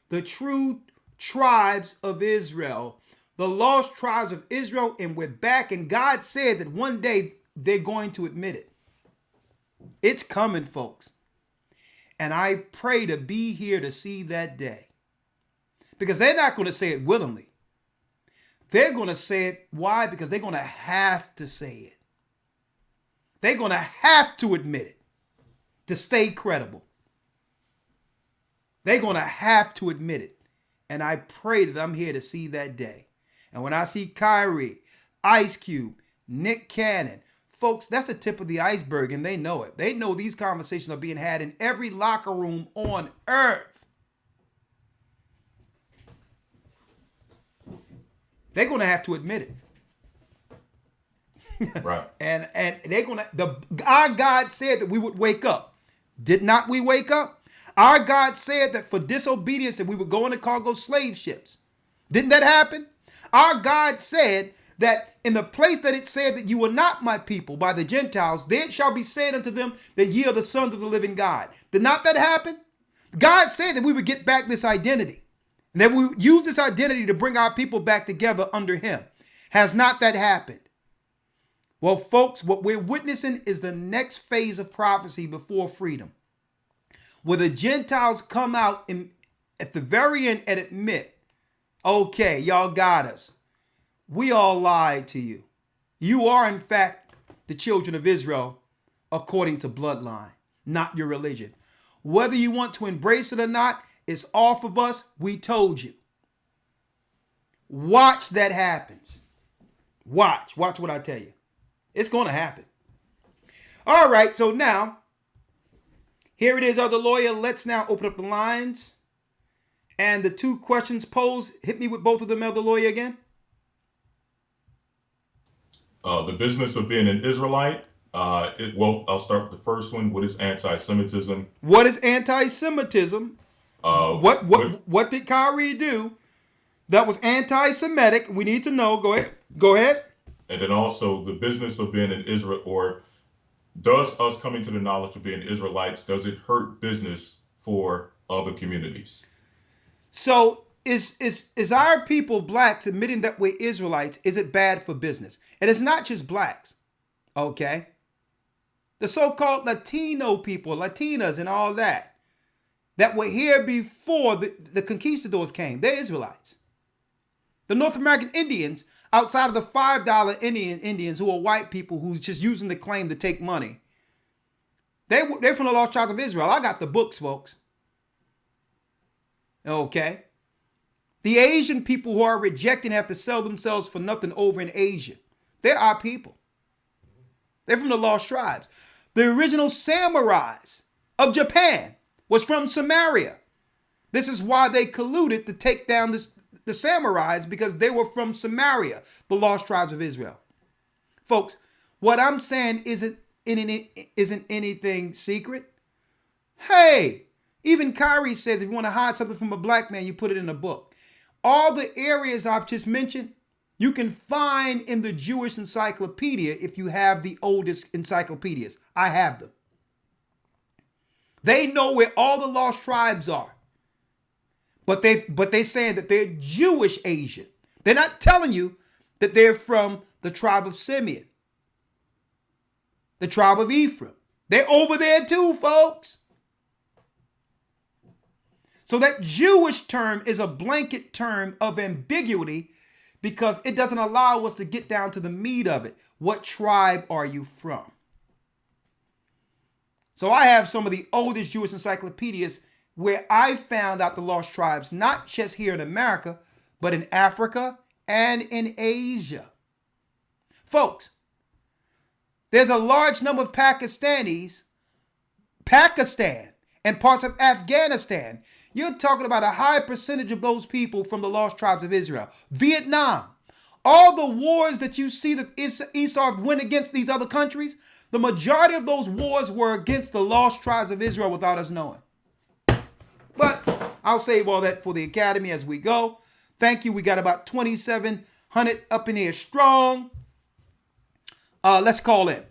the true tribes of Israel, the lost tribes of Israel, and we're back. And God said that one day they're going to admit it. It's coming, folks. And I pray to be here to see that day. Because they're not going to say it willingly. They're going to say it. Why? Because they're going to have to say it. They're going to have to admit it to stay credible. They're going to have to admit it. And I pray that I'm here to see that day. And when I see Kyrie, Ice Cube, Nick Cannon, folks, that's the tip of the iceberg, and they know it. They know these conversations are being had in every locker room on earth. They're going to have to admit it. Right. And they're going to, our God said that we would wake up. Did not we wake up? Our God said that for disobedience that we would go in the cargo slave ships. Didn't that happen? Our God said that in the place that it said that you were not my people by the Gentiles, there it shall be said unto them that ye are the sons of the living God. Did not that happen? God said that we would get back this identity. And that we would use this identity to bring our people back together under him. Has not that happened? Well, folks, what we're witnessing is the next phase of prophecy before freedom. Where the Gentiles come out at the very end and admit, okay, y'all got us. We all lied to you. You are, in fact, the children of Israel according to bloodline, not your religion. Whether you want to embrace it or not, it's off of us. We told you. Watch that happens. Watch what I tell you. It's going to happen. All right, so now, here it is, Elder Lawya. Let's now open up the lines. And the two questions posed, hit me with both of them, Elder Lawya, again. The business of being an Israelite. I'll start with the first one. What is anti-Semitism? What is anti-Semitism? What did Kyrie do that was anti-Semitic? We need to know. Go ahead. And then also the business of being an Israel, or does us coming to the knowledge of being Israelites, does it hurt business for other communities? So is our people blacks admitting that we're Israelites? Is it bad for business? And it's not just blacks. Okay. The so-called Latino people, Latinas and all that. that were here before the conquistadors came. They're Israelites. The North American Indians, outside of the $5 Indians who are white people who's just using the claim to take money, they're from the lost tribes of Israel. I got the books, folks. Okay. The Asian people who are rejecting have to sell themselves for nothing over in Asia. They're our people. They're from the lost tribes. The original samurais of Japan was from Samaria. This is why they colluded to take down the samurais, because they were from Samaria, the lost tribes of Israel. Folks, what I'm saying isn't anything secret. Hey, even Kyrie says if you want to hide something from a black man, you put it in a book. All the areas I've just mentioned, you can find in the Jewish encyclopedia if you have the oldest encyclopedias. I have them. They know where all the lost tribes are. But they're saying that they're Jewish Asian. They're not telling you that they're from the tribe of Simeon, the tribe of Ephraim. They're over there too, folks. So that Jewish term is a blanket term of ambiguity because it doesn't allow us to get down to the meat of it. What tribe are you from? So I have some of the oldest Jewish encyclopedias where I found out the lost tribes, not just here in America, but in Africa and in Asia. Folks, there's a large number of Pakistan and parts of Afghanistan. You're talking about a high percentage of those people from the lost tribes of Israel. Vietnam, all the wars that you see that Esau went against these other countries, the majority of those wars were against the lost tribes of Israel without us knowing. But I'll save all that for the academy as we go. Thank you. We got about 2,700 up in here strong. Let's call in.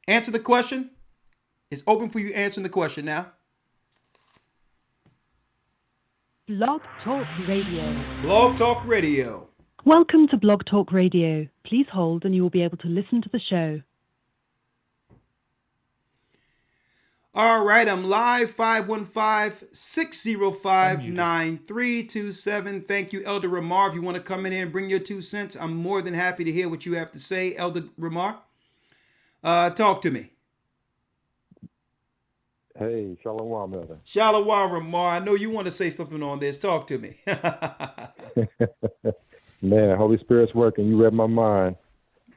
Answer the question. It's open for you answering the question now. Blog Talk Radio. Blog Talk Radio. Welcome to Blog Talk Radio. Please hold and you will be able to listen to the show. All right, I'm live, 515-605-9327. Thank you, Elder Rawchaa. If you want to come in here and bring your 2 cents, I'm more than happy to hear what you have to say, Elder Rawchaa. Talk to me. Hey, Shalom, Elder. Shalom, Rawchaa. I know you want to say something on this. Talk to me. Man, Holy Spirit's working. You read my mind.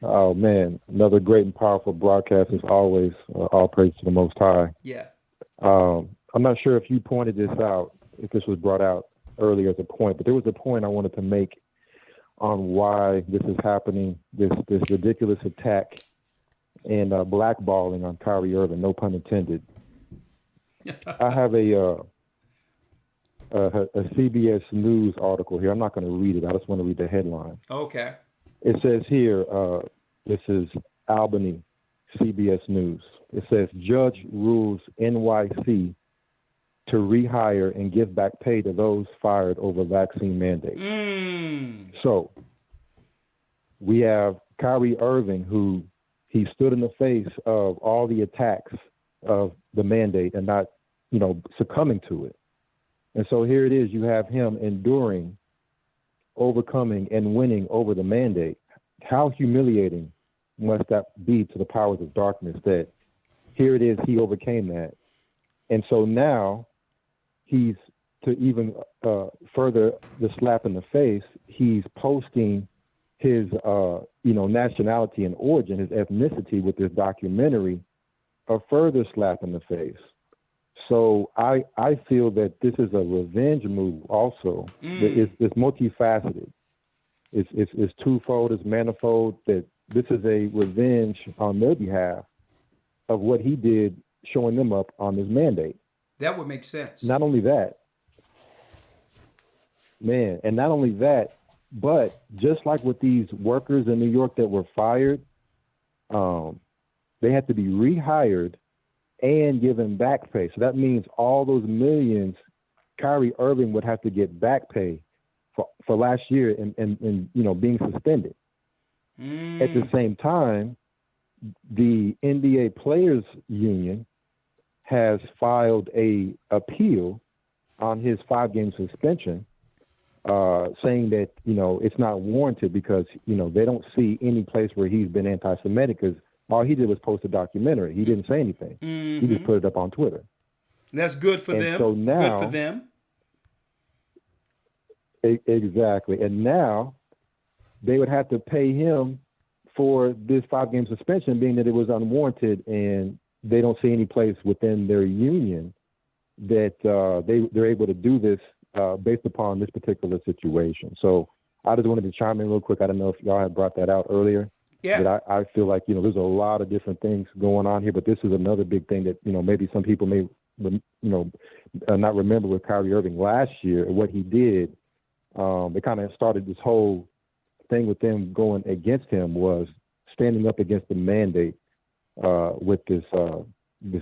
Oh, man, another great and powerful broadcast as always. All praise to the Most High. Yeah. I'm not sure if you pointed this out, if this was brought out earlier as a point, but there was a point I wanted to make on why this is happening, this ridiculous attack and blackballing on Kyrie Irving, no pun intended. I have a CBS News article here. I'm not going to read it. I just want to read the headline. Okay. It says here, this is Albany, CBS News. It says, Judge rules NYC to rehire and give back pay to those fired over vaccine mandate. So we have Kyrie Irving, who he stood in the face of all the attacks of the mandate and not, succumbing to it. And so here it is, you have him enduring, overcoming, and winning over the mandate. How humiliating must that be to the powers of darkness that here it is, he overcame that. And so now he's, to even further the slap in the face, he's posting his, nationality and origin, his ethnicity with this documentary, a further slap in the face. So I feel that this is a revenge move also. It's multifaceted. It's twofold, it's manifold, that this is a revenge on their behalf of what he did, showing them up on this mandate. That would make sense. Not only that, but just like with these workers in New York that were fired, they had to be rehired and given back pay. So that means all those millions, Kyrie Irving would have to get back pay for last year and being suspended. At the same time, the NBA Players Union has filed a appeal on his 5-game suspension, saying that, it's not warranted because, they don't see any place where he's been anti-Semitic, because all he did was post a documentary. He didn't say anything. He just put it up on Twitter. That's good for them. So now, good for them. Exactly. And now they would have to pay him for this 5-game suspension, being that it was unwarranted, and they don't see any place within their union that they're able to do this based upon this particular situation. So I just wanted to chime in real quick. I don't know if y'all had brought that out earlier. Yeah. But I feel like, there's a lot of different things going on here, but this is another big thing that, maybe some people may, not remember with Kyrie Irving last year, what he did. It kind of started this whole thing with them going against him, was standing up against the mandate with this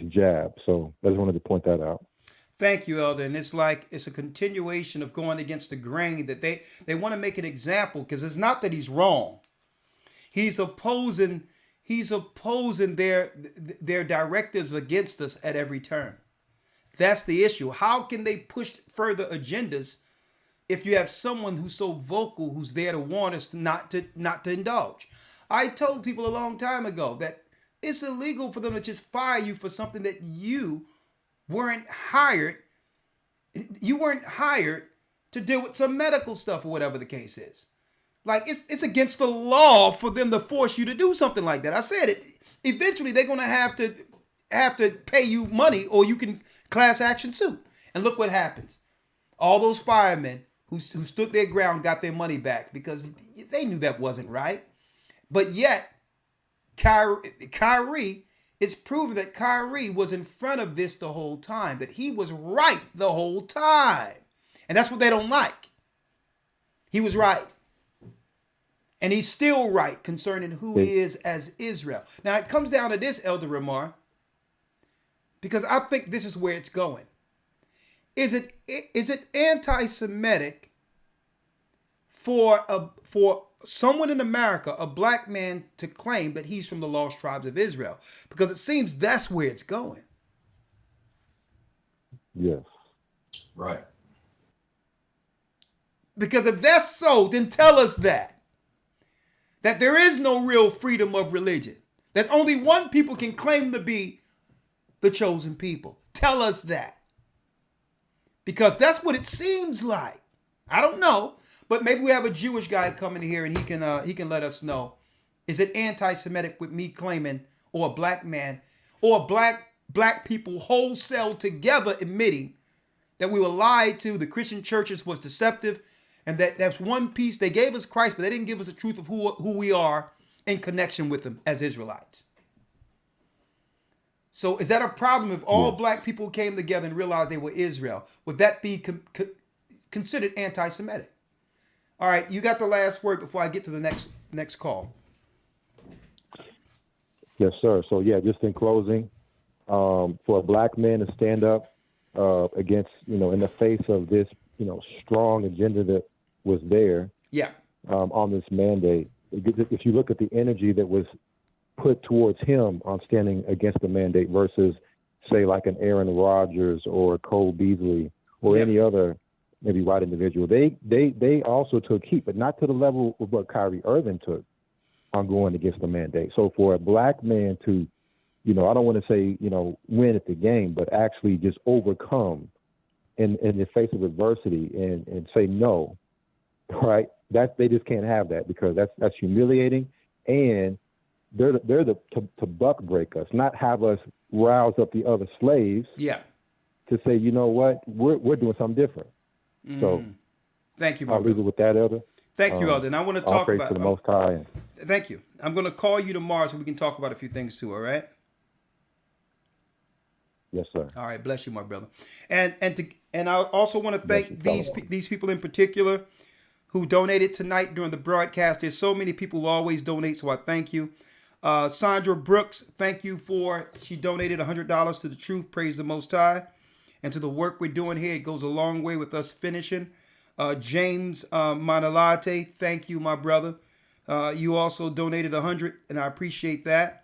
jab. So I just wanted to point that out. Thank you, Elder. And it's a continuation of going against the grain, that they want to make an example, because it's not that he's wrong. He's opposing their directives against us at every turn. That's the issue. How can they push further agendas if you have someone who's so vocal, who's there to warn us not to indulge? I told people a long time ago that it's illegal for them to just fire you for something that you weren't hired. You weren't hired to deal with some medical stuff or whatever the case is. Like, it's against the law for them to force you to do something like that. I said it. Eventually, they're going to have to pay you money, or you can class action suit. And look what happens. All those firemen who stood their ground got their money back because they knew that wasn't right. But yet, Kyrie, it's proven that Kyrie was in front of this the whole time, that he was right the whole time. And that's what they don't like. He was right. And he's still right concerning who he is as Israel. Now, it comes down to this, Elder Rawchaa, because I think this is where it's going. Is it anti-Semitic for someone in America, a black man, to claim that he's from the lost tribes of Israel? Because it seems that's where it's going. Yes. Right. Because if that's so, then tell us that there is no real freedom of religion, that only one people can claim to be the chosen people. Tell us that. Because that's what it seems like. I don't know, but maybe we have a Jewish guy coming here and he can let us know. Is it anti-Semitic with me claiming, or a black man, or black people wholesale together admitting that we were lied to, the Christian churches was deceptive, and that's one piece. They gave us Christ, but they didn't give us the truth of who we are in connection with them as Israelites. So is that a problem if all black people came together and realized they were Israel? Would that be considered anti-Semitic? All right, you got the last word before I get to the next call. Yes, sir. So yeah, just in closing, for a black man to stand up against, in the face of this, strong agenda that was there, on this mandate. If you look at the energy that was put towards him on standing against the mandate versus, say, like an Aaron Rodgers or Cole Beasley or any other maybe white individual, they also took heat, but not to the level of what Kyrie Irving took on going against the mandate. So for a black man to, I don't want to say, win at the game, but actually just overcome in the face of adversity and say no, right? That they just can't have that, because that's humiliating, and they're to buck break us, not have us rouse up the other slaves. Yeah. To say, you know what, we're doing something different. So, thank you, I'll leave it with that, Elder. Thank you, Elder. And I want to talk about to the Most High. Thank you. I'm going to call you tomorrow so we can talk about a few things too. All right. Yes, sir. All right. Bless you, my brother. And I also want to thank these people in particular who donated tonight during the broadcast. There's so many people who always donate, so I thank you. Sandra Brooks, thank you she donated $100 to the truth. Praise the Most High. And to the work we're doing here, it goes a long way with us finishing. James Manalate, thank you, my brother. You also donated $100, and I appreciate that.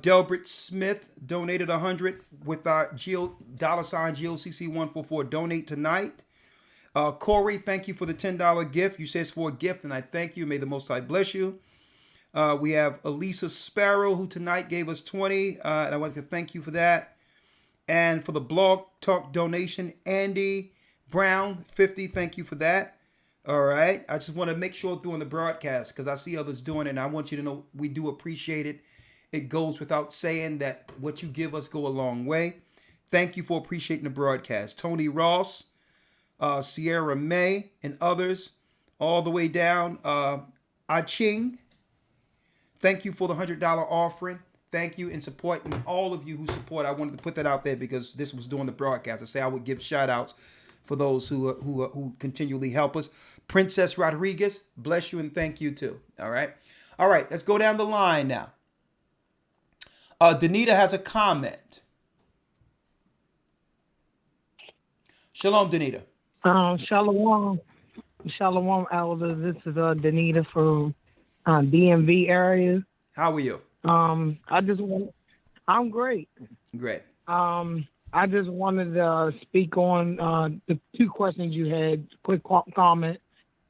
Delbert Smith donated 100 with our $ GOCC 144 donate tonight. Corey, thank you for the $10 gift. You say it's for a gift, and I thank you. May the Most High bless you. We have Elisa Sparrow, who tonight gave us 20, and I want to thank you for that. And for the blog talk donation, Andy Brown, 50, thank you for that. All right. I just want to make sure during the broadcast, because I see others doing it, and I want you to know we do appreciate it. It goes without saying that what you give us go a long way. Thank you for appreciating the broadcast. Tony Ross, Sierra May, and others all the way down. Ching, thank you for the $100 offering. Thank you in supporting all of you who support. I wanted to put that out there because this was during the broadcast. I say I would give shout outs for those who continually help us. Princess Rodriguez, bless you and thank you too. All right. Let's go down the line now. Danita has a comment. Shalom, Danita. Shalom, Elder. This is Danita from DMV area. How are you? I'm great. Great. I just wanted to speak on the two questions you had. Quick comment.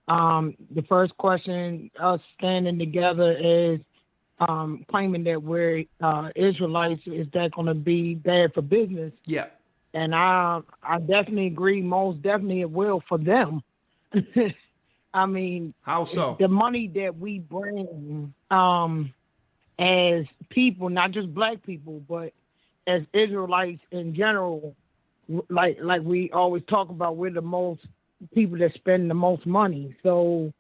The first question, us standing together is claiming that we're Israelites. Is that going to be bad for business? Yeah. And I definitely agree. Most definitely it will for them. I mean, how so? The money that we bring as people, not just black people, but as Israelites in general, like we always talk about, we're the most people that spend the most money. So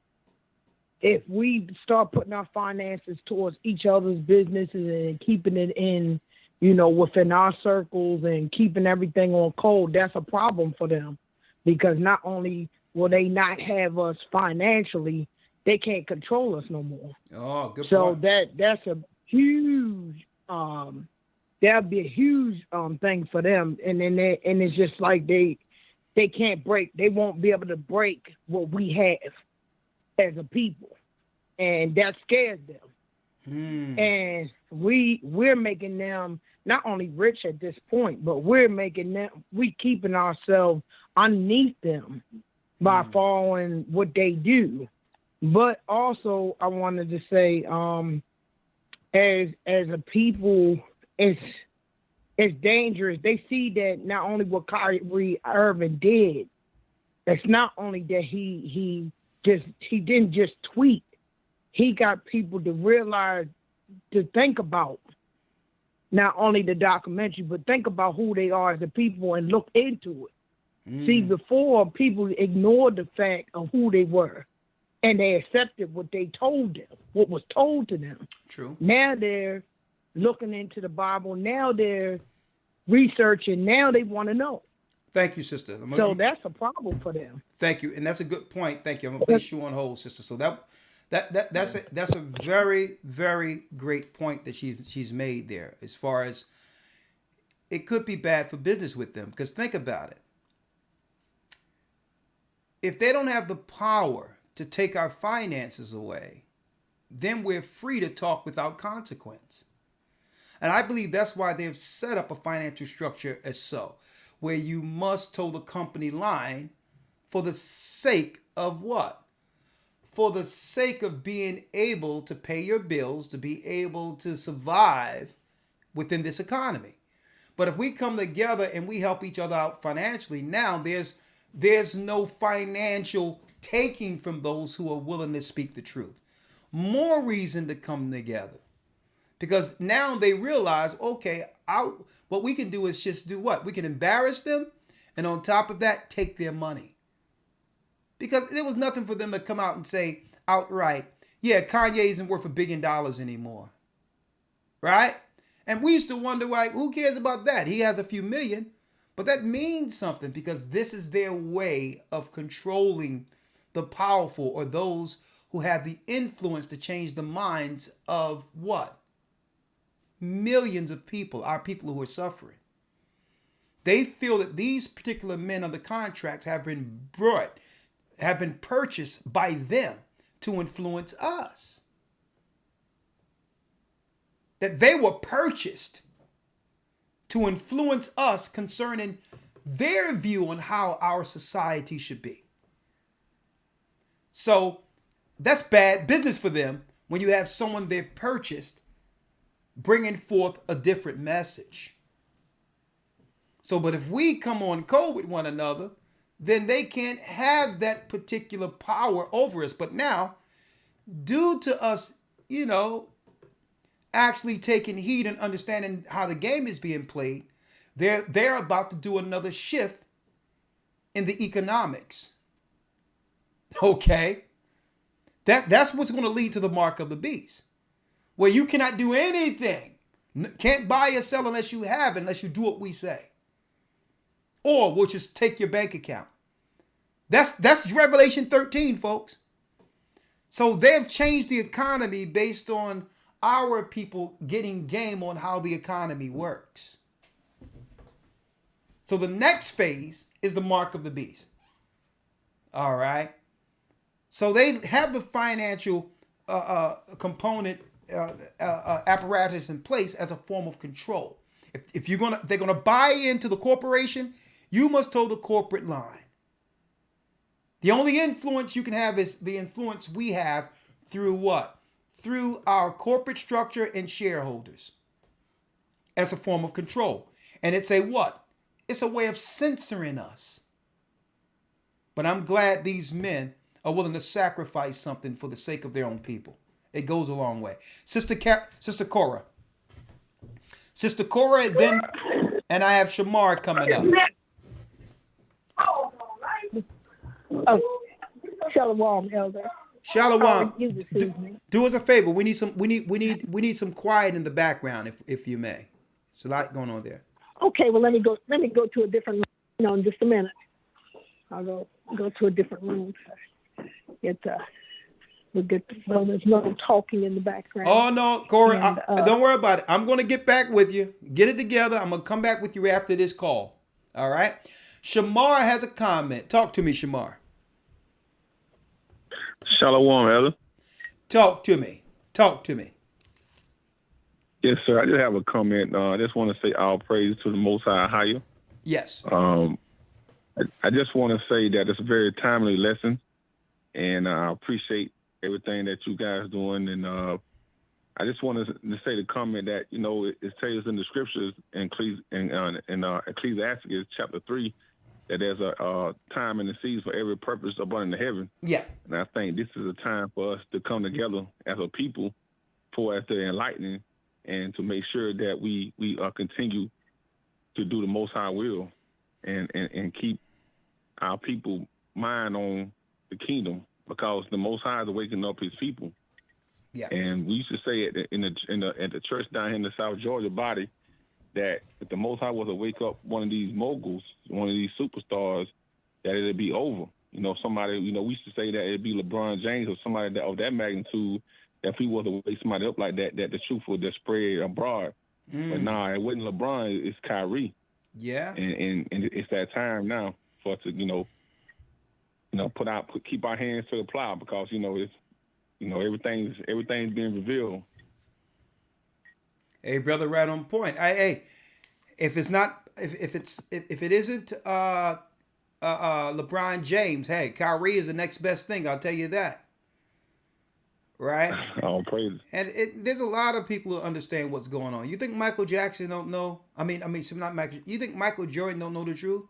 if we start putting our finances towards each other's businesses and keeping it in, within our circles and keeping everything on code, that's a problem for them, because not only will they not have us financially, they can't control us no more. Oh, good point. So that's a huge, that'd be a huge thing for them. And then it's just like they can't break. They won't be able to break what we have as a people, and that scares them. And we're making them not only rich at this point, but we keeping ourselves underneath them by following what they do. But also, I wanted to say, as a people, it's dangerous. They see that not only what Kyrie Irving did, it's not only that he didn't just tweet. He got people to realize, to think about not only the documentary, but think about who they are as a people and look into it. See, before, people ignored the fact of who they were, and they accepted what they told them, what was told to them. True. Now they're looking into the Bible. Now they're researching. Now they want to know. Thank you, sister. So that's a problem for them. Thank you, and that's a good point. Thank you. I'm gonna place you on hold, sister. So that's a very, very great point that she's made there. As far as it could be bad for business with them, because think about it. If they don't have the power to take our finances away, then we're free to talk without consequence. And I believe that's why they've set up a financial structure as so, where you must toe the company line for the sake of what? For the sake of being able to pay your bills, to be able to survive within this economy. But if we come together and we help each other out financially, now there's no financial taking from those who are willing to speak the truth. More reason to come together. Because now they realize, okay, what we can do is just do what? We can embarrass them, and on top of that, take their money. Because there was nothing for them to come out and say outright, yeah, Kanye isn't worth $1 billion anymore. Right? And we used to wonder, like, who cares about that? He has a few million. But that means something, because this is their way of controlling the powerful, or those who have the influence to change the minds of what? Millions of people, our people who are suffering. They feel that these particular men on the contracts have been purchased by them to influence us. that they were purchased to influence us concerning their view on how our society should be. So that's bad business for them when you have someone they've purchased bringing forth a different message. So, but if we come on code with one another, then they can't have that particular power over us. But now, due to us, actually taking heed and understanding how the game is being played, they're about to do another shift in the economics. Okay? That's what's going to lead to the mark of the beast, where you cannot do anything. Can't buy or sell unless you have it, unless you do what we say. Or we'll just take your bank account. That's Revelation 13, folks. So they've changed the economy based on our people getting game on how the economy works. So the next phase is the mark of the beast. All right. So they have the financial component apparatus in place as a form of control. If they're gonna buy into the corporation, you must toe the corporate line. The only influence you can have is the influence we have through what? Through our corporate structure and shareholders as a form of control. And it's a what? It's a way of censoring us. But I'm glad these men are willing to sacrifice something for the sake of their own people. It goes a long way. Sister Cora. Sister Cora, then, and I have Shamar coming up. Oh, Shalom, Elder. Shalom. Do us a favor. We need some quiet in the background, if you may. There's a lot going on there. Okay, well let me go to a different room, in just a minute. I'll go to a different room. There's no talking in the background. Oh no, Corey, don't worry about it. I'm gonna get back with you. Get it together. I'm gonna come back with you after this call. All right. Shamar has a comment. Talk to me, Shamar. Shalom, Elder. Talk to me. Yes, sir. I just have a comment. I just want to say all praise to the Most High Higher. Yes. I just want to say that it's a very timely lesson, and I appreciate everything that you guys are doing. And I just want to say the comment that, it says in the scriptures in Ecclesiastes chapter 3 that there's a time and a season for every purpose up under heaven. Yeah. And I think this is a time for us to come together as a people for us to enlighten and to make sure that we continue to do the Most High will and keep our people mind on the kingdom, because the Most High is waking up his people. Yeah. And we used to say at the church down here in the South Georgia body that if the Most High was to wake up one of these moguls, one of these superstars, that it'd be over. Somebody, we used to say that it'd be LeBron James or somebody of that magnitude, that if he was to wake somebody up like that, that the truth would just spread abroad. But nah, it wasn't LeBron, it's Kyrie. Yeah. And it's that time now for us to, keep our hands to the plow, because, it's, everything's being revealed. Hey, brother, right on point. If it isn't LeBron James, hey, Kyrie is the next best thing. I'll tell you that. Right? Oh, praise. And there's a lot of people who understand what's going on. You think Michael Jackson don't know? Not Michael. You think Michael Jordan don't know the truth?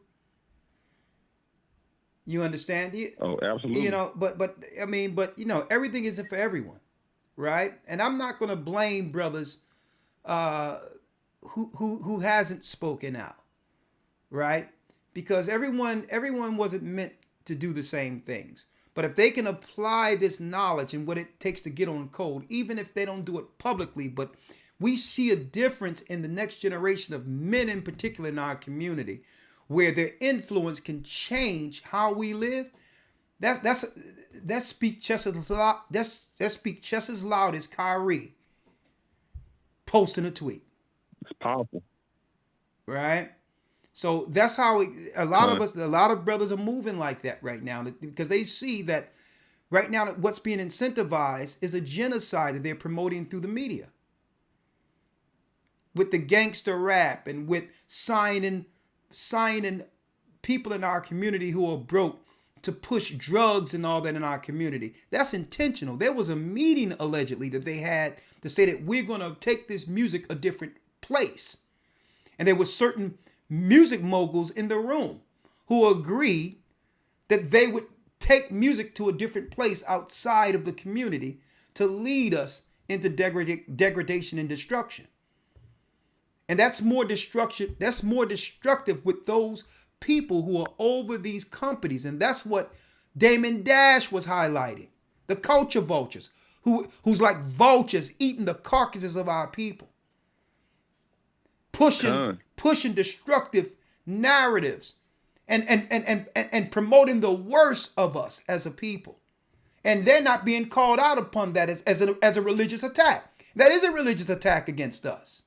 You understand? Oh, absolutely. But everything isn't for everyone, right? And I'm not going to blame brothers who hasn't spoken out, right? Because everyone wasn't meant to do the same things. But if they can apply this knowledge and what it takes to get on code, even if they don't do it publicly, but we see a difference in the next generation of men in particular in our community, where their influence can change how we live. That speak just as loud as Kyrie posting a tweet. It's powerful, right? So that's how a lot of brothers are moving like that right now, because they see that right now what's being incentivized is a genocide that they're promoting through the media. with the gangster rap and with signing people in our community who are broke to push drugs and all that in our community. That's intentional. There was a meeting allegedly that they had to say that we're going to take this music a different place. And there were certain music moguls in the room who agreed that they would take music to a different place outside of the community to lead us into degradation and destruction. And that's more destruction. That's more destructive with those people who are over these companies. And that's what Damon Dash was highlighting. The culture vultures, who's like vultures eating the carcasses of our people. Pushing destructive narratives and promoting the worst of us as a people. And they're not being called out upon that as a religious attack. That is a religious attack against us.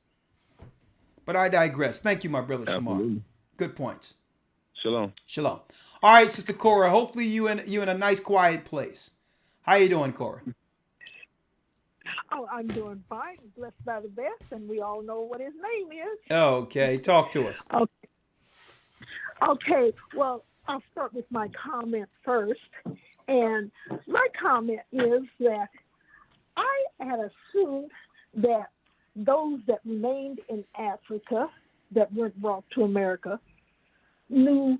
But I digress. Thank you, my brother Shamar. Good points. Shalom. Shalom. All right, Sister Cora. Hopefully you in a nice, quiet place. How you doing, Cora? Oh, I'm doing fine. Blessed by the best, and we all know what his name is. Okay, talk to us. Okay. Well, I'll start with my comment first. And my comment is that I had assumed that those that remained in Africa that weren't brought to America knew,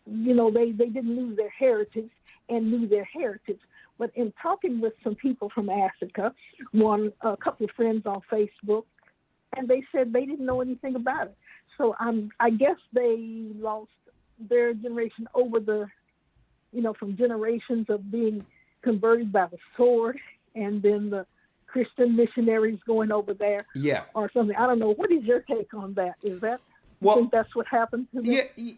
they didn't lose their heritage and knew their heritage. But in talking with some people from Africa, a couple of friends on Facebook, and they said they didn't know anything about it. So I guess they lost their generation over from generations of being converted by the sword, and then the Christian missionaries going over there, or something. I don't know. What is your take on that? You think that's what happened to them? Yeah,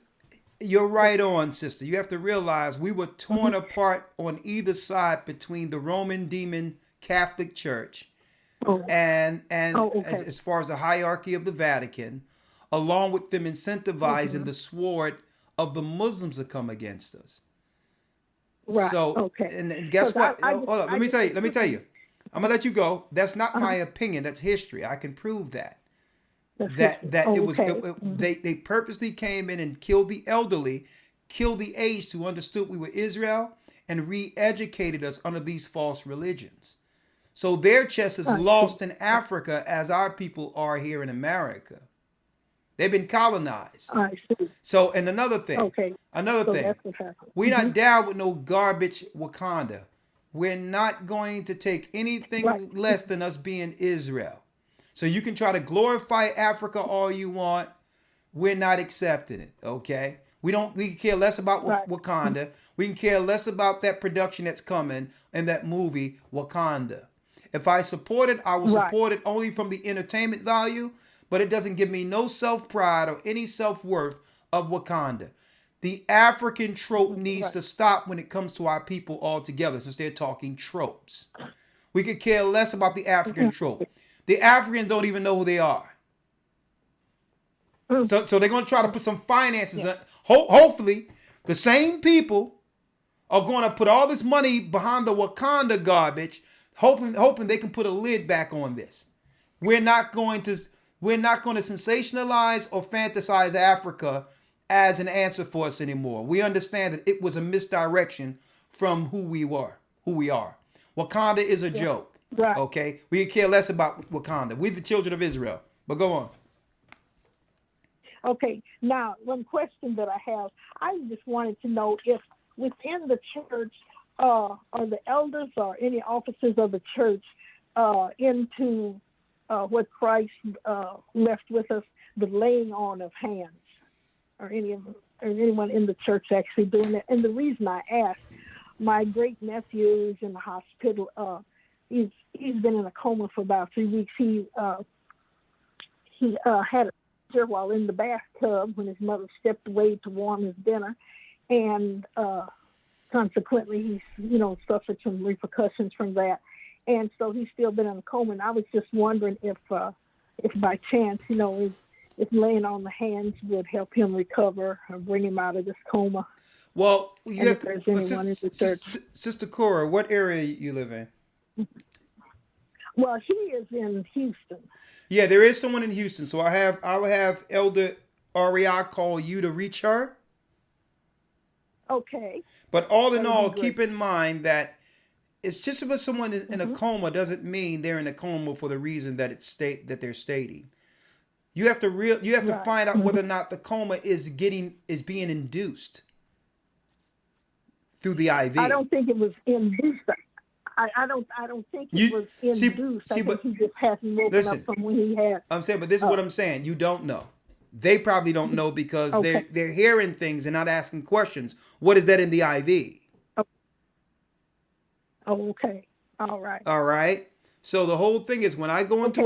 you're right on, sister. You have to realize we were torn apart on either side between the Roman demon Catholic Church and as far as the hierarchy of the Vatican, along with them incentivizing the sword of the Muslims to come against us. Right. So, and guess what? Hold up. Let me tell you. I'm gonna let you go. That's not my opinion. That's history. I can prove that. They purposely came in and killed the elderly, killed the aged who understood we were Israel, and re-educated us under these false religions. So their chest is lost in Africa as our people are here in America. They've been colonized. I see. So, and another thing. We're not down with no garbage Wakanda. We're not going to take anything less than us being Israel. So you can try to glorify Africa all you want. We're not accepting it, okay? We can care less about Wakanda. We can care less about that production that's coming in that movie, Wakanda. If I support it, I will support it only from the entertainment value, but it doesn't give me no self-pride or any self-worth of Wakanda. The African trope needs to stop when it comes to our people altogether, since they're talking tropes. We could care less about the African trope. The Africans don't even know who they are. So they're going to try to put some finances on. Hopefully, the same people are going to put all this money behind the Wakanda garbage, hoping they can put a lid back on this. We're not going to sensationalize or fantasize Africa as an answer for us anymore. We understand that it was a misdirection from who we are. Wakanda is a joke. Right. Okay? We care less about Wakanda. We're the children of Israel. But go on. Okay. Now, one question that I have, I just wanted to know if within the church, are the elders or any officers of the church into what Christ left with us, the laying on of hands, or anyone in the church actually doing that? And the reason I ask, my great nephew is in the hospital. He's been in a coma for about 3 weeks. He had a seizure while in the bathtub when his mother stepped away to warm his dinner, and consequently he's suffered some repercussions from that, and so he's still been in a coma. And I was just wondering if by chance if laying on the hands would help him recover or bring him out of this coma. Well, Sister Cora, what area you live in? Well, he is in Houston. Yeah, there is someone in Houston, so I will have Elder Rawchaa call you to reach her. Okay. But all in That would all, be keep great. in mind that it's just because someone is in a coma doesn't mean they're in a coma for the reason that they're stating. You have to Right. find out whether or not the coma is being induced through the IV. I don't think it was induced. I don't think it was induced. I think he just hasn't woken up from when he had. I'm saying, but this is what I'm saying. You don't know. They probably don't know because Okay. they're hearing things and not asking questions. What is that in the IV? Oh, okay. All right. All right. So the whole thing is when I go into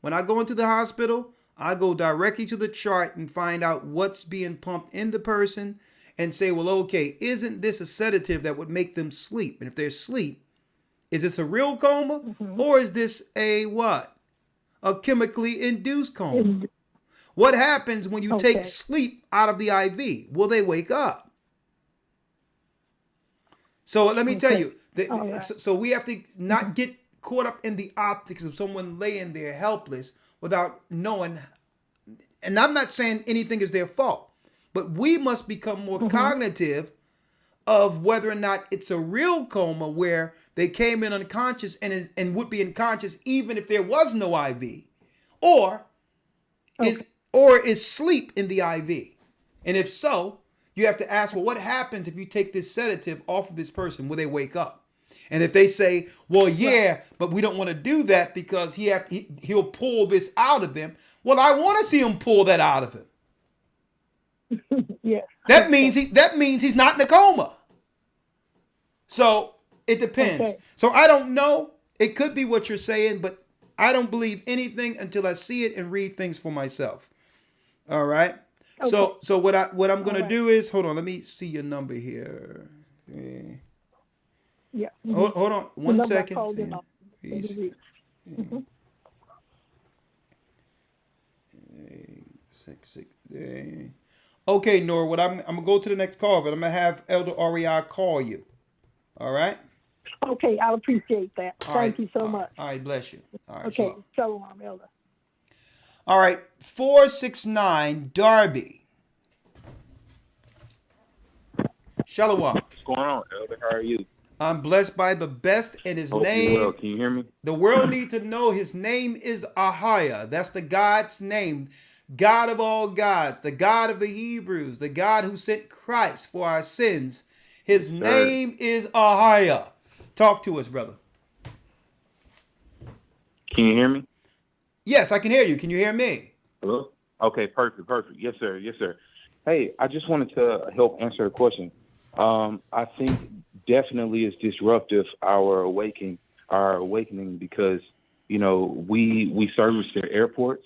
when I go into the hospital, I go directly to the chart and find out what's being pumped in the person and say, well, okay, isn't this a sedative that would make them sleep? And if they're asleep, is this a real coma or is this a what? A chemically induced coma? What happens when you take sleep out of the IV? Will they wake up? So let me tell you, so we have to not get caught up in the optics of someone laying there helpless without knowing. And I'm not saying anything is their fault, but we must become more cognitive of whether or not it's a real coma where they came in unconscious and would be unconscious even if there was no IV, or is sleep in the IV. And if so, you have to ask, well, what happens if you take this sedative off of this person? Will they wake up? And if they say, well, yeah, but we don't want to do that because he'll pull this out of them. Well, I want to see him pull that out of him. Yeah. That means he's not in a coma. So it depends. Okay. So I don't know. It could be what you're saying, but I don't believe anything until I see it and read things for myself. All right. Okay. So what I'm gonna do is, hold on. Let me see your number here. Yeah. Hold on The one number I second. called in on. Okay, Nora. What I'm gonna go to the next call, but I'm gonna have Elder Rawchaa call you. All right. Okay, I appreciate that. Thank you so much. All right, bless you. All right. Okay, Shalom. shalom, Elder. All right, 469 Darby. Shalom. What's going on, Elder? How are you? I'm blessed by the best, and his Hope you're name. well. Can you hear me? The world needs to know his name is Ahiah. That's the God's name. God of all gods, the God of the Hebrews, the God who sent Christ for our sins. His name is Ahiah. Talk to us, brother. Can you hear me? Yes, I can hear you. Can you hear me? Hello? Okay, perfect. Yes, sir. Hey, I just wanted to help answer a question. I think definitely it's disruptive our awakening because, you know, we service their airports,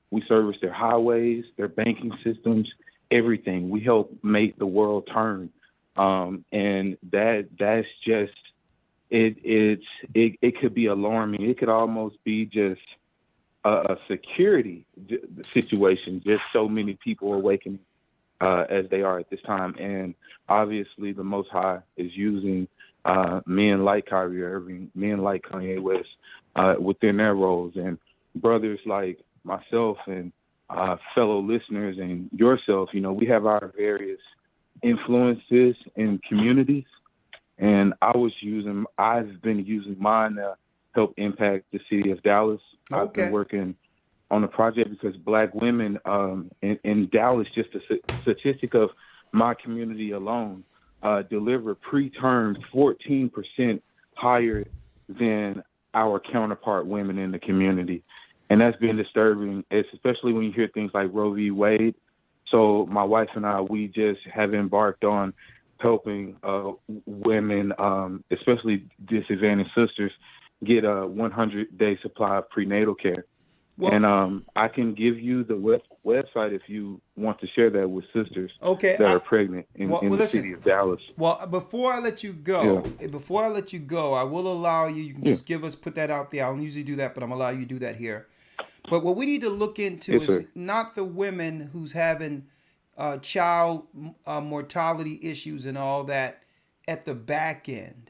we service their highways, their banking systems, everything. We help make the world turn. And that's just it could be alarming. It could almost be just a security situation. Just so many people awakening as they are at this time, and obviously the Most High is using men like Kyrie Irving, men like Kanye West within their roles, and brothers like myself and fellow listeners and yourself. You know, we have our various influences in communities, and I've been using mine to help impact the city of Dallas. Okay. I've been working on a project because Black women in Dallas, just a statistic of my community alone, deliver preterm 14% higher than our counterpart women in the community. And that's been disturbing, especially when you hear things like Roe v. Wade. So my wife and I, we just have embarked on helping women, especially disadvantaged sisters, get a 100-day supply of prenatal care. Well, and I can give you the website if you want to share that with sisters that are pregnant in the city of Dallas. Well, before I let you go, I will allow you. You can just put that out there. I don't usually do that, but I'm gonna allow you to do that here. But what we need to look into is not the women who's having child mortality issues and all that at the back end.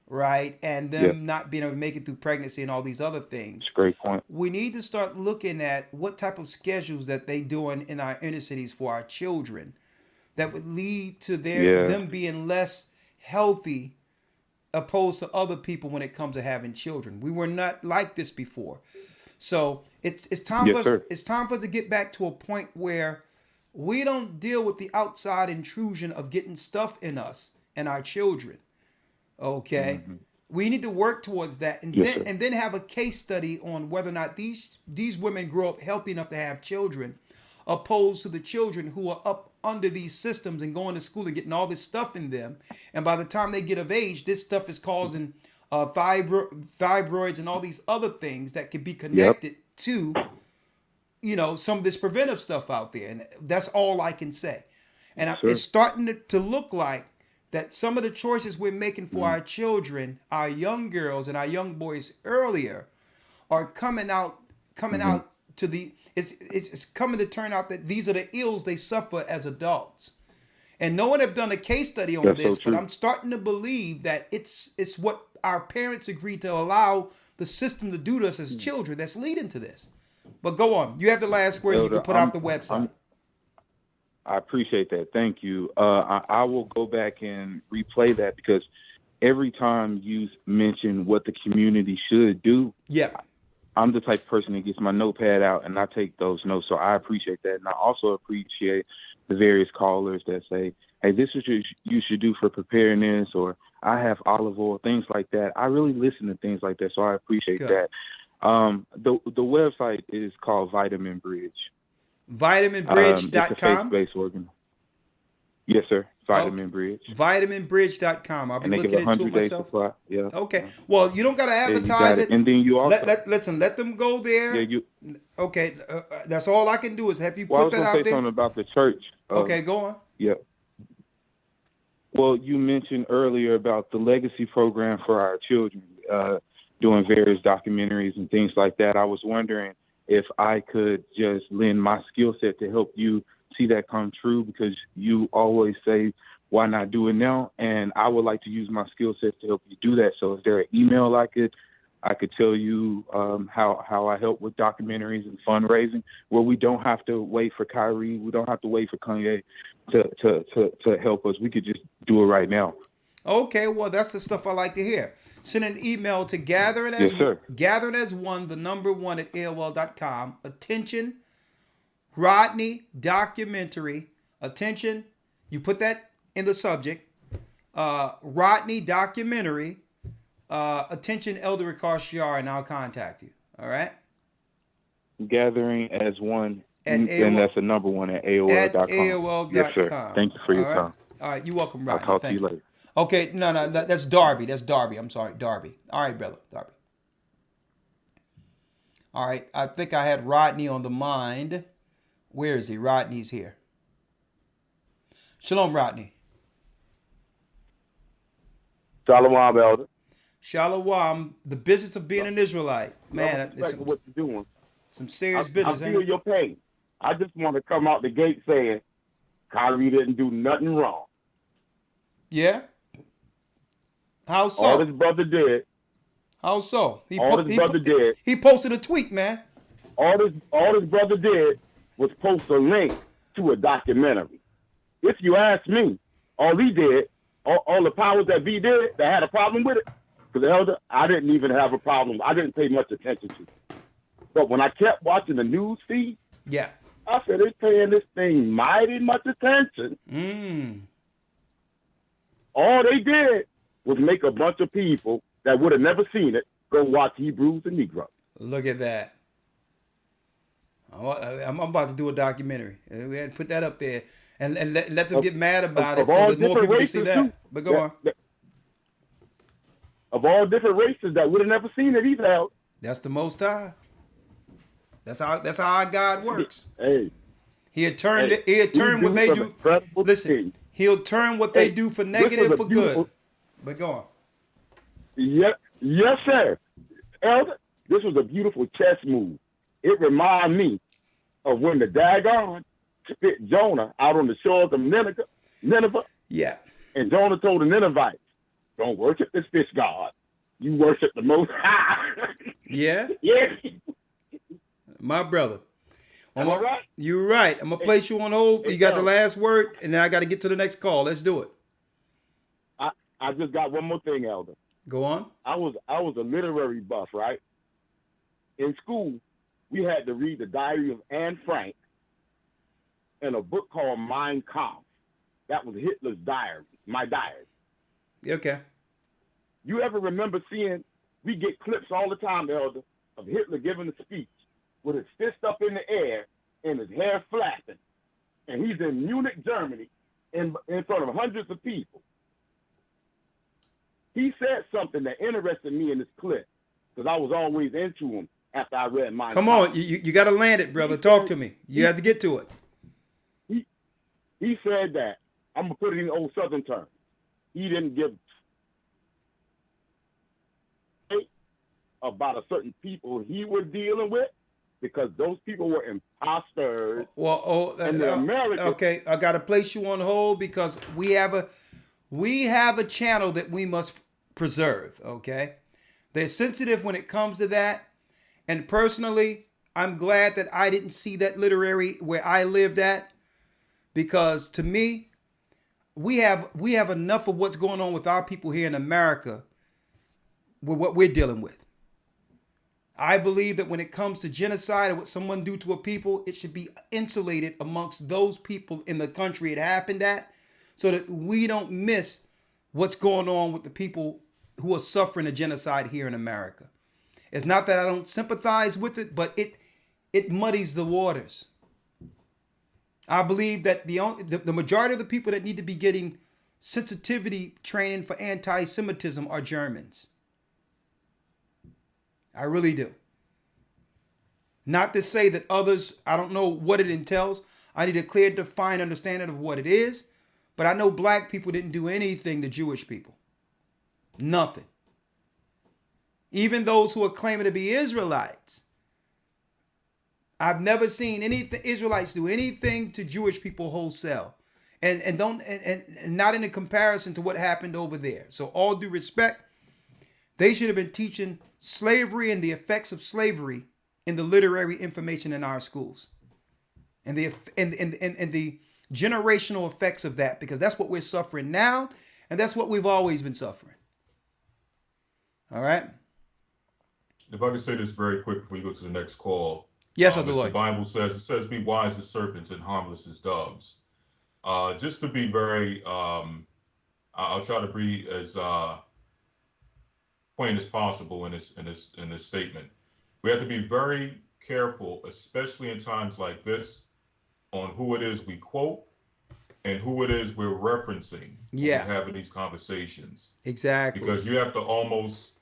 right? And them not being able to make it through pregnancy and all these other things. That's a great point. We need to start looking at what type of schedules that they doing in our inner cities for our children that would lead to them being less healthy opposed to other people when it comes to having children. We were not like this before. So it's time for us, it's time for us to get back to a point where we don't deal with the outside intrusion of getting stuff in us and our children. Okay. We need to work towards that, and then have a case study on whether or not these women grow up healthy enough to have children, opposed to the children who are up under these systems and going to school and getting all this stuff in them. And by the time they get of age, this stuff is causing fibroids and all these other things that can be connected to, some of this preventive stuff out there. And that's all I can say. And it's starting to look like that some of the choices we're making for our children, our young girls and our young boys earlier, are coming out to the it's coming to turn out that these are the ills they suffer as adults. And no one have done a case study on this, but I'm starting to believe that it's what our parents agreed to allow the system to do to us as children that's leading to this. But go on. You have the last word. You can put out the website. I appreciate that. Thank you. I will go back and replay that, because every time you mention what the community should do, I'm the type of person that gets my notepad out and I take those notes. So I appreciate that. And I also appreciate the various callers that say, hey, this is what you should do for preparedness, or I have olive oil, things like that. I really listen to things like that. So I appreciate that. The website is called Vitamin Bridge. VitaminBridge.com? It's a faith-based organ. Yes, sir. Vitamin Bridge. VitaminBridge.com. I'll be looking into it myself. Supply. Yeah. Okay. Well, you don't got to advertise it. And then you also let them go there. Yeah, okay. That's all I can do is have you put that out there. I was going to say something about the church. Okay, go on. Yeah. Well, you mentioned earlier about the legacy program for our children, doing various documentaries and things like that. I was wondering if I could just lend my skill set to help you see that come true, because you always say, why not do it now? And I would like to use my skill set to help you do that. So is there an email I could tell you how I help with documentaries and fundraising, where we don't have to wait for Kyrie, we don't have to wait for Kanye to help us. We could just do it right now. Okay, well, that's the stuff I like to hear. Send an email to gathering as one, the number one at AOL.com. Attention, Rodney documentary. Attention, you put that in the subject. Rodney documentary. Attention, Elder Rawchaa, and I'll contact you. All right. Gathering as one, and that's the number one at AOL.com. At AOL.com. Yes, sir. Thank you for your time. All right, you're welcome, Rodney. I'll talk to you later. Okay, no, that's Darby. That's Darby. I'm sorry, Darby. All right, brother, Darby. All right, I think I had Rodney on the mind. Where is he? Rodney's here. Shalom, Rodney. Shalom, Elder. Shalom. The business of being an Israelite. Man, what you're doing. Some serious business. I feel your pain. I just want to come out the gate saying Kyrie didn't do nothing wrong. Yeah? How so? All his brother did. How so? His brother did. He posted a tweet, man. All his brother did was post a link to a documentary. If you ask me, all he did, all the powers that be did, that had a problem with it, because the Elder, I didn't even have a problem. I didn't pay much attention to it. But when I kept watching the news feed, I said, they're paying this thing mighty much attention. All they did was make a bunch of people that would have never seen it go watch Hebrews and Negroes. Look at that. I'm about to do a documentary. We had to put that up there and let them get mad about it so that more people can see that. But go on. Of all different races that would have never seen it either. That's the Most High. That's how our God works. Hey. He'll turn what they do. Listen, he'll turn what they do for negative for good. But go on. Yes, sir. Elder, this was a beautiful chess move. It reminded me of when the Dagon spit Jonah out on the shores of Nineveh. Yeah. And Jonah told the Ninevites, don't worship this fish god. You worship the Most High. Yeah, Yeah. my brother. Am I right? You're right. I'm gonna place you on hold. You got the last word, and then I got to get to the next call. Let's do it. I just got one more thing, Elder. Go on. I was a literary buff, right? In school, we had to read the Diary of Anne Frank and a book called Mein Kampf. That was Hitler's diary, my diary. Okay. You ever remember seeing, we get clips all the time, Elder, of Hitler giving a speech with his fist up in the air and his hair flapping. And he's in Munich, Germany, in front of hundreds of people. He said something that interested me in this clip because I was always into him after I read Mein Come Kampf. on, you got to land it, brother. Talk to me. You have to get to it. He said that, I'm going to put it in old Southern terms, he didn't give about a certain people he was dealing with because those people were imposters. Well, and the Americans. Okay, I got to place you on hold because we have a channel that we must preserve. Okay, they're sensitive when it comes to that, and personally, I'm glad that I didn't see that literary where I lived at, because to me, we have enough of what's going on with our people here in America with what we're dealing with. I believe that when it comes to genocide or what someone do to a people, it should be insulated amongst those people in the country it happened at, so that we don't miss what's going on with the people who are suffering a genocide here in America. It's not that I don't sympathize with it, but it muddies the waters. I believe that the majority of the people that need to be getting sensitivity training for anti-Semitism are Germans. I really do. Not to say that others, I don't know what it entails. I need a clear, defined understanding of what it is. But I know black people didn't do anything to Jewish people. Nothing. Even those who are claiming to be Israelites. I've never seen Israelites do anything to Jewish people wholesale. And not in a comparison to what happened over there. So all due respect, they should have been teaching slavery and the effects of slavery in the literary information in our schools. And the generational effects of that, because that's what we're suffering now, and that's what we've always been suffering. All right? If I could say this very quick before you go to the next call. Yes, as Lawya. the Bible says, it says, be wise as serpents and harmless as doves. Just to be very, I'll try to be as plain as possible in this statement. We have to be very careful, especially in times like this, on who it is we quote and who it is we're referencing when we're having these conversations. Exactly. Because you have to almost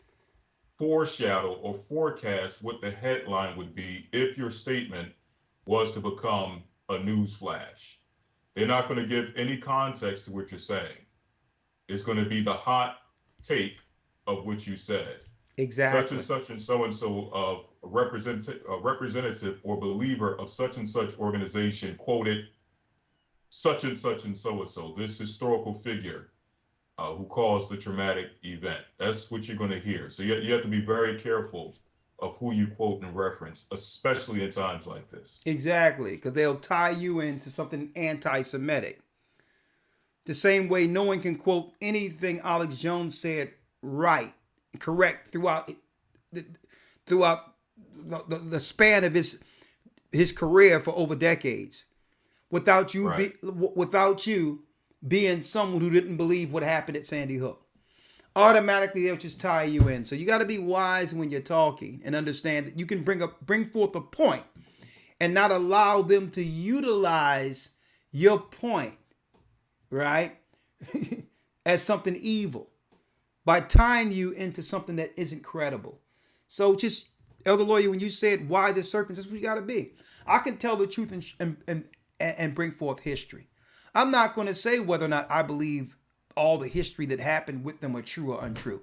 foreshadow or forecast what the headline would be if your statement was to become a news flash. They're not going to give any context to what you're saying. It's going to be the hot take of what you said. Exactly. Such and so of a representative or believer of such and such organization quoted such and so, this historical figure who caused the traumatic event. That's what you're going to hear. So you have to be very careful of who you quote and reference, especially in times like this. Exactly, because they'll tie you into something anti-Semitic. The same way no one can quote anything Alex Jones said correct throughout the span of his career for over decades, without you being someone who didn't believe what happened at Sandy Hook. Automatically they'll just tie you in. So you got to be wise when you're talking and understand that you can bring forth a point and not allow them to utilize your point, right, as something evil by tying you into something that isn't credible. So just, Elder Lawya, when you said wise as serpents, that's what you got to be. I can tell the truth and bring forth history. I'm not going to say whether or not I believe all the history that happened with them are true or untrue.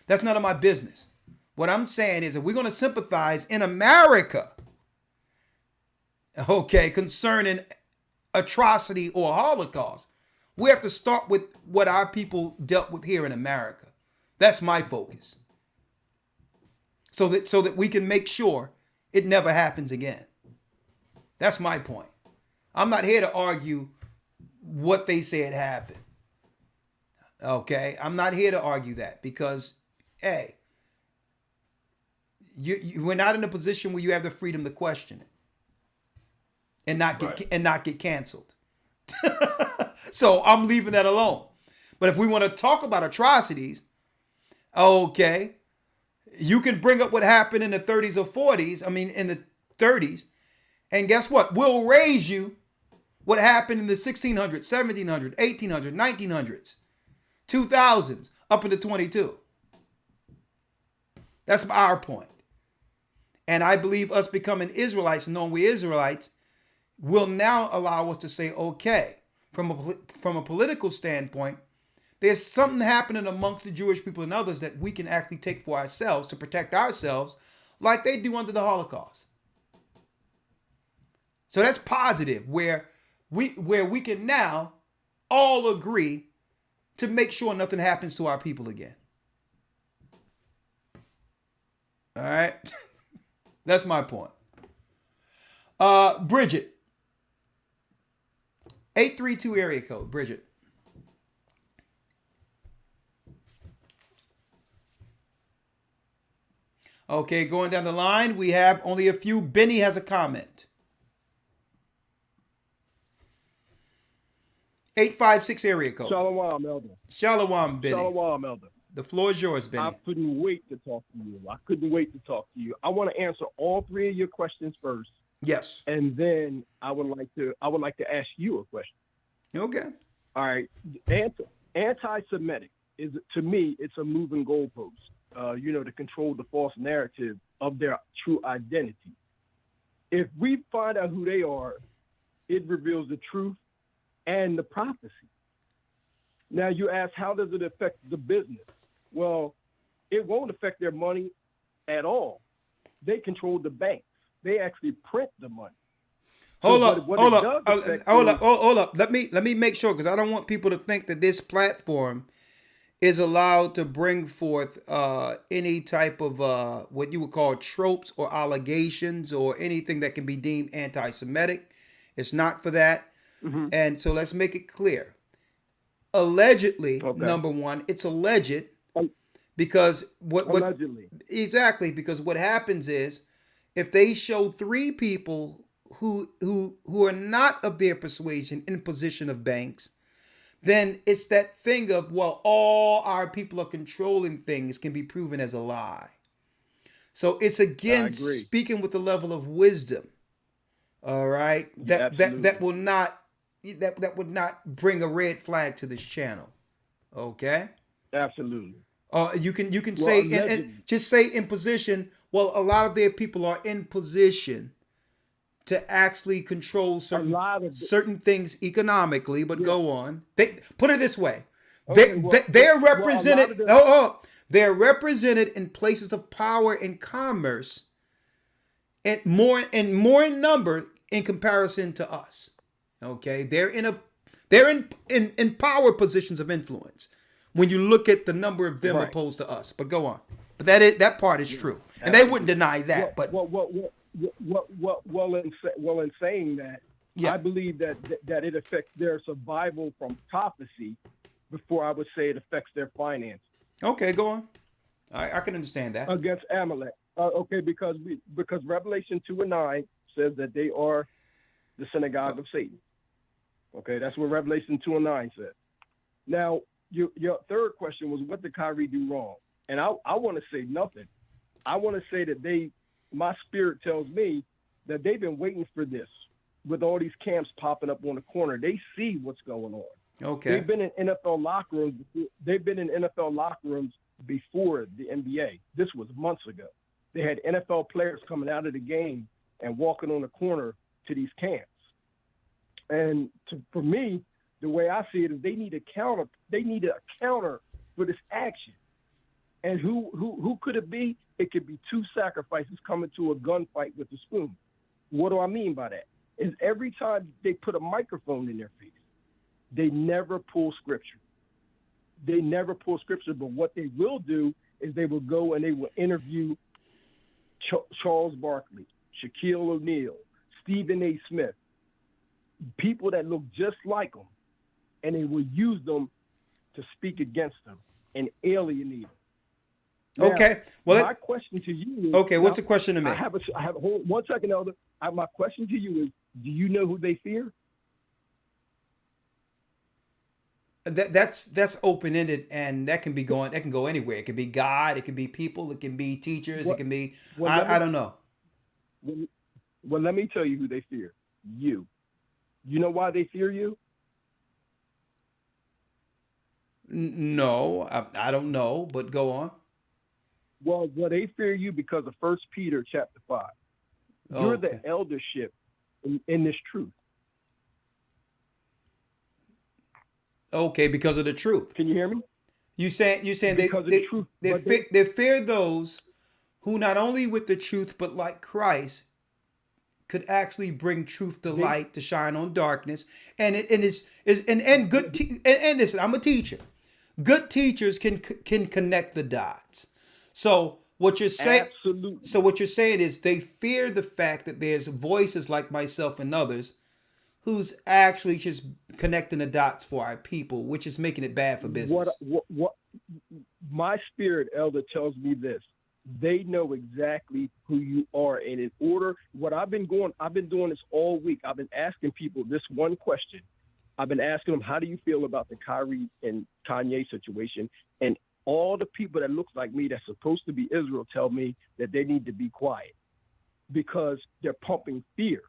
That's none of my business. What I'm saying is, if we're going to sympathize in America, concerning atrocity or Holocaust, we have to start with what our people dealt with here in America. That's my focus. So that we can make sure it never happens again. That's my point. I'm not here to argue what they said happened. Okay? I'm not here to argue that because, hey, we're not in a position where you have the freedom to question it and not get canceled. So I'm leaving that alone. But if we want to talk about atrocities, okay, you can bring up what happened in the 30s or 40s. I mean, in the 30s. And guess what? We'll raise you what happened in the 1600s, 1700s, 1800s, 1900s, 2000s, up into 22. That's our point. And I believe us becoming Israelites, knowing we're Israelites, will now allow us to say, okay, from a political standpoint, there's something happening amongst the Jewish people and others that we can actually take for ourselves to protect ourselves like they do under the Holocaust. So that's positive, where we can now all agree to make sure nothing happens to our people again. All right? That's my point. Bridget. 832 area code. Bridget. Okay, going down the line, we have only a few. Benny has a comment. 856 area code. Shalom, Elder. Shalom, Benny. Shalom, Elder. The floor is yours, Benny. I couldn't wait to talk to you. I want to answer all three of your questions first. Yes. And then I would like to ask you a question. Okay. All right. Anti-Semitic is, to me, it's a moving goalpost. To control the false narrative of their true identity. If we find out who they are, it reveals the truth and the prophecy. Now you ask, how does it affect the business? Well, it won't affect their money at all. They control the banks. They actually print the money. Hold up. Let me make sure, because I don't want people to think that this platform is allowed to bring forth any type of what you would call tropes or allegations or anything that can be deemed anti-Semitic. It's not for that. Mm-hmm. And so let's make it clear. Allegedly, number one, it's alleged because exactly, because what happens is if they show three people who are not of their persuasion in position of banks, then it's that thing of, well, all our people are controlling things can be proven as a lie. So it's again speaking with the level of wisdom. All right. That would not bring a red flag to this channel. Okay? Absolutely. You can say and just say in position, well, a lot of their people are in position to actually control certain things economically, but go on. They put it this way: they're represented. They're represented in places of power and commerce, and more in number in comparison to us. Okay, they're in power positions of influence when you look at the number of them opposed to us. But go on. But that part is true, and they wouldn't deny that. In saying that, I believe that it affects their survival from prophecy before I would say it affects their finances. Okay, go on. I can understand that. Against Amalek. Because Revelation 2:9 says that they are the synagogue of Satan. Okay, that's what Revelation 2:9 says. Now, your third question was, what did Kyrie do wrong? And I want to say nothing. I want to say that my spirit tells me that they've been waiting for this with all these camps popping up on the corner. They see what's going on. Okay. They've been in NFL locker rooms. Before the NBA. This was months ago. They had NFL players coming out of the game and walking on the corner to these camps. And for me, the way I see it is they need a counter. They need a counter for this action. And who could it be? It could be two sacrifices coming to a gunfight with a spoon. What do I mean by that? Is every time they put a microphone in their face, they never pull scripture. they never pull scripture, but what they will do is they will go and they will interview Charles Barkley, Shaquille O'Neal, Stephen A. Smith, people that look just like them, and they will use them to speak against them and alienate them. Now, Okay. Well, my question to you is, okay. What's the question to me? I have hold 1 second, Elder. My question to you is, do you know who they fear? That's open ended, and that can be going. That can go anywhere. It can be God. It can be people. It can be teachers. It can be. I don't know. Well, let me tell you who they fear. You. You know why they fear you? No, I don't know, but go on. Well, they fear you because of 1 Peter chapter 5. You're the eldership in this truth. Okay, because of the truth. Can you hear me? You saying they fear those who not only with the truth but like Christ could actually bring truth to light to shine on darkness, and listen, I'm a teacher. Good teachers can connect the dots. So what you're saying, absolutely. So what you're saying is they fear the fact that there's voices like myself and others who's actually just connecting the dots for our people, which is making it bad for business. What my spirit, Elder, tells me this. They know exactly who you are. And in order, I've been doing this all week. I've been asking people this one question. I've been asking them, how do you feel about the Kyrie and Kanye situation? And all the people that look like me that's supposed to be Israel tell me that they need to be quiet because they're pumping fear.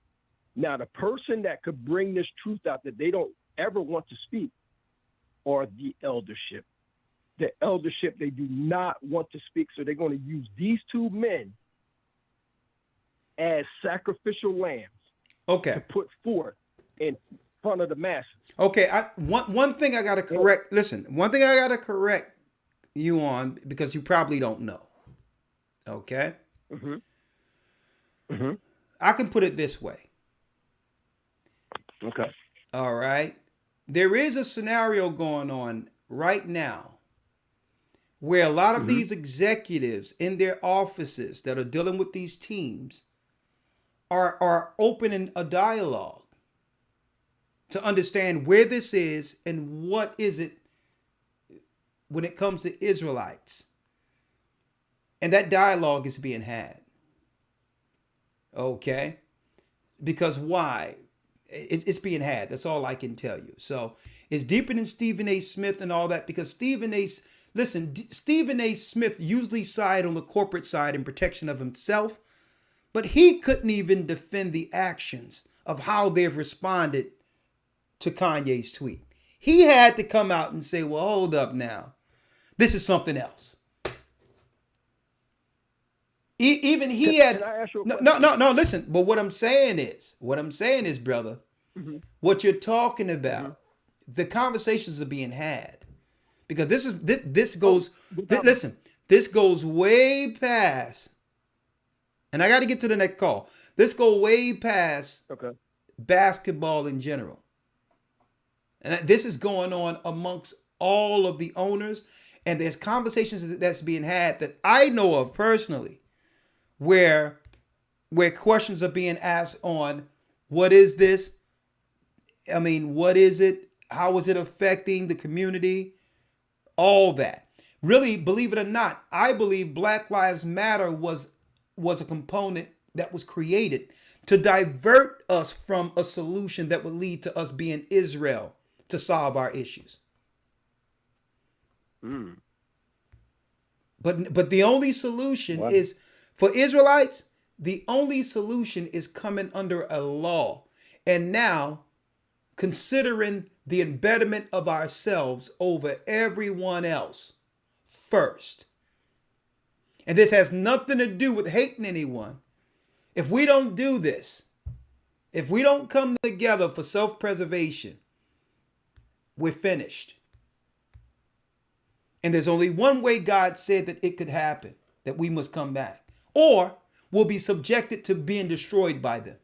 Now, the person that could bring this truth out that they don't ever want to speak are the eldership. The eldership, they do not want to speak, so they're going to use these two men as sacrificial lambs to put forth in front of the masses. Okay, one thing I got to correct. Listen, one thing I got to correct you on because you probably don't know. Okay? I can put it this way. Okay. All right. There is a scenario going on right now where a lot of these executives in their offices that are dealing with these teams are opening a dialogue to understand where this is and what is it when it comes to Israelites. And that dialogue is being had. Okay? Because why? It's being had. That's all I can tell you. So it's deeper than Stephen A. Smith and all that because Stephen A. Smith usually side on the corporate side in protection of himself, but he couldn't even defend the actions of how they've responded to Kanye's tweet. He had to come out and say, well, hold up now. This is something else. Even he had no. Listen, but what I'm saying is, brother, what you're talking about, the conversations are being had because this goes way past. And I got to get to the next call. This goes way past basketball in general, and this is going on amongst all of the owners. And there's conversations that's being had that I know of personally. Where questions are being asked on what is this? I mean, what is it? How is it affecting the community? All that. Really, believe it or not, I believe Black Lives Matter was a component that was created to divert us from a solution that would lead to us being Israel to solve our issues. But the only solution is for Israelites, the only solution is coming under a law. And now, considering the embedment of ourselves over everyone else first. And this has nothing to do with hating anyone. If we don't do this, if we don't come together for self-preservation, we're finished. And there's only one way God said that it could happen, that we must come back. Or we'll be subjected to being destroyed by them.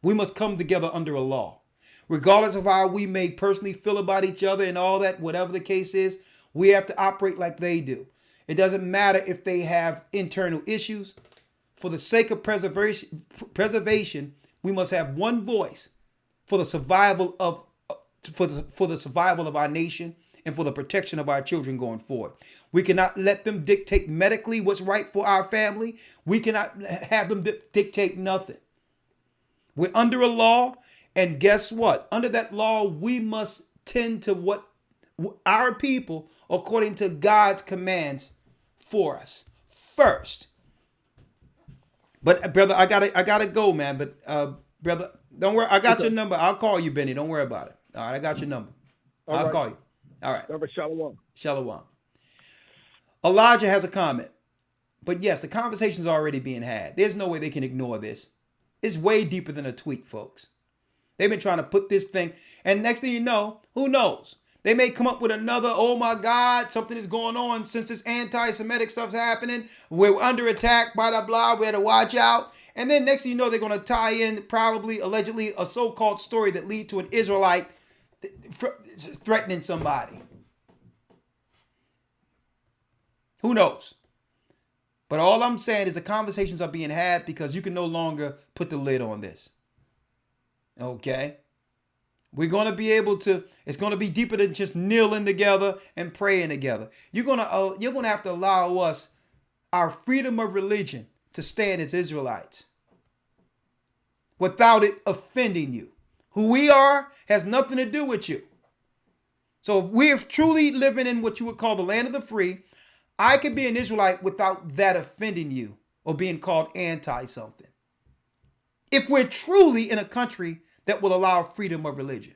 We must come together under a law. regardless of how we may personally feel about each other and all that, whatever the case is, we have to operate like they do. It doesn't matter if they have internal issues. For the sake of preservation, we must have one voice for the survival of our nation and for the protection of our children going forward. We cannot let them dictate medically what's right for our family. We cannot have them dictate nothing. We're under a law, and guess what? Under that law, we must tend to what our people, according to God's commands for us first. But brother, I gotta go, man. But brother, don't worry. I got your number. I'll call you, Benny. Don't worry about it. All right, I got your number. I'll call you. All right. Shalom. Shalom. Elijah has a comment. But yes, the conversation's already being had. There's no way they can ignore this. It's way deeper than a tweet, folks. They've been trying to put this thing, and next thing you know, who knows? They may come up with another, oh my God, something is going on since this anti-Semitic stuff's happening. We're under attack, blah, blah, blah. We had to watch out. And then next thing you know, they're going to tie in probably, allegedly, a so-called story that lead to an Israelite threatening somebody. Who knows? But all I'm saying is the conversations are being had because you can no longer put the lid on this. Okay? We're going to be able to, it's going to be deeper than just kneeling together and praying together. You're going to have to allow us our freedom of religion to stand as Israelites without it offending you. Who we are has nothing to do with you. So if we're truly living in what you would call the land of the free, I could be an Israelite without that offending you or being called anti-something. If we're truly in a country that will allow freedom of religion.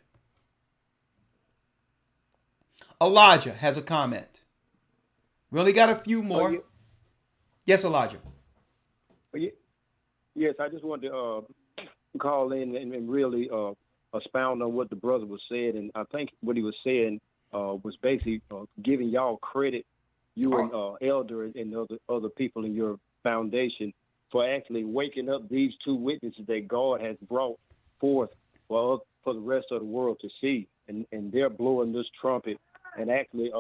Elijah has a comment. We only got a few more. Yes, Elijah. Yes, I just wanted to call in and really expound on what the brother was saying. And I think what he was saying was basically giving y'all credit, you and Elder and other people in your foundation, for actually waking up these two witnesses that God has brought forth for the rest of the world to see. And they're blowing this trumpet. And actually,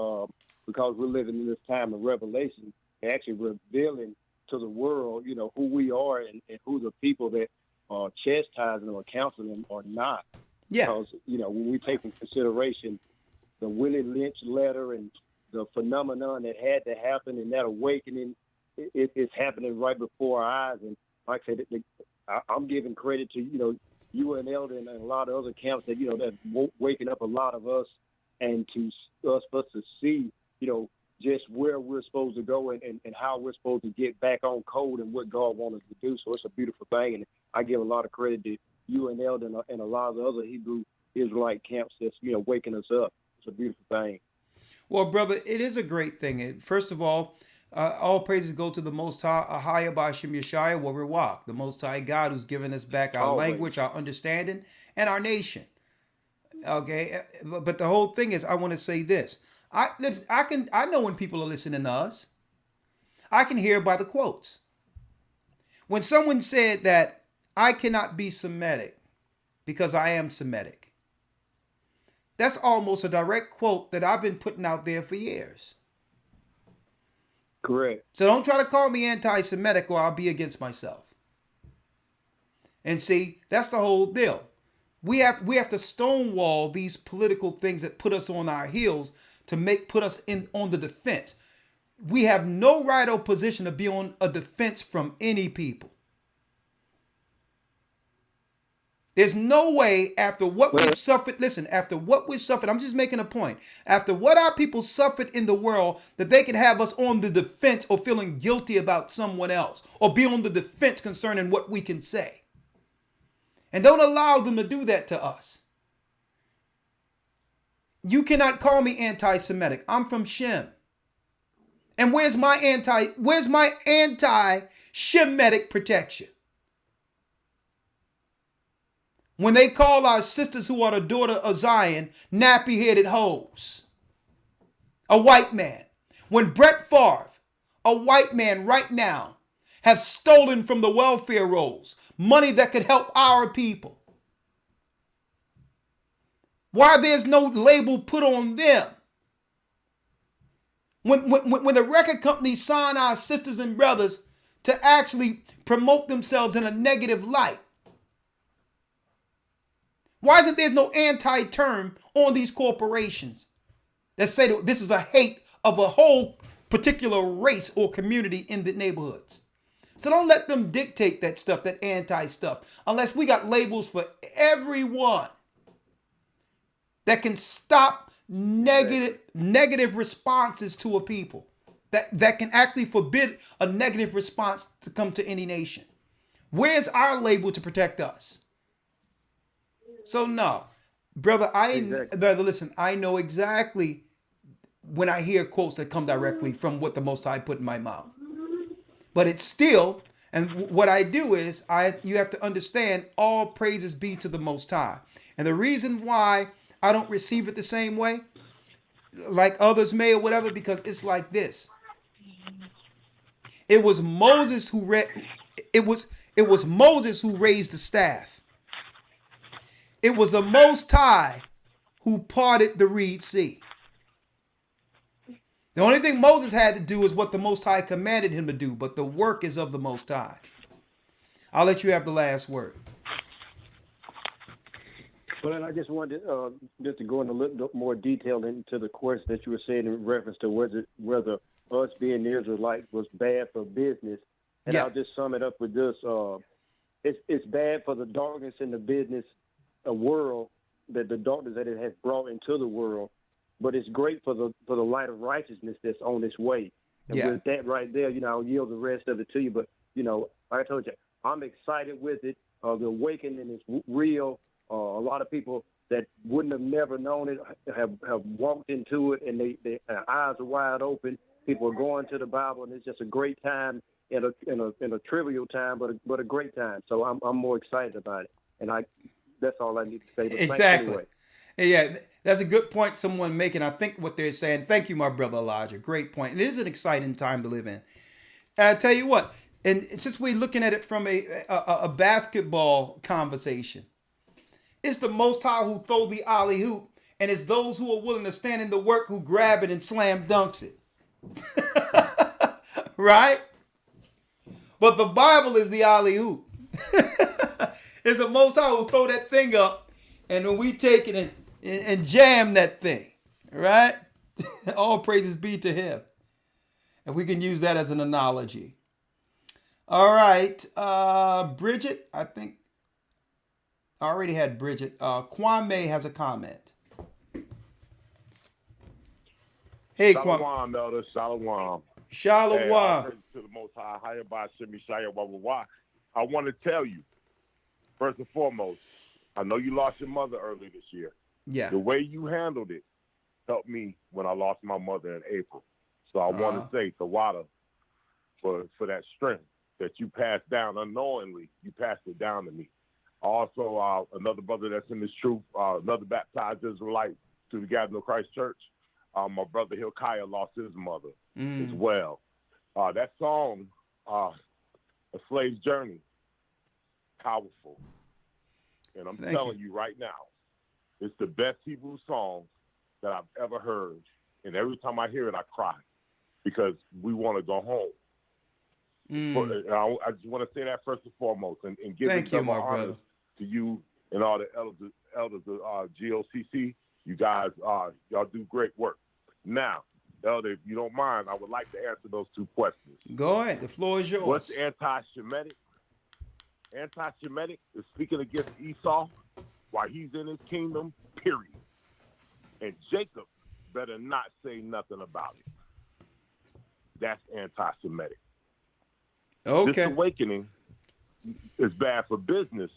because we're living in this time of revelation, they're actually revealing to the world, who we are and who the people that are chastising or counseling them are not. Yeah. Because, when we take in consideration the Willie Lynch letter and the phenomenon that had to happen and that awakening, it's happening right before our eyes. And like I said, I'm giving credit to, you and Elder and a lot of other camps that, that waking up a lot of us and to us to see, just where we're supposed to go and how we're supposed to get back on code and what God wants us to do. So it's a beautiful thing. And I give a lot of credit to you and Elder and a lot of the other Hebrew Israelite camps that's, waking us up. It's a beautiful thing. Well, brother, it is a great thing. First of all praises go to the Most High B'Shem Yeshaya Rawchaa, the Most High God who's given us back our language, our understanding, and our nation. Okay, but the whole thing is, I want to say this. I know when people are listening to us. I can hear by the quotes. When someone said that I cannot be Semitic because I am Semitic, that's almost a direct quote that I've been putting out there for years. Correct. So don't try to call me anti-Semitic or I'll be against myself. And see, that's the whole deal. We have to stonewall these political things that put us on our heels to put us on the defense. We have no right or position to be on a defense from any people. There's no way after what we've suffered, after what we've suffered, I'm just making a point. After what our people suffered in the world, that they can have us on the defense or feeling guilty about someone else or be on the defense concerning what we can say. And don't allow them to do that to us. You cannot call me anti-Semitic. I'm from Shem. And where's my anti-Shemitic protection? When they call our sisters who are the daughter of Zion nappy-headed hoes. A white man. When Brett Favre, a white man right now, have stolen from the welfare rolls money that could help our people. Why there's no label put on them? When the record companies sign our sisters and brothers to actually promote themselves in a negative light, why isn't there no anti-term on these corporations that say that this is a hate of a whole particular race or community in the neighborhoods? So don't let them dictate that stuff, that anti-stuff, unless we got labels for everyone that can stop negative responses to a people, that can actually forbid a negative response to come to any nation. Where's our label to protect us? So no, brother, brother, listen, I know exactly when I hear quotes that come directly from what the Most High put in my mouth. But it's still, and what I do is, you have to understand, all praises be to the Most High. And the reason why I don't receive it the same way, like others may or whatever, because it's like this. It was Moses who Moses who raised the staff. It was the Most High who parted the Reed Sea. The only thing Moses had to do is what the Most High commanded him to do, but the work is of the Most High. I'll let you have the last word. Well, and I just wanted just to go in a little bit more detail into the question that you were saying in reference to whether us being Israelite was bad for business. And I'll just sum it up with this. It's bad for the darkness in the business world, that the darkness that it has brought into the world, but it's great for the light of righteousness that's on its way. And with that right there, I'll yield the rest of it to you. But, like I told you, I'm excited with it. The awakening is real. A lot of people that wouldn't have never known it have walked into it, and their eyes are wide open. People are going to the Bible, and it's just a great time in a trivial time, but a great time. So I'm more excited about it, and that's all I need to say. But exactly. Anyway. Yeah, that's a good point someone making. I think what they're saying. Thank you, my brother Elijah. Great point. It is an exciting time to live in. I tell you what, and since we're looking at it from a basketball conversation, it's the Most High who throw the alley hoop, and it's those who are willing to stand in the work who grab it and slam dunks it. Right? But the Bible is the alley hoop. It's the Most High who throw that thing up, and when we take it and jam that thing, right? All praises be to him. And we can use that as an analogy. All right. Bridget, I think I already had Bridget. Kwame has a comment. Hey, Kwame. Shalom, Elder. Shalom. Shalom. Hey, all praise to the Most High. Hayabah Shemi Shaya Wawawa. I want to tell you, first and foremost, I know you lost your mother early this year. Yeah. The way you handled it helped me when I lost my mother in April. So I want to say Tawada for that strength that you passed down unknowingly. You passed it down to me. Also, another brother that's in this truth, another baptized Israelite through the Gathering of Christ Church, my brother Hilkiah lost his mother as well. That song, A Slave's Journey, powerful. And I'm telling you right now, it's the best Hebrew song that I've ever heard. And every time I hear it, I cry because we want to go home. I just want to say that first and foremost, and give some honor to you and all the elders of GOCC. You guys, y'all do great work. Now, Elder, if you don't mind, I would like to answer those two questions. Go ahead. The floor is yours. What's anti-Semitic? Anti-Semitic is speaking against Esau while he's in his kingdom, period. And Jacob better not say nothing about it. That's anti-Semitic. Okay. This awakening is bad for business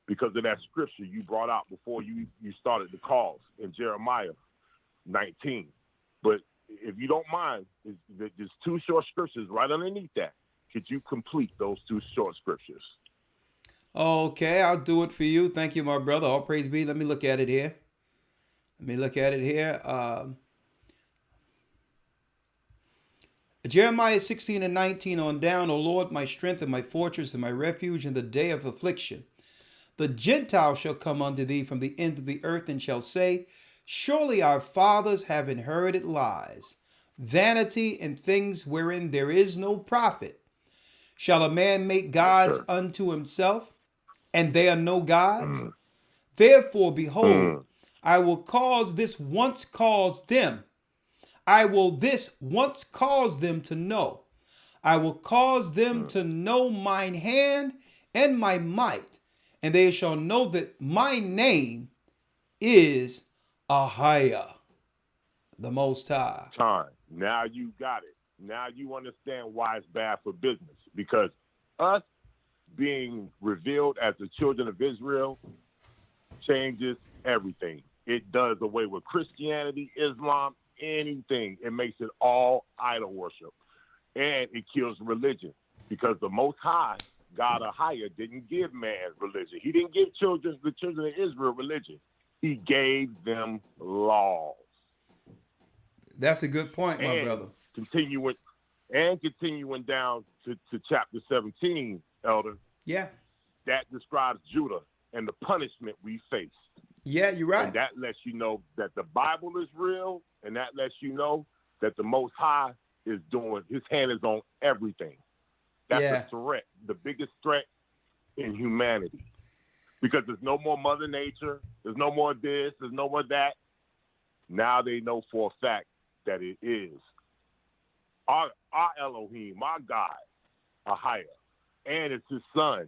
because of that scripture you brought out before you started the calls in Jeremiah 19. But if you don't mind, there's two short scriptures right underneath that. Could you complete those two short scriptures? Okay, I'll do it for you. Thank you, my brother. All praise be. Let me look at it here. Jeremiah 16 and 19 on down. O Lord, my strength and my fortress and my refuge in the day of affliction. The Gentiles shall come unto thee from the end of the earth and shall say, surely our fathers have inherited lies, vanity and things wherein there is no profit. Shall a man make gods unto himself, and they are no gods? Therefore, behold, I will cause this once cause them. I will this once cause them to know. I will cause them to know mine hand and my might, and they shall know that my name is Ahia, the Most High. Time. Now you got it. Now you understand why it's bad for business. Because us being revealed as the children of Israel changes everything. It does away with Christianity, Islam, anything. It makes it all idol worship. And it kills religion. Because the Most High, God Ahia, didn't give man religion. He didn't give the children of Israel religion. He gave them laws. That's a good point, my brother. Continuing down to chapter 17, Elder. Yeah. That describes Judah and the punishment we faced. Yeah, you're right. And that lets you know that the Bible is real, and that lets you know that the Most High is doing, his hand is on everything. That's a threat, the biggest threat in humanity. Because there's no more Mother Nature, there's no more this, there's no more that. Now they know for a fact that it is our Elohim, our God, Ahia, and it's his son,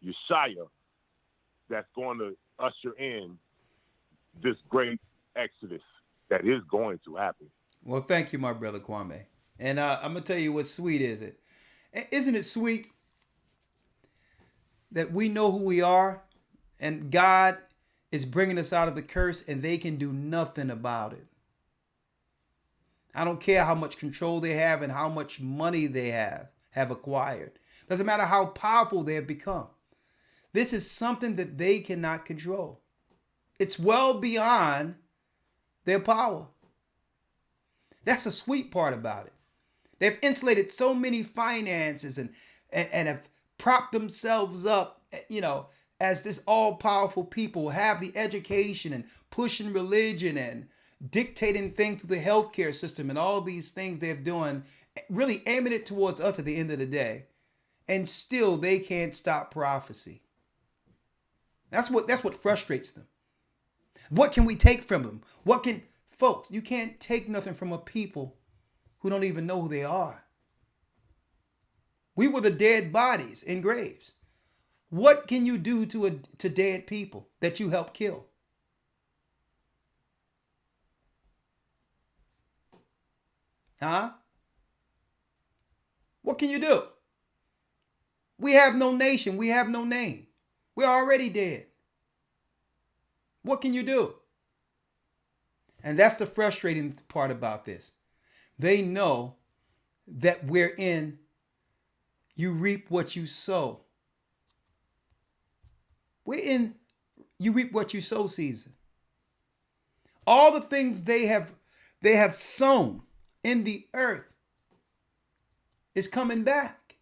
Yeshaya, that's going to usher in this great exodus that is going to happen. Well, thank you, my brother Kwame. And I'm going to tell you what's sweet, is it? Isn't it sweet that we know who we are and God is bringing us out of the curse and they can do nothing about it? I don't care how much control they have and how much money they have acquired. Doesn't matter how powerful they have become. This is something that they cannot control. It's well beyond their power. That's the sweet part about it. They've insulated so many finances and have propped themselves up, as this all-powerful people, have the education and pushing religion and dictating things through the healthcare system and all these things they're doing, really aiming it towards us at the end of the day. And still they can't stop prophecy. That's what frustrates them. What can we take from them? Folks, you can't take nothing from a people who don't even know who they are. We were the dead bodies in graves. What can you do to dead people that you helped kill? Huh? What can you do? We have no nation. We have no name. We're already dead. What can you do? And that's the frustrating part about this. They know that we're in you reap what you sow. We're in you reap what you sow season. All the things they have sown in the earth is coming back.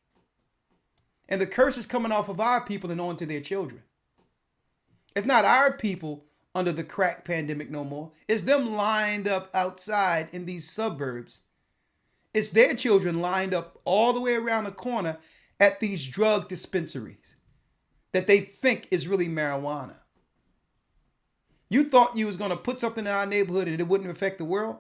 And the curse is coming off of our people and on to their children. It's not our people under the crack pandemic no more. It's them lined up outside in these suburbs. It's their children lined up all the way around the corner at these drug dispensaries that they think is really marijuana. You thought you was going to put something in our neighborhood and it wouldn't affect the world?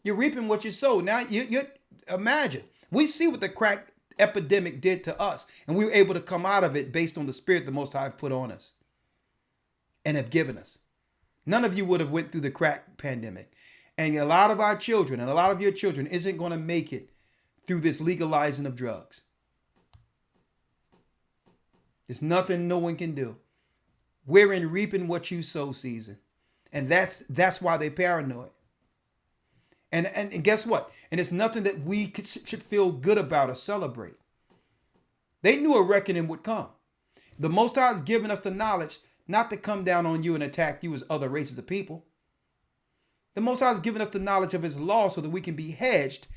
You're reaping what you sow. Now, you imagine. We see what the crack epidemic did to us, and we were able to come out of it based on the spirit the Most High have put on us and have given us. None of you would have went through the crack pandemic. And a lot of our children and a lot of your children isn't going to make it through this legalizing of drugs. There's nothing no one can do. We're in reaping what you sow season. And that's why they're paranoid. And guess what? And it's nothing that we should feel good about or celebrate. They knew a reckoning would come. The Most High has given us the knowledge not to come down on you and attack you as other races of people. The Most High has given us the knowledge of his law so that we can be hedged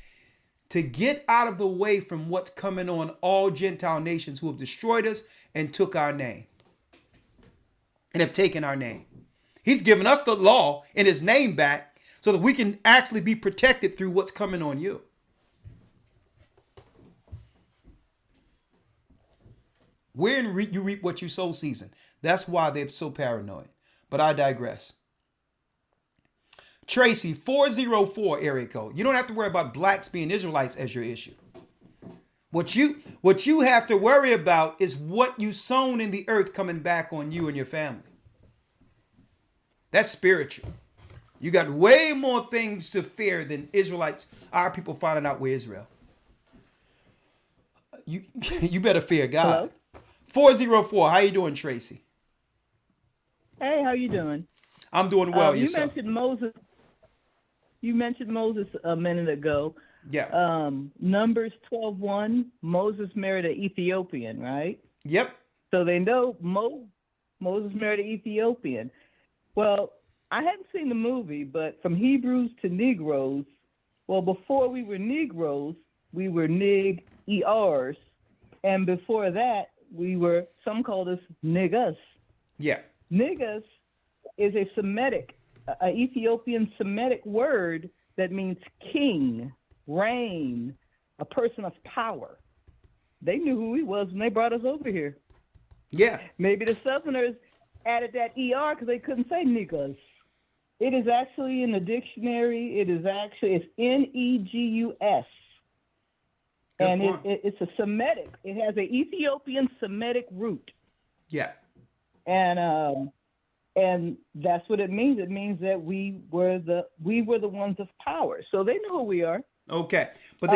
to get out of the way from what's coming on all Gentile nations who have destroyed us and took our name. and have taken our name. He's given us the law and his name back so that we can actually be protected through what's coming on you. We're in you reap what you sow season. That's why they're so paranoid. But I digress. Tracy, 404 area code. You don't have to worry about blacks being Israelites as your issue. What you have to worry about is what you sown in the earth coming back on you and your family. That's spiritual. You got way more things to fear than Israelites, our people finding out we're Israel. You better fear God. Hello? 404, how you doing, Tracy? Hey, how you doing? I'm doing well. You yourself? mentioned Moses. You mentioned Moses a minute ago. Yeah. Numbers 12:1. Moses married an Ethiopian, right? Yep. So they know Moses married an Ethiopian. Well, I haven't seen the movie, but from Hebrews to Negroes, well, before we were Negroes, we were Nig-ERs, and before that, we were, some called us niggas. Yeah. Niggas is a Semitic, an Ethiopian Semitic word that means king, reign, a person of power. They knew who he was when they brought us over here. Yeah. Maybe the Southerners added that ER because they couldn't say niggas. It is actually in the dictionary. It's Negus. And it's a Semitic. It has an Ethiopian Semitic root. Yeah. And that's what it means. It means that we were the ones of power. So they know who we are. Okay, but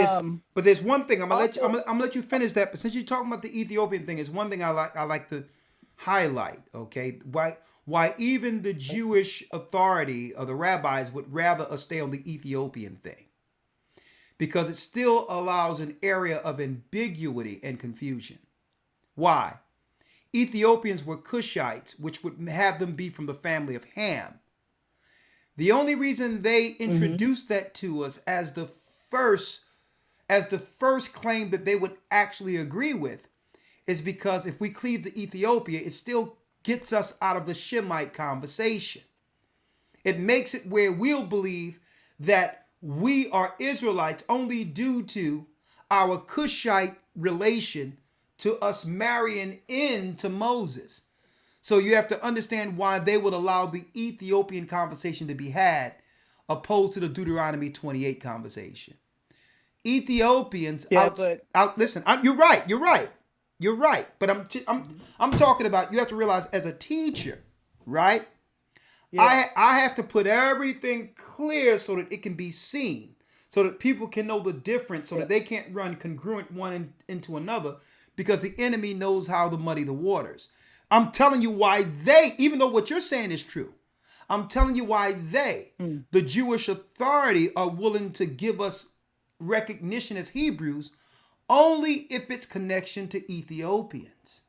there's one thing I'm gonna let you finish that. But since you're talking about the Ethiopian thing, is one thing I like to highlight. Okay, why even the Jewish authority or the rabbis would rather us stay on the Ethiopian thing, because it still allows an area of ambiguity and confusion. Why? Ethiopians were Cushites, which would have them be from the family of Ham. The only reason they introduced that to us as the first claim that they would actually agree with is because if we cleave to Ethiopia, it still gets us out of the Shemite conversation. It makes it where we'll believe that we are Israelites only due to our Cushite relation to us marrying into Moses. So you have to understand why they would allow the Ethiopian conversation to be had opposed to the Deuteronomy 28 conversation. Ethiopians listen, you're right. But I'm talking about, you have to realize as a teacher, right? Yeah. I have to put everything clear so that it can be seen, so that people can know the difference, so that they can't run congruent one into another, because the enemy knows how to muddy the waters. I'm telling you why they, even though what you're saying is true, I'm telling you why they, the Jewish authority, are willing to give us recognition as Hebrews only if it's connection to Ethiopians.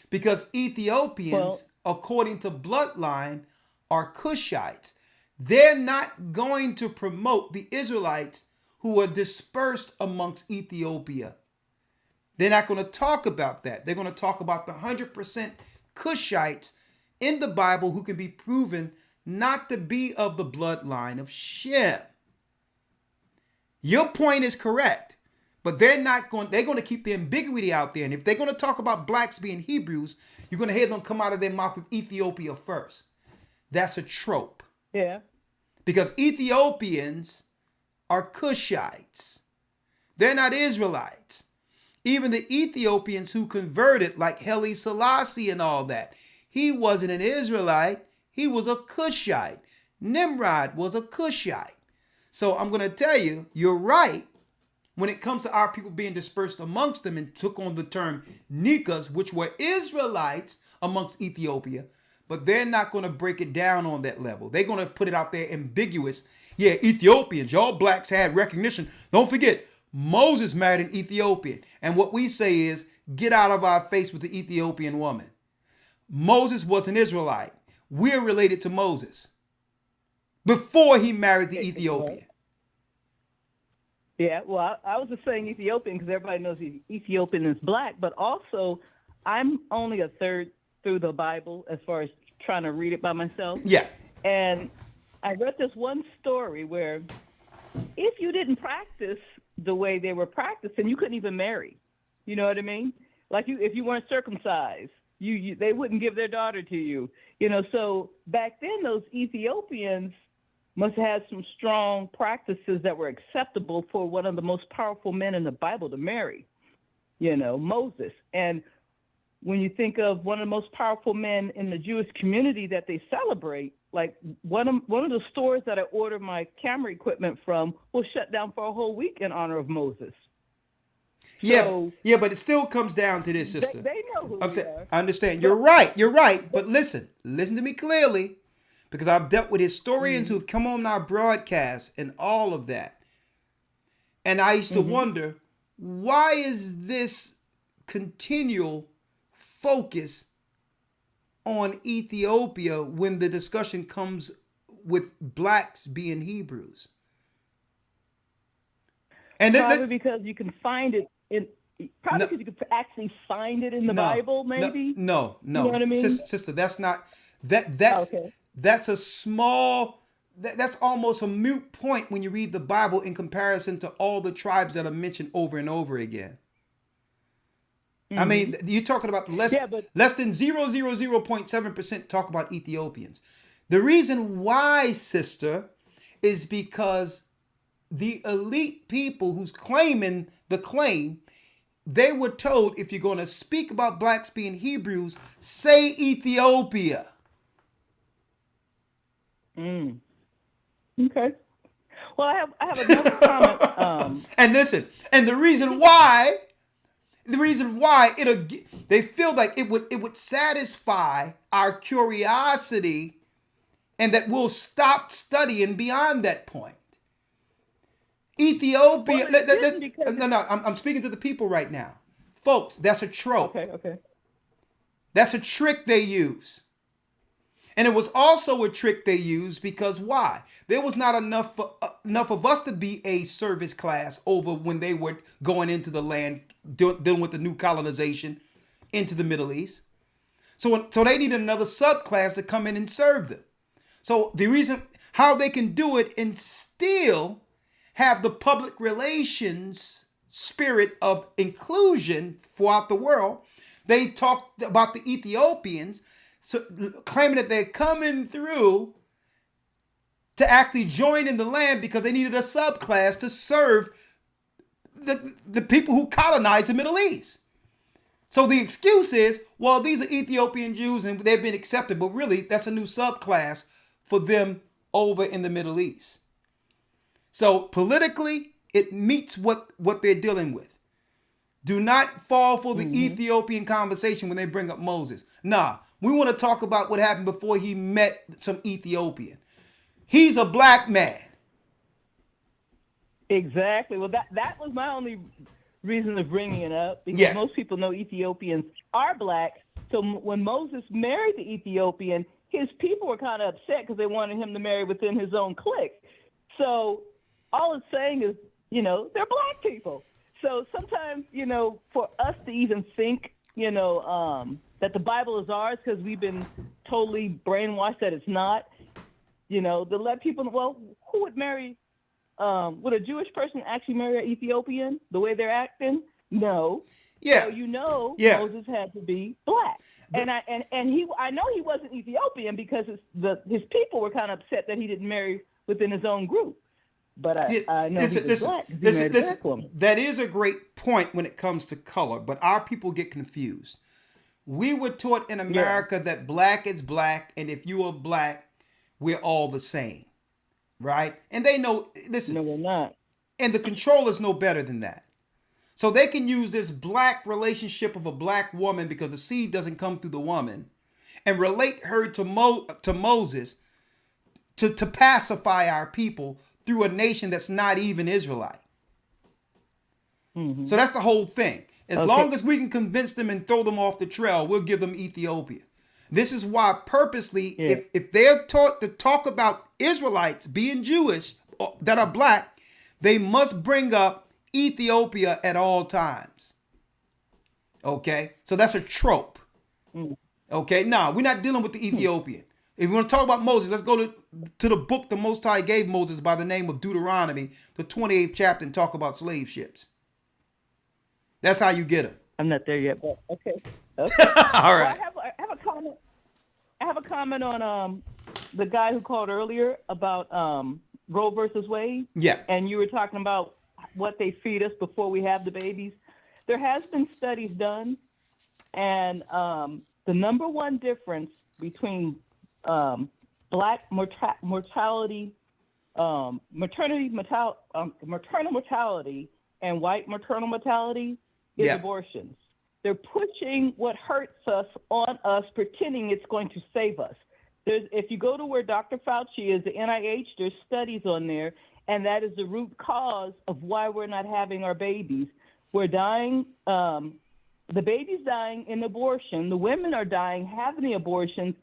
Because Ethiopians, according to bloodline, are Cushites. They're not going to promote the Israelites who are dispersed amongst Ethiopia. They're not going to talk about that. They're going to talk about the 100% Cushites in the Bible who can be proven not to be of the bloodline of Shem. Your point is correct, but they're going to keep the ambiguity out there. And if they're going to talk about blacks being Hebrews, you're going to hear them come out of their mouth with Ethiopia first. That's a trope. Yeah. Because Ethiopians are Cushites. They're not Israelites. Even the Ethiopians who converted, like Haile Selassie and all that, he wasn't an Israelite. He was a Cushite. Nimrod was a Cushite. So I'm going to tell you, you're right when it comes to our people being dispersed amongst them and took on the term Nikas, which were Israelites amongst Ethiopia, but they're not going to break it down on that level. They're going to put it out there ambiguous. Yeah, Ethiopians, y'all blacks had recognition. Don't forget, Moses married an Ethiopian. And what we say is, get out of our face with the Ethiopian woman. Moses was an Israelite. We're related to Moses before he married the Ethiopian. Yeah, well, I was just saying Ethiopian because everybody knows Ethiopian is black, but also I'm only a third through the Bible as far as trying to read it by myself. Yeah. And I read this one story where if you didn't practice the way they were practicing, you couldn't even marry. You know what I mean? Like if you weren't circumcised, they wouldn't give their daughter to you. You know, so back then those Ethiopians must have had some strong practices that were acceptable for one of the most powerful men in the Bible to marry, you know, Moses. And when you think of one of the most powerful men in the Jewish community that they celebrate, like one of the stores that I ordered my camera equipment from was shut down for a whole week in honor of Moses. So, yeah, but it still comes down to this, sister. They know who we are. I understand. You're right. But listen to me clearly, because I've dealt with historians who've come on our broadcast and all of that. And I used to wonder, why is this continual focus on Ethiopia when the discussion comes with blacks being Hebrews? And probably because you can find it in. Probably because you could actually find it in the Bible, maybe. No. You know what I mean, sister? That's not that. That's a small. That's almost a moot point when you read the Bible in comparison to all the tribes that are mentioned over and over again. I mean, you're talking about less than 0.7% talk about Ethiopians. The reason why, sister, is because the elite people who's claiming the claim, they were told, if you're going to speak about blacks being Hebrews, say Ethiopia. Okay. Well, I have another comment. And listen, and the reason why they feel like it would satisfy our curiosity, and that we'll stop studying beyond that point. Ethiopia. No. I'm speaking to the people right now, folks. That's a trope. Okay. That's a trick they use, and it was also a trick they used because why? There was not enough of us to be a service class over when they were going into the land, dealing with the new colonization into the Middle East. So they needed another subclass to come in and serve them. So the reason how they can do it and still have the public relations spirit of inclusion throughout the world, they talked about the Ethiopians, so claiming that they're coming through to actually join in the land because they needed a subclass to serve the people who colonized the Middle East. So the excuse is, well, these are Ethiopian Jews and they've been accepted, but really that's a new subclass for them over in the Middle East. So politically, it meets what they're dealing with. Do not fall for the Ethiopian conversation when they bring up Moses. Nah, we want to talk about what happened before he met some Ethiopian. He's a black man. Exactly. Well, that was my only reason of bringing it up, because most people know Ethiopians are black. So when Moses married the Ethiopian, his people were kind of upset because they wanted him to marry within his own clique. So all it's saying is, you know, they're black people. So sometimes, you know, for us to even think, you know, that the Bible is ours because we've been totally brainwashed that it's not, you know, to let people know, well, who would marry, would a Jewish person actually marry an Ethiopian the way they're acting? No. Yeah. So, you know, Moses had to be black. And I know he wasn't Ethiopian because his people were kind of upset that he didn't marry within his own group. But I know he was black. He married a black woman. That is a great point when it comes to color, but our people get confused. We were taught in America that black is black, and if you are black, we're all the same, right? And they know, listen. No, we're not. And the controllers know better than that. So they can use this black relationship of a black woman because the seed doesn't come through the woman and relate her to Moses to pacify our people through a nation that's not even Israelite. So that's the whole thing. As long as we can convince them and throw them off the trail, we'll give them Ethiopia. This is why purposely, if they're taught to talk about Israelites being Jewish that are black, they must bring up Ethiopia at all times. Okay? So that's a trope. Okay, nah, we're not dealing with the Ethiopian. If you want to talk about Moses, let's go to the book the Most High gave Moses by the name of Deuteronomy, the 28th chapter, and talk about slave ships. That's how you get them. I'm not there yet, but okay. All Well, right. I have a comment. I have a comment on the guy who called earlier about Roe versus Wade. Yeah. And you were talking about what they feed us before we have the babies. There has been studies done, and the number one difference between black mortality, maternal mortality, and white maternal mortality is abortions. They're pushing what hurts us on us, pretending it's going to save us. If you go to where Dr. Fauci is, the NIH, there's studies on there, and that is the root cause of why we're not having our babies. We're dying, the baby's dying in abortion, the women are dying having the abortions,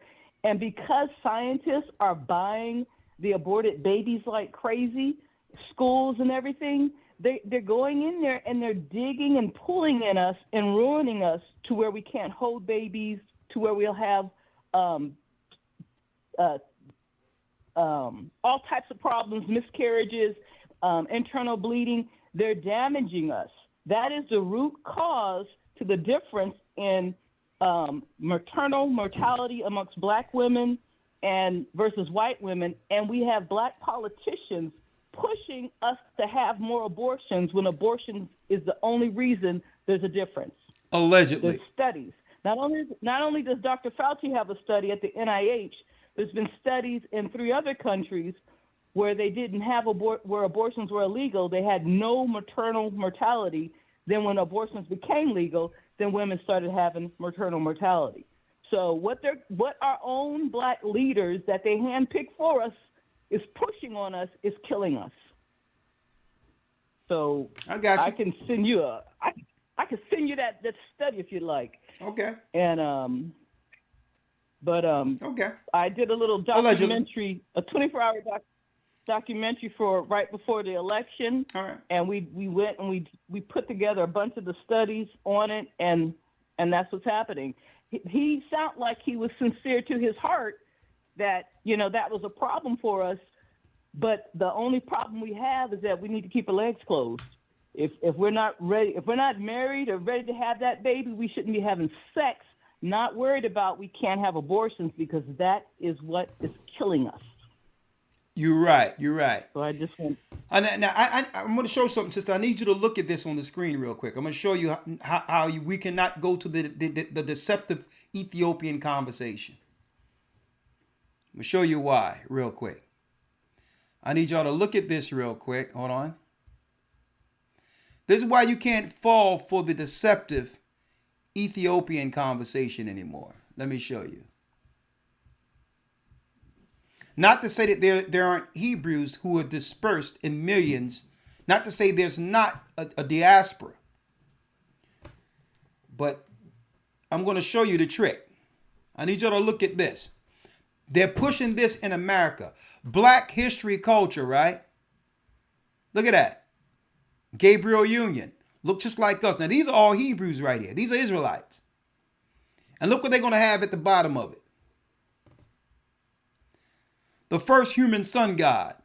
and because scientists are buying the aborted babies like crazy, schools and everything, they're going in there and they're digging and pulling in us and ruining us to where we can't hold babies, to where we'll have all types of problems, miscarriages, internal bleeding. They're damaging us. That is the root cause to the difference in maternal mortality amongst black women and versus white women. And we have black politicians pushing us to have more abortions when abortion is the only reason there's a difference. Allegedly. There's studies. Not only does Dr. Fauci have a study at the NIH, there's been studies in 3 other countries where they didn't have where abortions were illegal. They had no maternal mortality. Then when abortions became legal, then women started having maternal mortality. So what our own black leaders that they handpick for us is pushing on us is killing us. So I got you. I can send you I can send you that study if you'd like. Okay. And okay. I did a little documentary, a 24-hour documentary for right before the election. All right. And we went and we put together a bunch of the studies on it, and that's what's happening. He sounded like he was sincere to his heart that, that was a problem for us. But the only problem we have is that we need to keep our legs closed. If we're not ready, if we're not married or ready to have that baby, we shouldn't be having sex, not worried about we can't have abortions, because that is what is killing us. You're right. So I just want... Now, I'm going to show something, sister. I need you to look at this on the screen real quick. I'm going to show you how we cannot go to the deceptive Ethiopian conversation. I'm going to show you why real quick. I need y'all to look at this real quick. Hold on. This is why you can't fall for the deceptive Ethiopian conversation anymore. Let me show you. Not to say that there aren't Hebrews who are dispersed in millions. Not to say there's not a diaspora. But I'm going to show you the trick. I need y'all to look at this. They're pushing this in America. Black history culture, right? Look at that. Gabriel Union. Look just like us. Now, these are all Hebrews right here. These are Israelites. And look what they're going to have at the bottom of it. The first human sun god.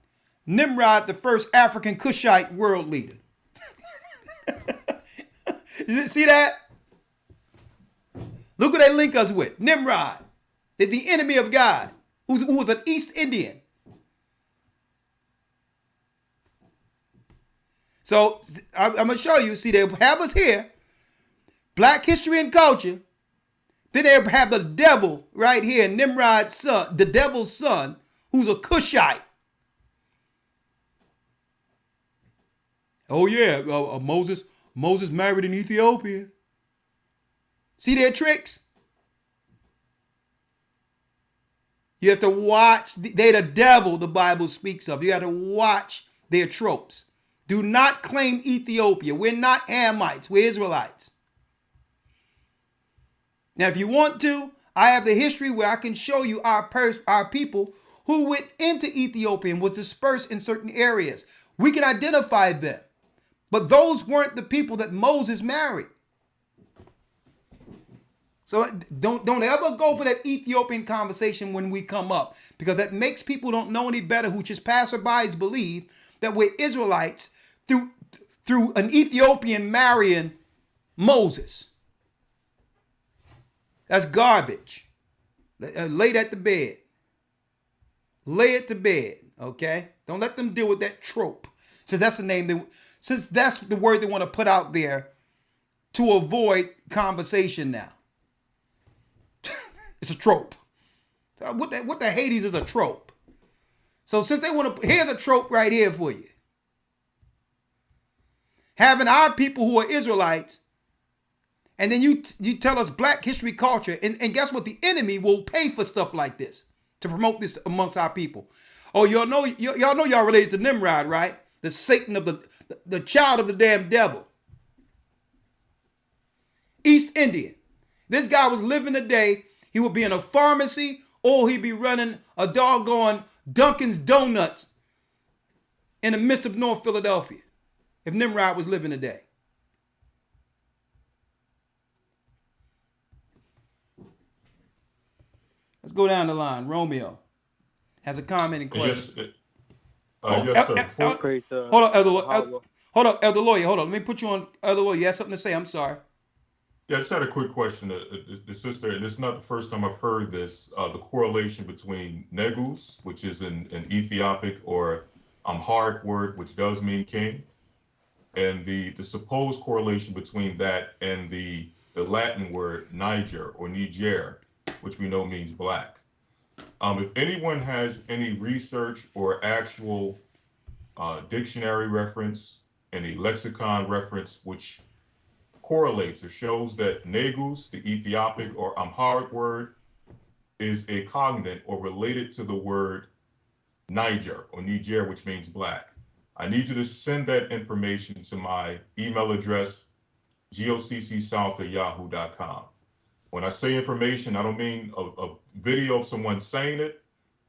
Nimrod, the first African Cushite world leader. See that? Look what they link us with. Nimrod is the enemy of God, who was an East Indian. So I'm going to show you. See, they have us here. Black history and culture. Then they have the devil right here. Nimrod's son, the devil's son, who's a Cushite. Oh, yeah. Moses married an Ethiopian. See their tricks? You have to watch. They're the devil the Bible speaks of. You have to watch their tropes. Do not claim Ethiopia. We're not Hamites. We're Israelites. Now, if you want to, I have the history where I can show you our people who went into Ethiopia and was dispersed in certain areas. We can identify them. But those weren't the people that Moses married. So don't ever go for that Ethiopian conversation when we come up, because that makes people don't know any better, who just passerbys believe that we're Israelites through an Ethiopian marrying Moses. That's garbage. Lay that to bed. Lay it to bed, okay? Don't let them deal with that trope. Since that's the word they want to put out there to avoid conversation now. It's a trope. What the Hades is a trope. So since they want to, here's a trope right here for you. Having our people who are Israelites, and then you tell us Black history culture, and guess what? The enemy will pay for stuff like this to promote this amongst our people. Oh, y'all know y'all related to Nimrod, right? The Satan of the child of the damn devil. East Indian. This guy was living the day. He would be in a pharmacy, or he'd be running a doggone Dunkin's Donuts in the midst of North Philadelphia, if Nimrod was living today. Let's go down the line. Romeo has a comment and question. Yes, sir. Hold on, Elder Lawyer. Hold on. Let me put you on, Elder Lawyer. You have something to say? I'm sorry. Yeah, I just had a quick question. The sister, and it's not the first time I've heard this, the correlation between negus, which is an Ethiopic or Amharic word, which does mean king, and the supposed correlation between that and the Latin word Niger or Niger, which we know means black. If anyone has any research or actual dictionary reference, any lexicon reference, which correlates or shows that negus, the Ethiopic or Amharic word, is a cognate or related to the word Niger or Niger, which means black. I need you to send that information to my email address, gocccsouth@yahoo.com. When I say information, I don't mean a video of someone saying it.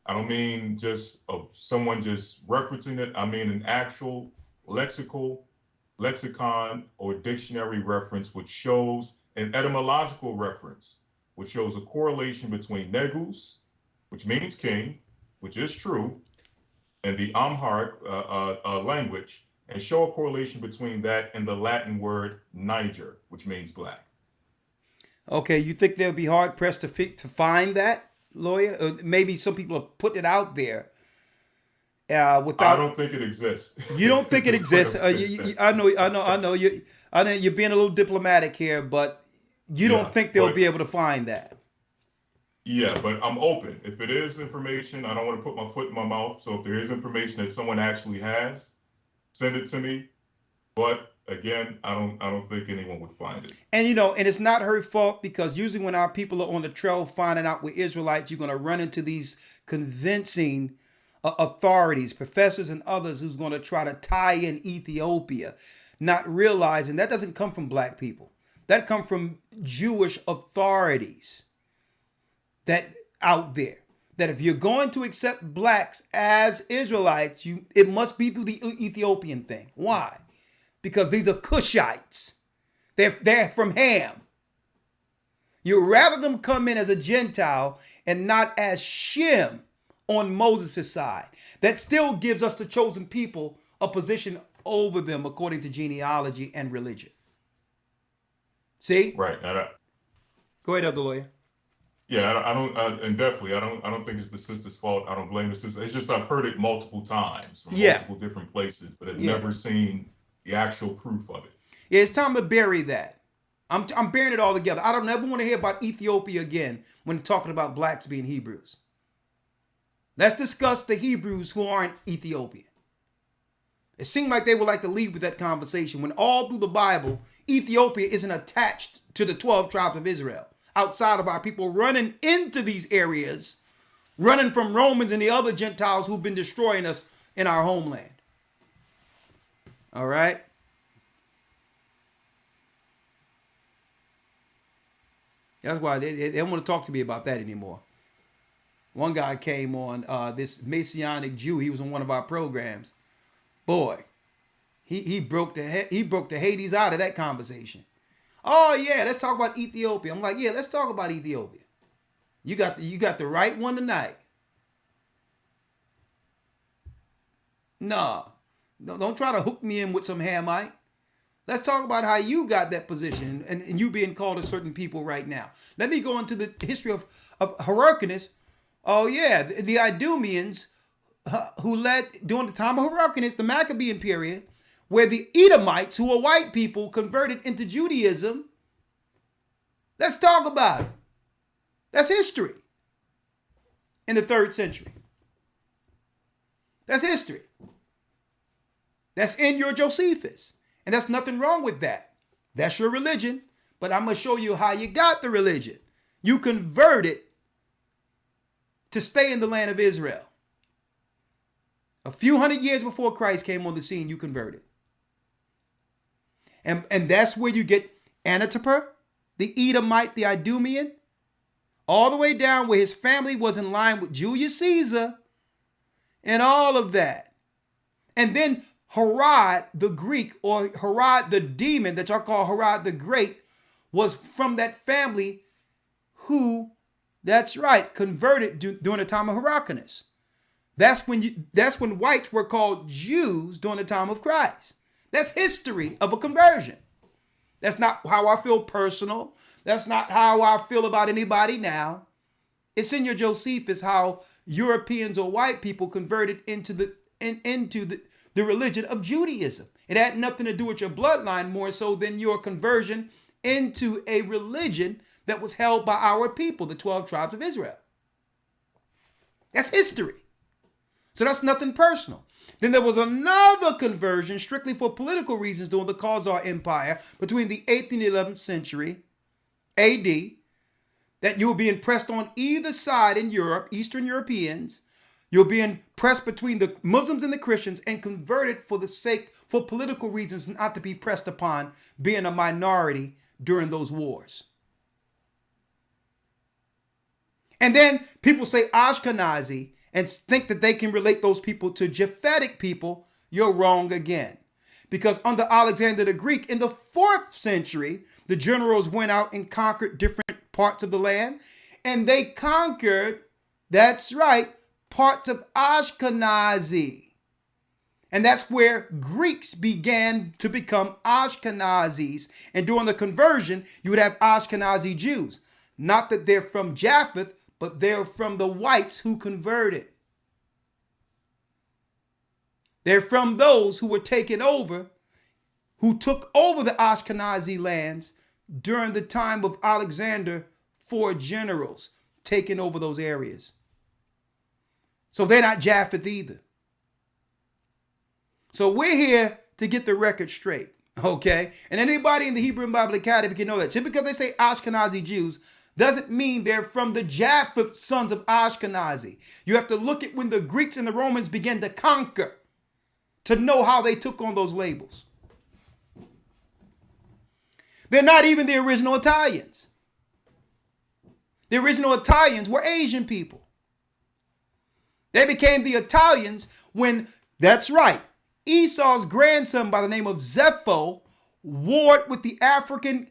I don't mean just of someone just referencing it. I mean an actual lexicon or dictionary reference, which shows an etymological reference, which shows a correlation between negus, which means king, which is true, and the Amharic language, and show a correlation between that and the Latin word Niger, which means black. Okay, you think they'll be hard pressed to find that, Lawyer? Or maybe some people have put it out there. Without, I don't think it exists. You don't think it exists? I know. You're being a little diplomatic here, but you don't think they'll be able to find that. Yeah, but I'm open. If it is information, I don't want to put my foot in my mouth. So if there is information that someone actually has, send it to me. But again, I don't think anyone would find it. And and it's not her fault, because usually when our people are on the trail finding out we're Israelites, you're going to run into these convincing authorities, professors and others who's going to try to tie in Ethiopia, not realizing that doesn't come from black people. That come from Jewish authorities that out there. That if you're going to accept blacks as Israelites, it must be through the Ethiopian thing. Why? Because these are Cushites. They're from Ham. You'd rather them come in as a Gentile and not as Shem on Moses' side. That still gives us, the chosen people, a position over them according to genealogy and religion. See? Right. Go ahead, Elder Lawyer. Yeah, I don't think it's the sister's fault. I don't blame the sister. It's just I've heard it multiple times from multiple different places, but I've never seen the actual proof of it. Yeah, it's time to bury that. I'm burying it all together. I don't ever want to hear about Ethiopia again when talking about blacks being Hebrews. Let's discuss the Hebrews who aren't Ethiopian. It seemed like they would like to lead with that conversation when all through the Bible, Ethiopia isn't attached to the 12 tribes of Israel. Outside of our people running into these areas, running from Romans and the other Gentiles who've been destroying us in our homeland. All right? That's why they don't want to talk to me about that anymore. One guy came on, this Messianic Jew. He was on one of our programs. Boy, he broke the Hades out of that conversation. Oh yeah, let's talk about Ethiopia. I'm like, yeah, let's talk about Ethiopia. You got the right one tonight. No, don't try to hook me in with some Hamite. Let's talk about how you got that position and you being called to certain people right now. Let me go into the history of Hyrcanus. Oh yeah, the Idumeans who led during the time of Hyrcanus, the Maccabean period, where the Edomites, who were white people, converted into Judaism. Let's talk about it. That's history in the 3rd century. That's history. That's in your Josephus. And there's nothing wrong with that. That's your religion. But I'm going to show you how you got the religion. You converted to stay in the land of Israel. A few hundred years before Christ came on the scene, you converted. And that's where you get Antipater, the Edomite, the Idumean, all the way down where his family was in line with Julius Caesar and all of that. And then Herod the Greek, or Herod the demon that y'all call Herod the Great, was from that family who, that's right, converted during the time of Hyrcanus. That's when whites were called Jews during the time of Christ. That's history of a conversion. That's not how I feel personal. That's not how I feel about anybody now. It's in your Josephus how Europeans or white people converted into the religion of Judaism. It had nothing to do with your bloodline more so than your conversion into a religion that was held by our people, the 12 tribes of Israel. That's history. So that's nothing personal. Then there was another conversion strictly for political reasons during the Khazar Empire between the 8th and 11th century AD, that you were being pressed on either side in Europe, Eastern Europeans. You're being pressed between the Muslims and the Christians and converted for political reasons, not to be pressed upon being a minority during those wars. And then people say Ashkenazi and think that they can relate those people to Japhetic people. You're wrong again. Because under Alexander the Greek in the 4th century, the generals went out and conquered different parts of the land. And they conquered, that's right, parts of Ashkenazi. And that's where Greeks began to become Ashkenazis. And during the conversion, you would have Ashkenazi Jews. Not that they're from Japheth, but they're from the whites who converted. They're from those who were taken over, who took over the Ashkenazi lands during the time of Alexander, 4 generals taking over those areas. So they're not Japheth either. So we're here to get the record straight, okay? And anybody in the Hebrew and Bible Academy can know that. Just because they say Ashkenazi Jews doesn't mean they're from the Japheth sons of Ashkenazi. You have to look at when the Greeks and the Romans began to conquer to know how they took on those labels. They're not even the original Italians. The original Italians were Asian people. They became the Italians when, that's right, Esau's grandson by the name of Zepho warred with the Africans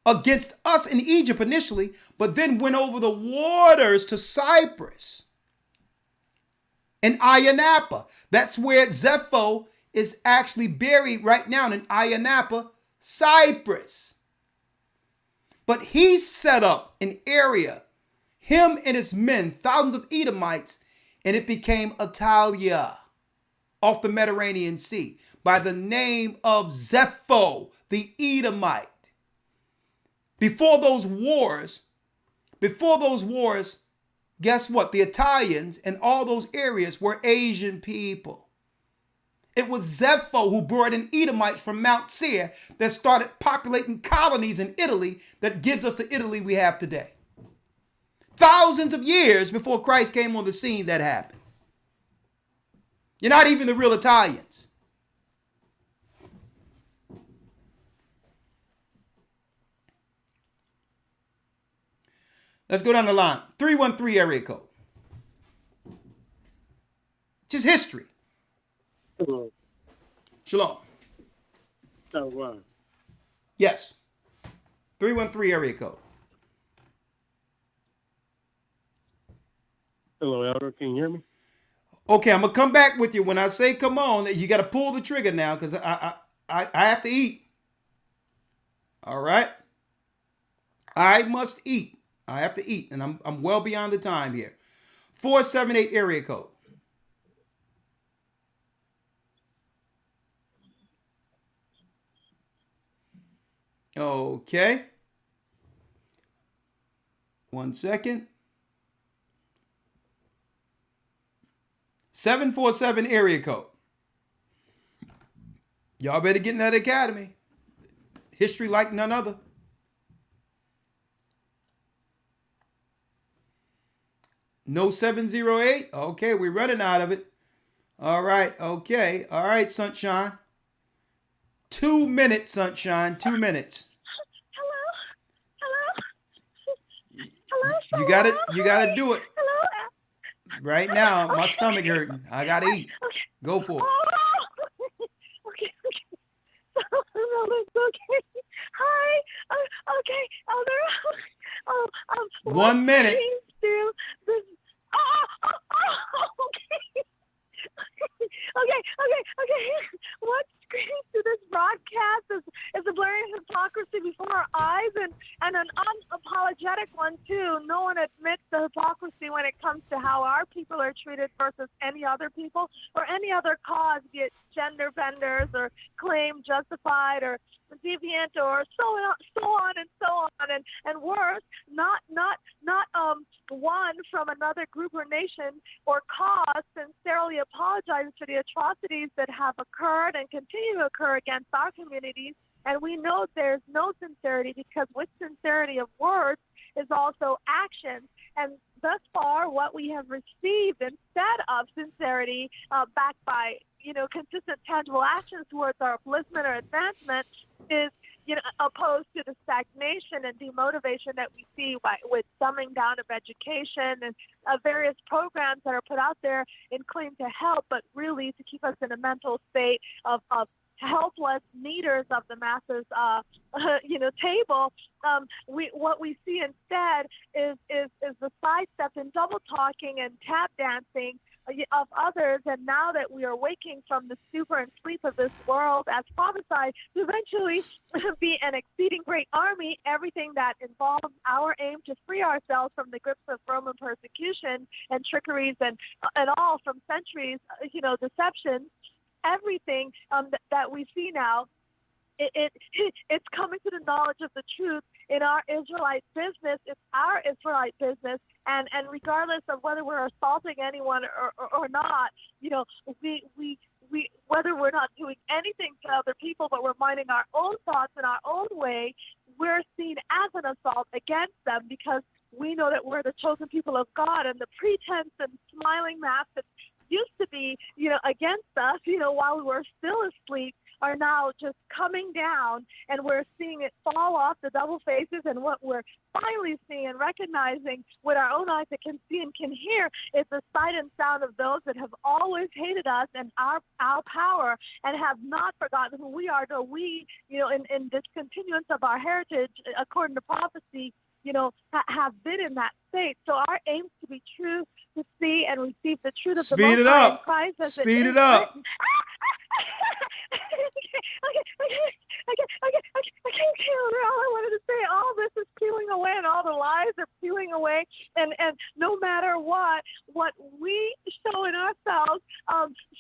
against us in Egypt initially, but then went over the waters to Cyprus and Ayanapa. That's where Zepho is actually buried right now in Ayanapa, Cyprus. But he set up an area, him and his men, thousands of Edomites, and it became Italia off the Mediterranean Sea by the name of Zepho, the Edomite. Before those wars, guess what? The Italians and all those areas were Asian people. It was Zepho who brought in Edomites from Mount Seir that started populating colonies in Italy that gives us the Italy we have today. Thousands of years before Christ came on the scene, that happened. You're not even the real Italians. Let's go down the line. 313 area code. Just history. Shalom. Shalom. Yes. 313 area code. Hello, Elder. Can you hear me? Okay, I'm gonna come back with you. When I say come on, you got to pull the trigger now because I have to eat. All right. I must eat. I have to eat, and I'm well beyond the time here. 478 area code. Okay. 1 second. 747 area code. Y'all better get in that academy. History like none other. No 708. Okay, we're running out of it. All right. Okay. All right, Sunshine. 2 minutes, Sunshine. 2 minutes. Hello. You gotta do it. Right now, my stomach hurting. I gotta eat. Go for it. Okay. No, it's okay. Hi. Okay, Elder. 1 minute. Okay. Okay. What screams to this broadcast is a blaring hypocrisy before our eyes and an unapologetic one too. No one admits the hypocrisy when it comes to how our people are treated versus any other people or any other cause, be it gender benders or claim justified or deviant or so on and worse, not one from another group or nation or cause sincerely apologizes for the atrocities that have occurred and continue to occur against our communities. And we know there's no sincerity because with sincerity of words is also action. And thus far, what we have received instead of sincerity backed by, consistent tangible actions towards our upliftment or advancement is, opposed to the stagnation and demotivation that we see with dumbing down of education and various programs that are put out there and claim to help, but really to keep us in a mental state of helpless leaders of the masses, table. What we see instead is the sidestep and double talking and tap dancing of others, and now that we are waking from the stupor and sleep of this world, as prophesied, to eventually be an exceeding great army, everything that involves our aim to free ourselves from the grips of Roman persecution and trickeries and all from centuries, deception, everything that we see now, it's coming to the knowledge of the truth in our Israelite business. It's our Israelite business, and regardless of whether we're assaulting anyone or not, we whether we're not doing anything to other people, but we're minding our own thoughts in our own way, we're seen as an assault against them because we know that we're the chosen people of God, and the pretense and smiling masks that used to be, against us, while we were still asleep, are now just coming down, and we're seeing it fall off the double faces. And what we're finally seeing and recognizing with our own eyes that can see and can hear is the sight and sound of those that have always hated us and our power and have not forgotten who we are, though we, in this continuance of our heritage, according to prophecy, have been in that state. So our aim is to be true, to see and receive the truth of the Most High in Christ. Speed it up. Okay, all I wanted to say, all this is peeling away and all the lies are peeling away, and no matter what we show in ourselves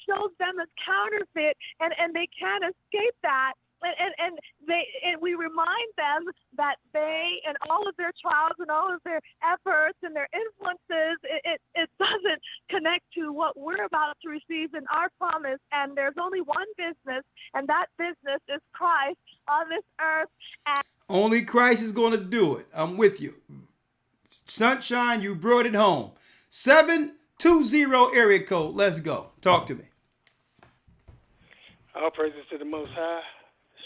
shows them as counterfeit, and they can't escape that. And we remind them that they and all of their trials and all of their efforts and their influences, it doesn't connect to what we're about to receive in our promise. And there's only one business, and that business is Christ on this earth. And only Christ is going to do it. I'm with you. Sunshine, you brought it home. 720 area code. Let's go. Talk to me. All praises to the Most High.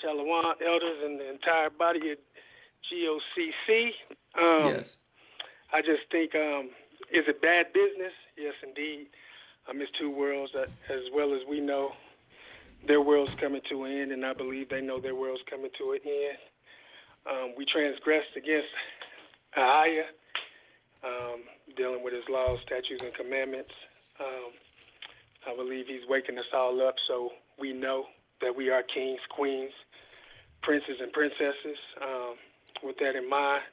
Shalom, elders, and the entire body of GOCC. Yes. I just think, is it bad business? Yes, indeed. It's two worlds, as well as we know. their world's coming to an end, and I believe they know their world's coming to an end. We transgressed against Ahia, dealing with his laws, statutes, and commandments. I believe he's waking us all up so we know that we are kings, queens, princes, and princesses. With that in mind,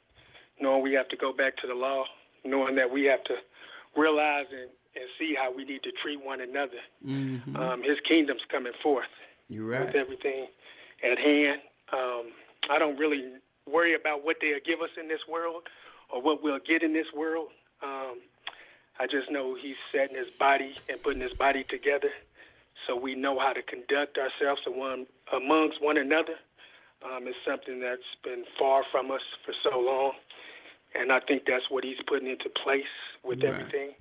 knowing we have to go back to the law, knowing that we have to realize and see how we need to treat one another. Mm-hmm. His kingdom's coming forth. You're right. With everything at hand. I don't really worry about what they'll give us in this world or what we'll get in this world. I just know he's setting his body and putting his body together so we know how to conduct ourselves amongst one another. It's something that's been far from us for so long, and I think that's what he's putting into place with everything.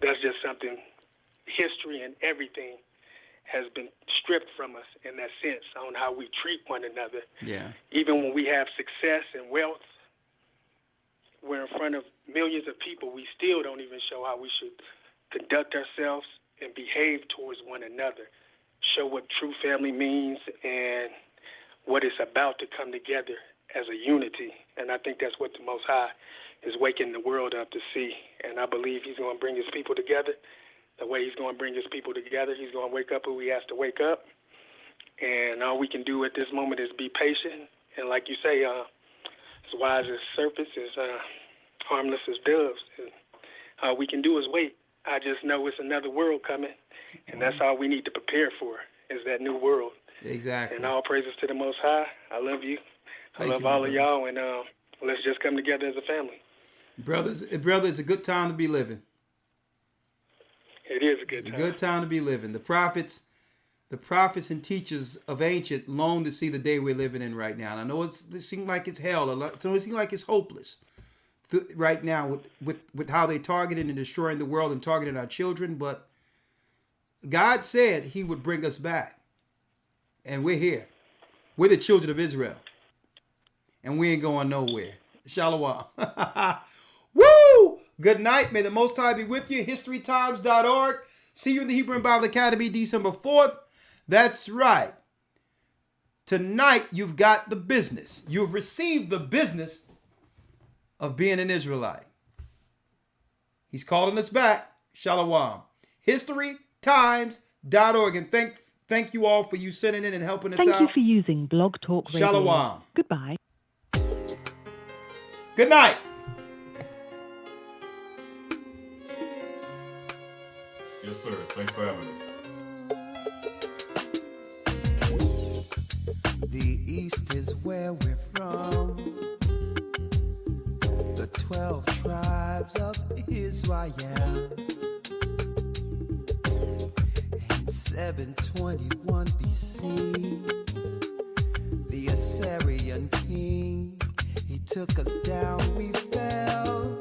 That's just something, history and everything has been stripped from us in that sense on how we treat one another. Yeah. Even when we have success and wealth, we're in front of millions of people, we still don't even show how we should conduct ourselves and behave towards one another. Show what true family means and what it's about to come together as a unity. And I think that's what the Most High is waking the world up to see. And I believe he's going to bring his people together. The way he's going to bring his people together, he's going to wake up who he has to wake up. And all we can do at this moment is be patient. And like you say, as wise as serpents, as harmless as doves. And all we can do is wait. I just know it's another world coming. And that's all we need to prepare for, is that new world. Exactly. And all praises to the Most High. I love you. Thank I love you, all brother. of y'all. And let's just come together as a family. Brothers, it's a good time to be living. It is a good time. It's a good time to be living. The prophets and teachers of ancient long to see the day we're living in right now. And I know it seems like it's hell. It seems like it's hopeless right now with how they targeted and destroying the world and targeting our children. But God said he would bring us back. And we're here. We're the children of Israel. And we ain't going nowhere. Shalom. Woo! Good night. May the Most High be with you. HistoryTimes.org. See you in the Hebrew and Bible Academy December 4th. That's right. Tonight, you've got the business. You've received the business of being an Israelite. He's calling us back. Shalom. HistoryTimes.org. And thank you all for you sending in and helping us out. Thank you for using Blog Talk Radio. Shalom. Goodbye. Good night. Yes, sir. Thanks for having me. The East is where we're from. The 12 tribes of Israel. In 721 BC, the Assyrian king, he took us down, we fell.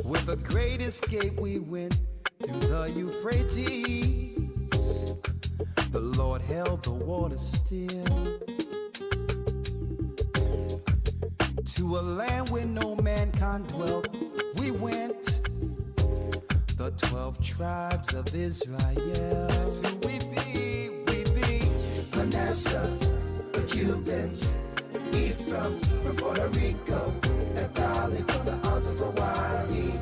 With a great escape we went through the Euphrates. The Lord held the water still. To a land where no mankind dwelt, we went. The 12 tribes of Israel. So we be Manasseh, the Cubans, Ephraim from Puerto Rico, and Valley from the Isles of Hawaii.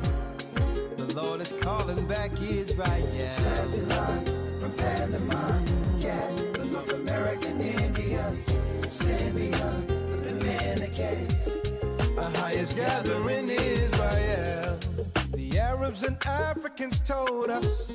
The Lord is calling back Israel. Zebulon from Panama, Gad, the North American Indians, Simeon, the Dominicans, our highest gathering Israel. The Arabs and Africans told us